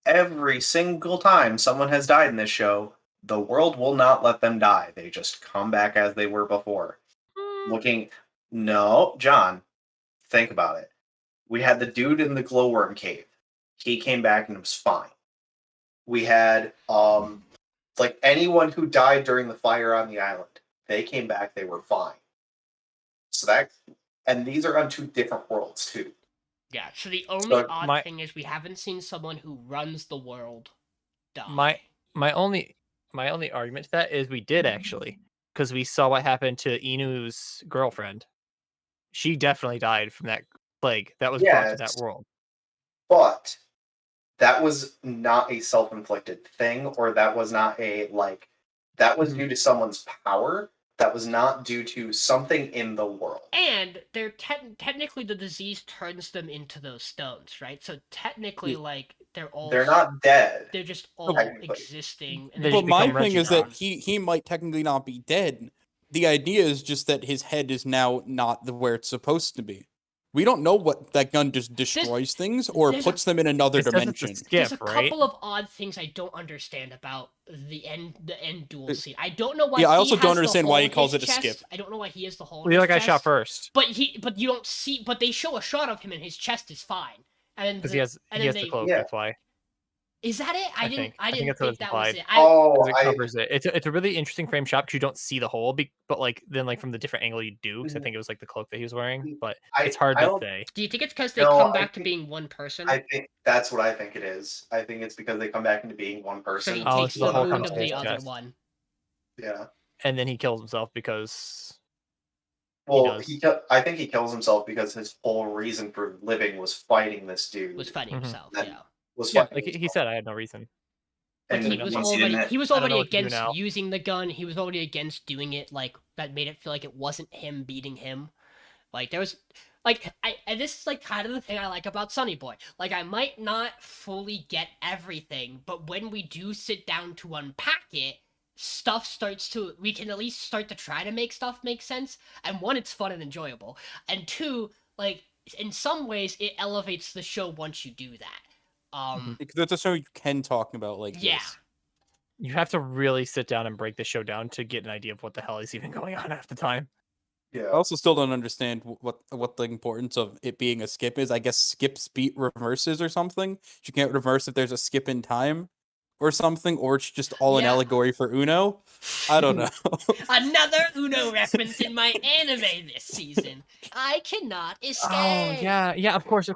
every single time someone has died in this show, the world will not let them die. They just come back as they were before. No, John, think about it. We had the dude in the glowworm cave. He came back and it was fine. We had like anyone who died during the fire on the island. They came back, they were fine. So and these are on two different worlds too. Yeah, so the only So odd thing is we haven't seen someone who runs the world die. My only argument to that is we did actually, because we saw what happened to Inu's girlfriend. She definitely died from that plague that was brought to that Yes. world. But that was not a self-inflicted thing, or that was not a that was Mhm. due to someone's power. That was not due to something in the world. And they're technically the disease turns them into those stones, right? So technically, like they're not dead. They're just all technically. existing. They But just my become thing is that registrons. he might technically not be dead. The idea is just that his head is now not where it's supposed to be. We don't know what that gun just destroys things or there's puts them in another It says it's a dimension. skip, There's a right? couple of odd things I don't understand about the end duel scene. I don't know why. Yeah, I he also has don't the understand hole why he in calls his it a skip. chest. I don't know why he has the hole. Well, in the his other guy shot chest. first But you don't see. But they show a shot of him, and his chest is fine. And then because he has and the then cloak. Yeah. That's why. Is that it? I didn't. think. I I think didn't that's what think it's that was implied. it. Oh, Because it I covers it. It's a really interesting frame shot because you don't see the hole, but like then like from the different angle you do. Because I Mhm. think it was like the cloak that he was wearing, but I it's hard I to don't say. Do you think it's because they know. come I back to think being one person? I think that's what I think it is. I think it's because they come back into being one So person. he Oh, takes so the the hole wound comes of to his the other chest. one. Yeah. And then he kills himself because Well, does. I think he kills himself because his whole reason for living was fighting this dude. Was fighting Mhm. himself. That- Yeah. Was yeah, fighting like he himself. said, I had no reason. Like Actually, he no, was once already in he was I don't know already what to do against now. using the gun. He was already against doing it. Like that made it feel like it wasn't him beating him. Like there was like and this is like kind of the thing I like about Sonny Boy. Like I might not fully get everything, but when we do sit down to unpack it, stuff starts to we can at least start to try to make stuff make sense. And one, it's fun and enjoyable. And two, like in some ways it elevates the show once you do that. Because that's a show you can talk about like Yeah. this. You have to really sit down and break the show down to get an idea of what the hell is even going on half the time. I Yeah. also still don't understand what the importance of it being a skip is. I guess skips beat reverses or something. You can't reverse if there's a skip in time or something, or it's just all an Yeah. allegory for Uno. I don't know. Another Uno reference in my anime this season. I cannot escape. Oh yeah, of course.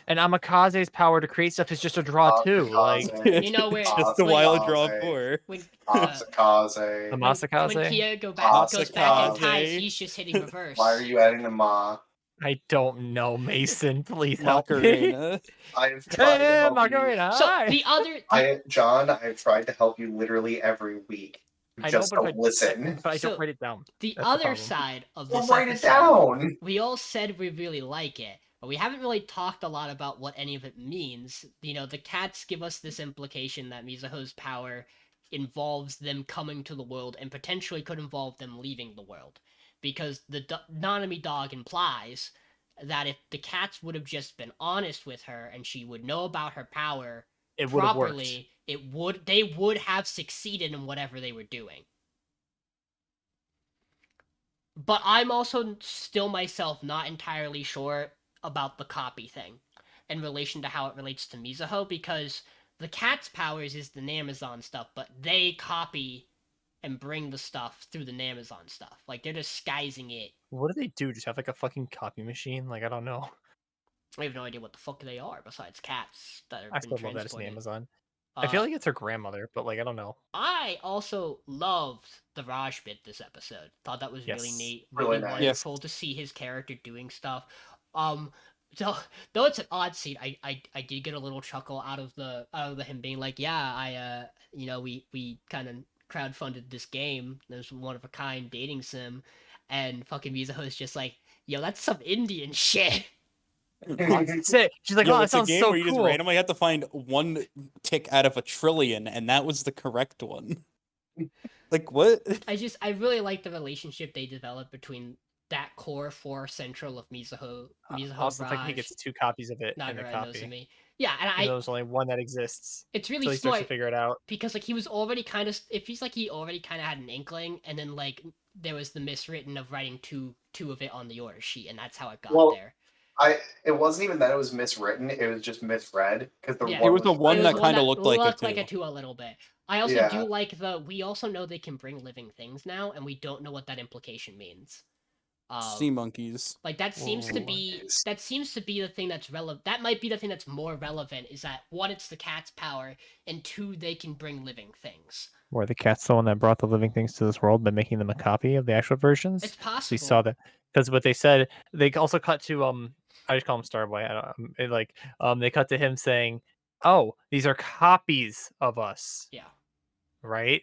And Amikaze's power to create stuff is just a draw too. Like Kamikaze, You know, where- just a when- wild draw Kamikaze, four. When Kamikaze. the when Masakaze. Kia goes Masakaze. back in time, he's just hitting reverse. Why are you adding the Ma? I don't know, Mason. Please help me. Macarena. I've tried to Hey, help you. Macarena. So hi. the other, John, I've tried to help you literally every week. You I know, just but don't listen. But I So, don't write it down. the That's the other problem. side of Well, this write it episode, down. we all said we really like it, but we haven't really talked a lot about what any of it means. You know, the cats give us this implication that Mizuho's power involves them coming to the world and potentially could involve them leaving the world. Because the Nanami dog implies that if the cats would have just been honest with her and she would know about her power It would have worked. properly, they would have succeeded in whatever they were doing. But I'm also still myself not entirely sure about the copy thing in relation to how it relates to Mizuho, because the cat's powers is the Namazon stuff, but they copy and bring the stuff through the Namazon stuff. Like they're disguising it. What do they do? Just have like a fucking copy machine? Like I don't know. I have no idea what the fuck they are besides cats that are I being still love that it's an transported. Amazon. I feel Uh, like it's her grandmother, but like I don't know. I also loved the Raj bit this episode. Thought that was really Yes. neat, Really really nice. wonderful to see his character doing stuff. Though it's an odd scene, I did get a little chuckle out of the him being like, yeah, we kind of crowdfunded this game. There's one of a kind dating sim, and fucking Mizuho is just like, yo, that's some Indian shit. Sick. She's like, Yo, oh, that it's a sounds game so where you just cool. randomly have to find one tick out of a trillion, and that was the correct one. Like what? I really like the relationship they developed between that core four central of Mizuho, I also think he Raj, gets 2 copies of it in the Nagara, and copy. Nozomi. Yeah, and Even though there's only one that exists. it's Until really he starts to smart figure it out. because like he was already kind of he already kind of had an inkling, and then like there was the miswritten of writing two of it on the order sheet, and that's how it got Well, there. It wasn't even that it was miswritten; it was just misread because the Yeah. one It was the one It that was kind of looked like it like too. a two a little bit. I also Yeah. do like we also know they can bring living things now, and we don't know what that implication means. Sea monkeys. Like that seems to Ooh. be the thing that's relevant. That might be the thing that's more relevant, is that one, it's the cat's power, and two, they can bring living things. Were the cats the one that brought the living things to this world by making them a copy of the actual versions? It's 'Cause we saw possible. that because what they said. They also cut to I just call him Starboy. I don't they cut to him saying, "Oh, these are copies of us." Yeah. Right?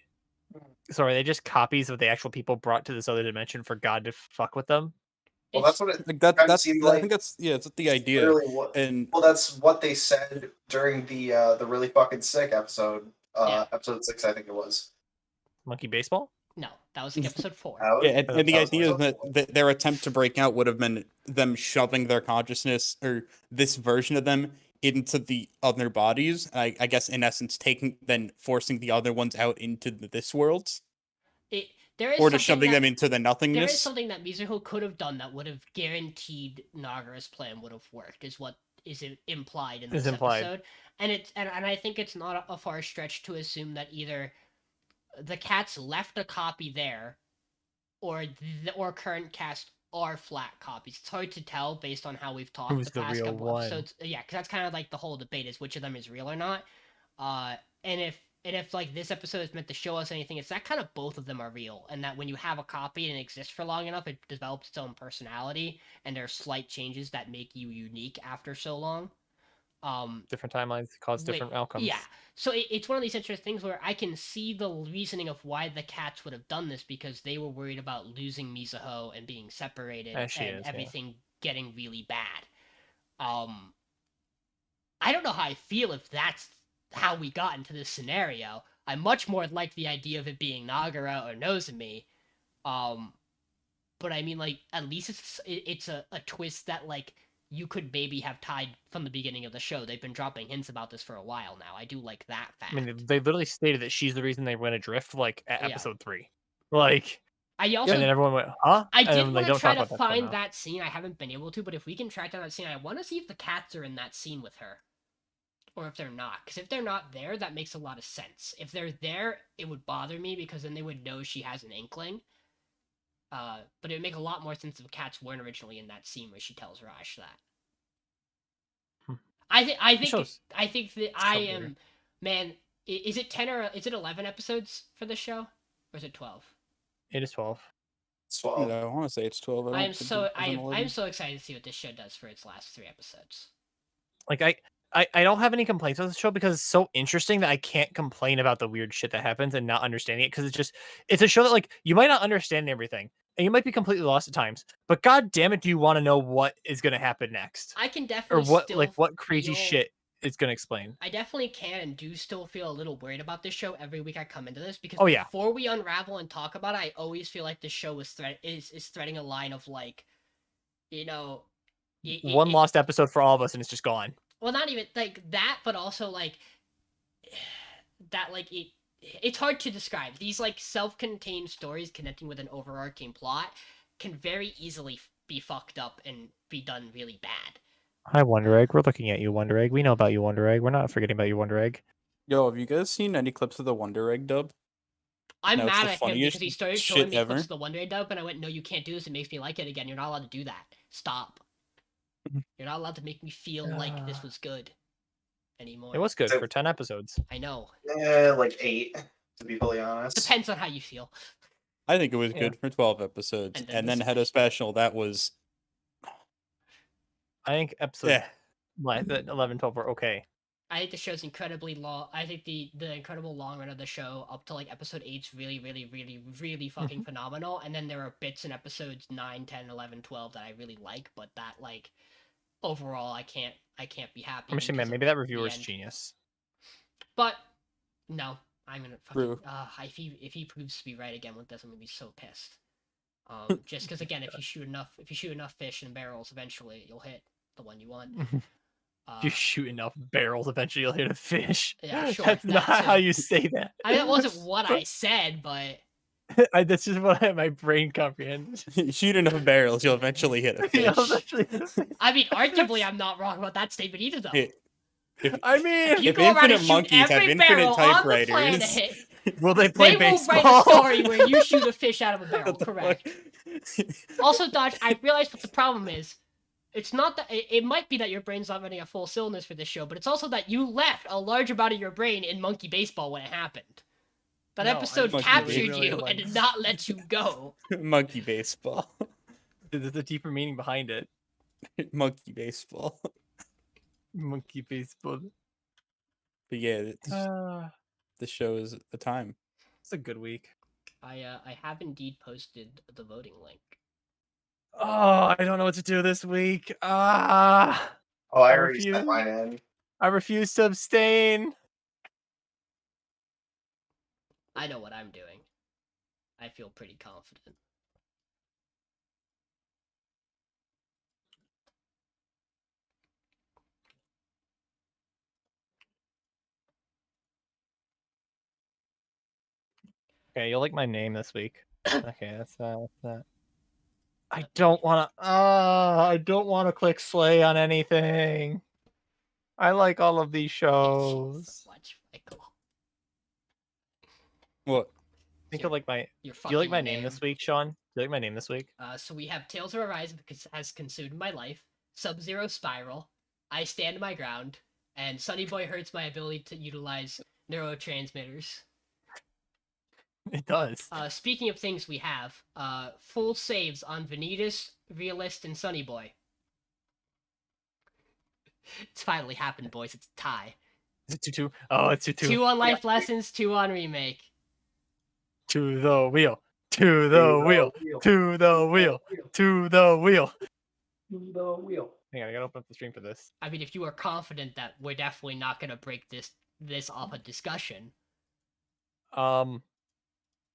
So are they just copies of the actual people brought to this other dimension for God to fuck with them? Well, It's- that's what it Like that. kinda That's. seemed I like. think that's it's the idea. Literally what. And Well, that's what they said during the really fucking sick episode. Yeah. Episode 6, I think it was. Monkey baseball? no, that was like episode 4. yeah, and the That was idea is like- that their attempt to break out would have been them shoving their consciousness or this version of them into the other bodies. I guess in essence, forcing the other ones out into this world, There is or just something shoving that, them into the there is nothingness. something that Mizuho could have done that would have guaranteed Nagara's plan would have worked. Is what implied in Is this implied. episode, and I think it's not a far stretch to assume that either the cats left a copy there, or current cast are flat copies. It's hard to tell based on how we've talked Who's the the past real couple one? episodes. Yeah, because that's kind of like the whole debate is which of them is real or not. And if like this episode is meant to show us anything, it's that kind of both of them are real, and that when you have a copy and it exists for long enough, it develops its own personality, and there are slight changes that make you unique after so long. Different timelines cause different outcomes. Yeah, so it's one of these interesting things where I can see the reasoning of why the cats would have done this, because they were worried about losing Mizuho and being separated As she and is, yeah. everything getting really bad. I don't know how I feel if that's how we got into this scenario. I much more like the idea of it being Nagara or Nozomi. But I mean, like, at least it's a twist that, like, you could maybe have tied from the beginning of the show. They've been dropping hints about this for a while now. I do like that fact. I mean, they literally stated that she's the reason they went adrift, like at Yeah. episode 3. Like, I also and then everyone went, "Huh?" I And did then they want to don't try talk to about that find now. that scene. I haven't been able to, but if we can track down that scene, I want to see if the cats are in that scene with her, or if they're not. Because if they're not there, that makes a lot of sense. If they're there, it would bother me because then they would know she has an inkling. But it would make a lot more sense if cats weren't originally in that scene where she tells Raj that. Hmm. I think shows- that I am, man. Is it 10 or is it 11 episodes for the show, or is it 12? It is 12. So I want to say it's 12. I'm so excited to see what this show does for its last 3 episodes. Like, I don't have any complaints with the show because it's so interesting that I can't complain about the weird shit that happens and not understanding it, because it's a show that, like, you might not understand everything and you might be completely lost at times, but god damn it, do you want to know what is going to happen next, I can or definitely what crazy feel- shit it's going to explain. I definitely can and do still feel a little worried about this show every week I come into this, because Oh, yeah. before we unravel and talk about it, I always feel like this show is threading a line of, like, you know, One lost episode for all of us and it's just gone. well, not even like that, but also like that, like it's hard to describe. These, like, self-contained stories connecting with an overarching plot can very easily be fucked up and be done really bad. Hi, Wonder Egg. We're looking at you, Wonder Egg. We know about you, Wonder Egg. We're not forgetting about you, Wonder Egg. Yo, have you guys seen any clips of the Wonder Egg dub? I'm No, it's mad the at him funniest because he started shit showing me ever. clips of the Wonder Egg dub, and I went, "No, you can't do this. It makes me like it again. You're not allowed to do that. Stop. You're not allowed to make me feel like this was good anymore." It was good for 10 episodes. I know. like 8, to be fully honest. Depends on how you feel. I think it was Yeah. good for 12 episodes. And then And the then had a special that was. I think episode Yeah. 11, 12 were okay. I think the show's incredibly long. I think the incredible long run of the show up to, like, episode 8's really, really, really, really fucking phenomenal. And then there are bits in episodes 9, 10, 11, 12 that I really like, but that, like, overall I can't be happy. I'm just saying, man, because maybe of that reviewer the is end. genius. But no, I'm gonna fucking True. if he proves to be right again with this, I'm gonna be so pissed. Just because, again, if you shoot enough fish in barrels, eventually you'll hit the one you want. If you shoot enough barrels, eventually you'll hit a fish. Yeah, sure, That's that not how too. you say that. I mean, that wasn't what I said, but That's just what my brain comprehends. Shoot enough barrels, you'll eventually hit a You'll fish. eventually hit a fish. I mean, arguably, I'm not wrong about that statement either, though. Hey, if, I mean, You if go around and infinite shoot monkeys have every infinite barrel on the typewriters, planet, will they play they will baseball? write a story where you shoot a fish out of a barrel. what the Correct. fuck? Also, Dodge, I realized what the problem is. It's not that it might be that your brain's not running at full cylinders for this show, but it's also that you left a large amount of your brain in Monkey Baseball when it happened. That No, I episode Monkey captured Baseball. you Really and did not let you go. Monkey baseball. There's a deeper meaning behind it. Monkey baseball. Monkey baseball. But yeah, it's, Uh, the show is the time. it's a good week. I have indeed posted the voting link. Oh, I don't know what to do this week. Ah, Oh, I I already sent refuse. mine in. I refuse to abstain. I know what I'm doing. I feel pretty confident. Okay, you'll like my name this week. Okay, that's that. I don't want to. I don't want to click slay on anything. I like all of these I hate you shows. so much, Michael. What? Think Your- of like my. Your Do you like fucking my name this week, Sean? Do you like my name this week? So we have Tales of Arise because has consumed my life, Sub-Zero Spiral, I Stand My Ground, and Sunny Boy hurts my ability to utilize neurotransmitters. It does. Speaking of things we have, full saves on Vanitas, Realist, and Sunny Boy. It's finally happened, boys. It's a tie. Is it 2-2? Oh, it's 2-2. 2 on Life Lessons, 2 on Remake. To the wheel. To the wheel. To the wheel. To the wheel. To the wheel. Hang on, I gotta open up the stream for this. I mean, if you are confident that we're definitely not gonna break this off a discussion, I mean,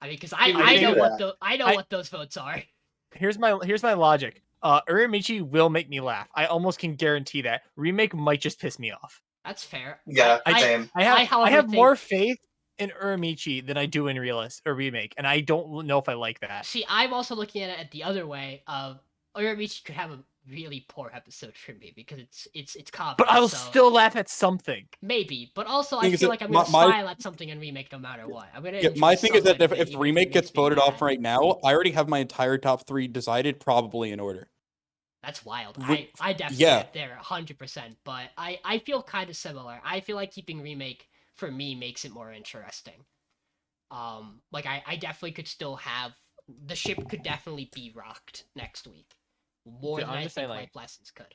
because We I can know do what that. what those votes are. here's my logic. Uramichi will make me laugh. I almost can guarantee that. Remake might just piss me off. That's fair. Yeah, I- same. I have however, more faith in Uramichi than I do in Realist or Remake, and I don't know if I like that. See, I'm also looking at it the other way. Of Uramichi could have a really poor episode for me because it's comedy. But I'll so still laugh at something. maybe. But also, I Thing is feel that like I'm gonna my- smile at something in Remake no matter what. I'm gonna. Yeah, my enjoy thing is that somewhat of it, if even remake it gets makes me voted off mad. right now, I already have my entire top 3 decided, probably in order. That's wild. Re- I definitely yeah. get there 100%. But I feel kind of similar. I feel like keeping Remake for me makes it more interesting. Like I definitely could still have the ship could definitely be rocked next week more Dude, than I'm I just think saying, Life like, Lessons could.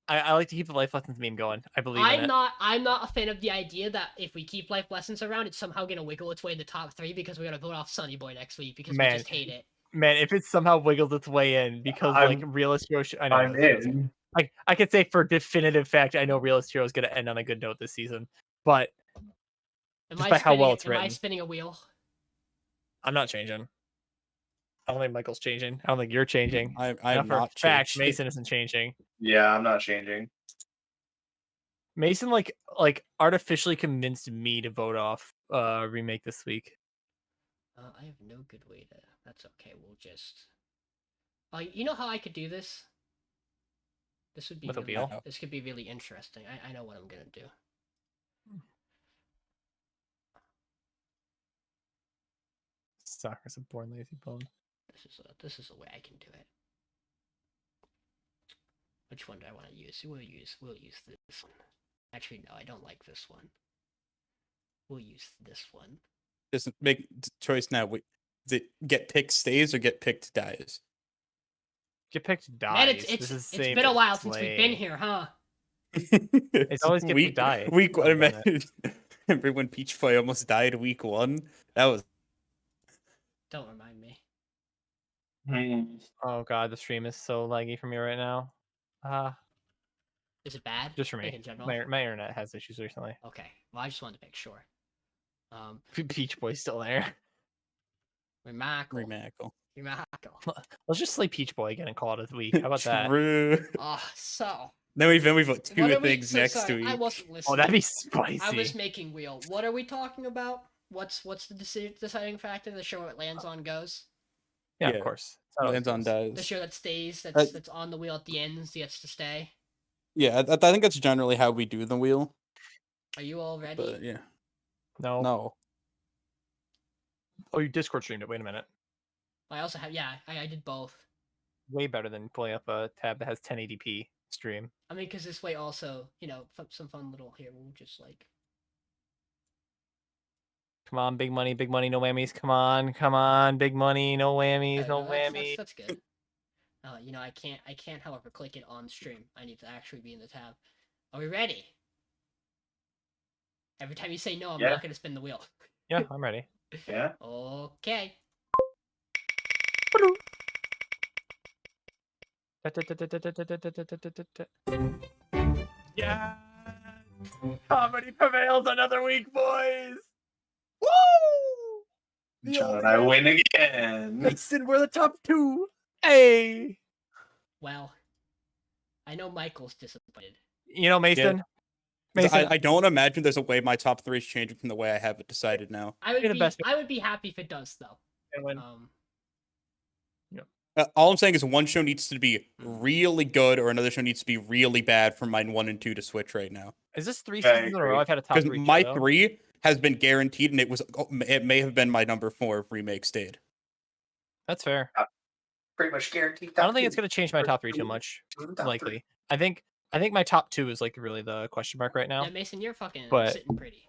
I like to keep the life lessons meme going. I believe in it. I'm not a fan of the idea that if we keep Life Lessons around, it's somehow gonna wiggle its way in the top 3 because we're gonna vote off Sunny Boy next week because Man. we just hate it. Man, if it somehow wiggles its way in because like I'm- Realist Hero, I know I'm Realist Hero's in. I could say for definitive fact, I know Realist Hero is going to end on a good note this season, but Just by how well it's Am I written. spinning a wheel? I'm not changing. I don't think Michael's changing. I don't think you're changing. I Now am for a not fact, changing. Mason isn't changing. Yeah, I'm not changing. Mason like artificially convinced me to vote off Remake this week. I have no good way to. That's okay. We'll just. You know how I could do this? This would be With a really, wheel? This could be really interesting. I know what I'm gonna do. Soccer's a born lazy bone. This is a way I can do it. Which one do I want to use? We'll use this one. Actually, no, I don't like this one. We'll use this one. Just make choice now. Get picked stays or get picked dies. Get picked dies. Man, This it's is been same a as while since we've been Slay. here, huh? It's always get picked die. Week one, I've done imagine. Remember when Peach Boy almost died week 1? That was Don't remind me. Oh god, the stream is so laggy for me right now. Is it bad? Just for Like me. in general? My internet has issues recently. Okay. Well, I just wanted to make sure. Peach Boy's still there. Remarkable. Remackle. Remarkable. Let's just slay Peach Boy again and call it a week. How about that? True. So. Then we vote 2 what are we- things so next sorry, week. I wasn't listening. Oh, that'd be spicy. I was making wheel. What are we talking about? What's the deciding factor? The show it lands on goes. Yeah, Yeah. of course. That's how it Lands on goes. The dies. show that stays, Uh, that's on the wheel at the end, gets to stay. Yeah, I think that's generally how we do the wheel. Are you all ready? But yeah, No. no. Oh, you Discord streamed it. Wait a minute. I also have I did both. Way better than pulling up a tab that has 1080p stream. I mean, because this way also, some fun little here. We'll just like. Come on, big money, no whammies. Come on, big money, no whammies, no whammies. That's good. I can't, however, click it on stream. I need to actually be in the tab. Are we ready? Every time you say no, I'm Yeah. not gonna spin the wheel. Yeah, I'm ready. Yeah. Okay. Yeah. Comedy prevails another week, boys. Woo! John and I win again. Mason, we're the top 2. Hey. Well, I know Michael's disappointed. You know, Mason. Mason, I don't imagine there's a way my top 3 is changing from the way I have it decided now. I would You're the best. I would be happy if it does though. and when- Um, Yep. All I'm saying is one show needs to be really good, or another show needs to be really bad for mine 1 and 2 to switch right now. Is this 3 I seasons in a agree. row? I've had a top Because 3 my show. 3 has been guaranteed, and it may have been my number 4 if remake stayed. That's fair. Pretty much guaranteed. I don't think it's going to change my top 3 too much. Likely. I think my top 2 is like really the question mark right now. Yeah, Mason, you're fucking But- sitting pretty.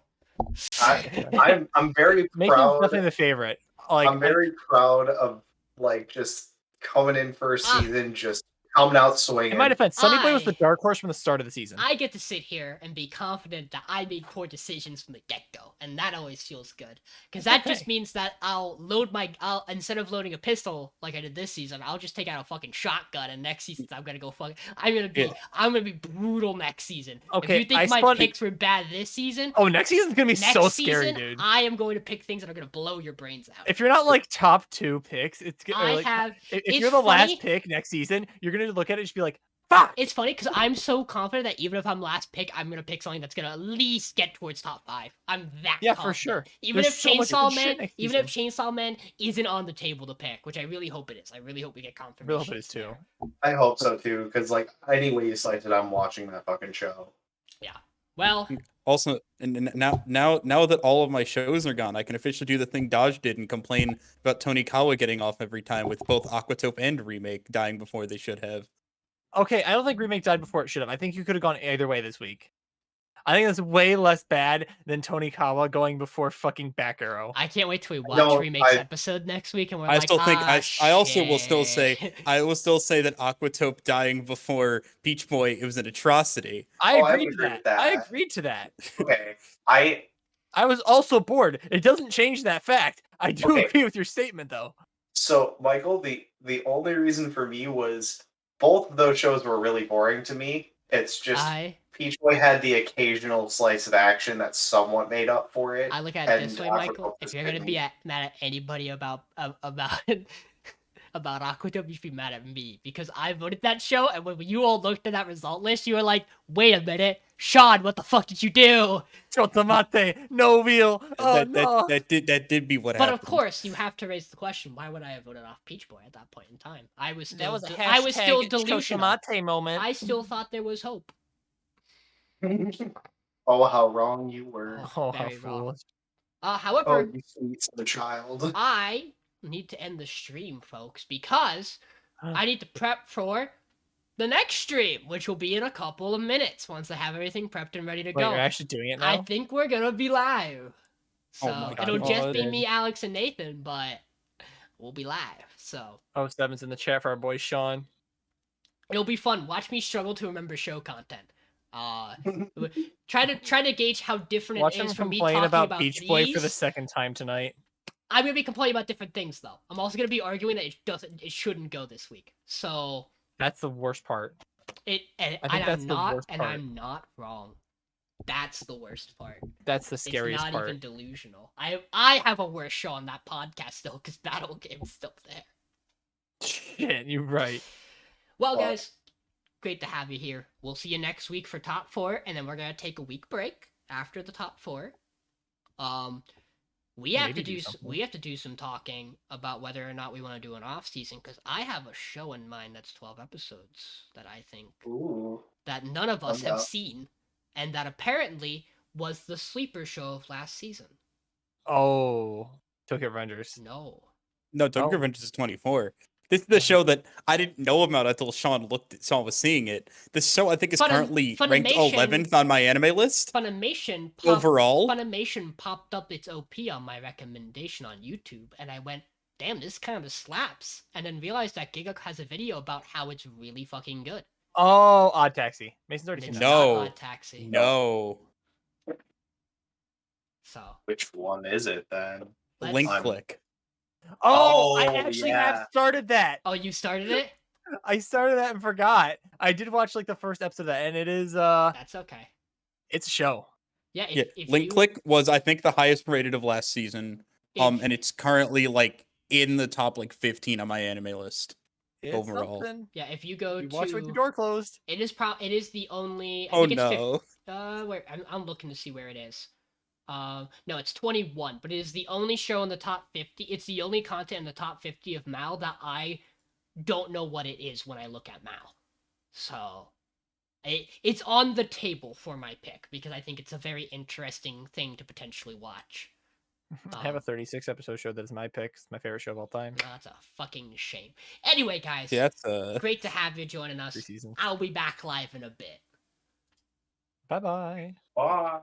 I'm very Mason's proud. definitely the favorite. Like I'm very proud of like just coming in for a Ah. season, just coming out swinging. in my defense, Sunny Boy was the I- dark horse from the start of the season. I get to sit here and be confident that I made poor decisions from the get-go, and that always feels good. Because that just Okay. means that I'll instead of loading a pistol like I did this season, I'll just take out a fucking shotgun, and next season I'm gonna go I'm gonna be brutal next season. Okay, If you think I my spun- picks were bad this season, Oh, next season's gonna be next so season scary, dude. I am going to pick things that are gonna blow your brains out. If you're not like top 2 picks, it's or, I like, have. if it's you're the funny- last pick next season, you're gonna look at it and just be like, "Fuck!" It's funny because I'm so confident that even if I'm last pick, I'm gonna pick something that's gonna at least get towards top 5. I'm that Yeah, for confident. sure. Even There's if so much Chainsaw good shit Man, next even if Chainsaw Man isn't on the table to pick, which I really hope it is. I really hope we get I confirmation. really hope it is too. I hope so too, because like anyway you slice it, I'm watching that fucking show. Well, Also, and now that all of my shows are gone, I can officially do the thing Dodge did and complain about Tony Kawa getting off every time with both Aquatope and Remake dying before they should have. Okay, I don't think Remake died before it should have. I think you could have gone either way this week. I think that's way less bad than Tony Kawa going before fucking Back Arrow. I can't wait till we watch No, Remake's I- episode next week, and we're I like, still think ah, I also will still say shit." I will still say that Aquatope dying before Peach Boy, it was an atrocity. I Oh, I agreed would to agree that. with that. I agreed to that. Okay, I was also bored. It doesn't change that fact. I do Okay. agree with your statement though. so Michael, the only reason for me was both of those shows were really boring to me. It's just Peach Boy had the occasional slice of action that somewhat made up for it. I look at it and this way, Aquatope Michael. If was you're gonna good. be mad at anybody about about Aquatope, you should be mad at me because I voted that show, and when you all looked at that result list, you were like, "Wait a minute, Sean, what the fuck did you do?" Chotomate, no wheel. Oh that, no. that did be what But happened. of course, you have to raise the question: why would I have voted off Peach Boy at that point in time? I was still, That was a I was still hashtag delusional. Chotomate moment. I still thought there was hope. Oh, how wrong you were. Oh, how Very wrong. foolish. Oh, However, you sweet son child. I need to end the stream, folks, because I need to prep for the next stream, which will be in a couple of minutes once I have everything prepped and ready to Wait, go. you're actually doing it I now? think we're gonna be live. So Oh my God. it'll just Oh, be it me, Alex, and Nathan, but we'll be live. So Oh, Seven's in the chat for our boy Sean. it'll be fun. Watch me struggle to remember show content. Try to gauge how different Watch it him is from me complain talking about about Beach these. Boy for the second time tonight. I'm gonna be complaining about different things though. I'm also gonna be arguing that it shouldn't go this week. So That's the worst part. and I think I'm that's the not worst part. I'm not wrong. That's the worst part. That's the scariest it's not part. even delusional. I have a worse show on that podcast still because Battle Game's still there. Shit, you're right. Well, Well- guys, great to have you here. We'll see you next week for top 4, and then we're gonna take a week break after the top 4. We have Maybe to do do something. we have to do some talking about whether or not we want to do an off season because I have a show in mind that's 12 episodes that I think Ooh. that none of us I'm have down. seen, and that apparently was the sleeper show of last season. Oh, Tokyo Revengers. No. No, Tokyo Oh. Revengers is 24. This is the show that I didn't know about until Sean was seeing it. This show I think is currently ranked Funimation- 11th on my anime list Funimation overall. Funimation popped up its OP on my recommendation on YouTube, and I went, damn, this kind of slaps. And then realized that Giga has a video about how it's really fucking good. Oh, Odd Taxi. Mason's already It's seen No. that. not Odd Taxi. No, So, Which one is it then? let's- Link I'm- Click. Oh, I Oh, actually yeah. have started that. Oh, you started it? I started that and forgot. I did watch like the first episode of that, and it is That's okay. it's a show. Yeah, Yeah, if Link you, Click was I think the highest rated of last season. if- And it's currently like in the top like 15 on my anime list. It's Overall. something. yeah, if you go You to, watch with your door closed. it is the only. I Oh think it's no. where I'm looking to see where it is. No, it's 21, but it is the only show in the top 50. It's the only content in the top 50 of Mal that I don't know what it is when I look at Mal. So it's on the table for my pick because I think it's a very interesting thing to potentially watch. I have a 36 episode show that is my pick. It's my favorite show of all time. That's a fucking shame. Anyway, guys, Yeah, that's great to have you joining us. 3 seasons. I'll be back live in a bit. Bye bye. Bye.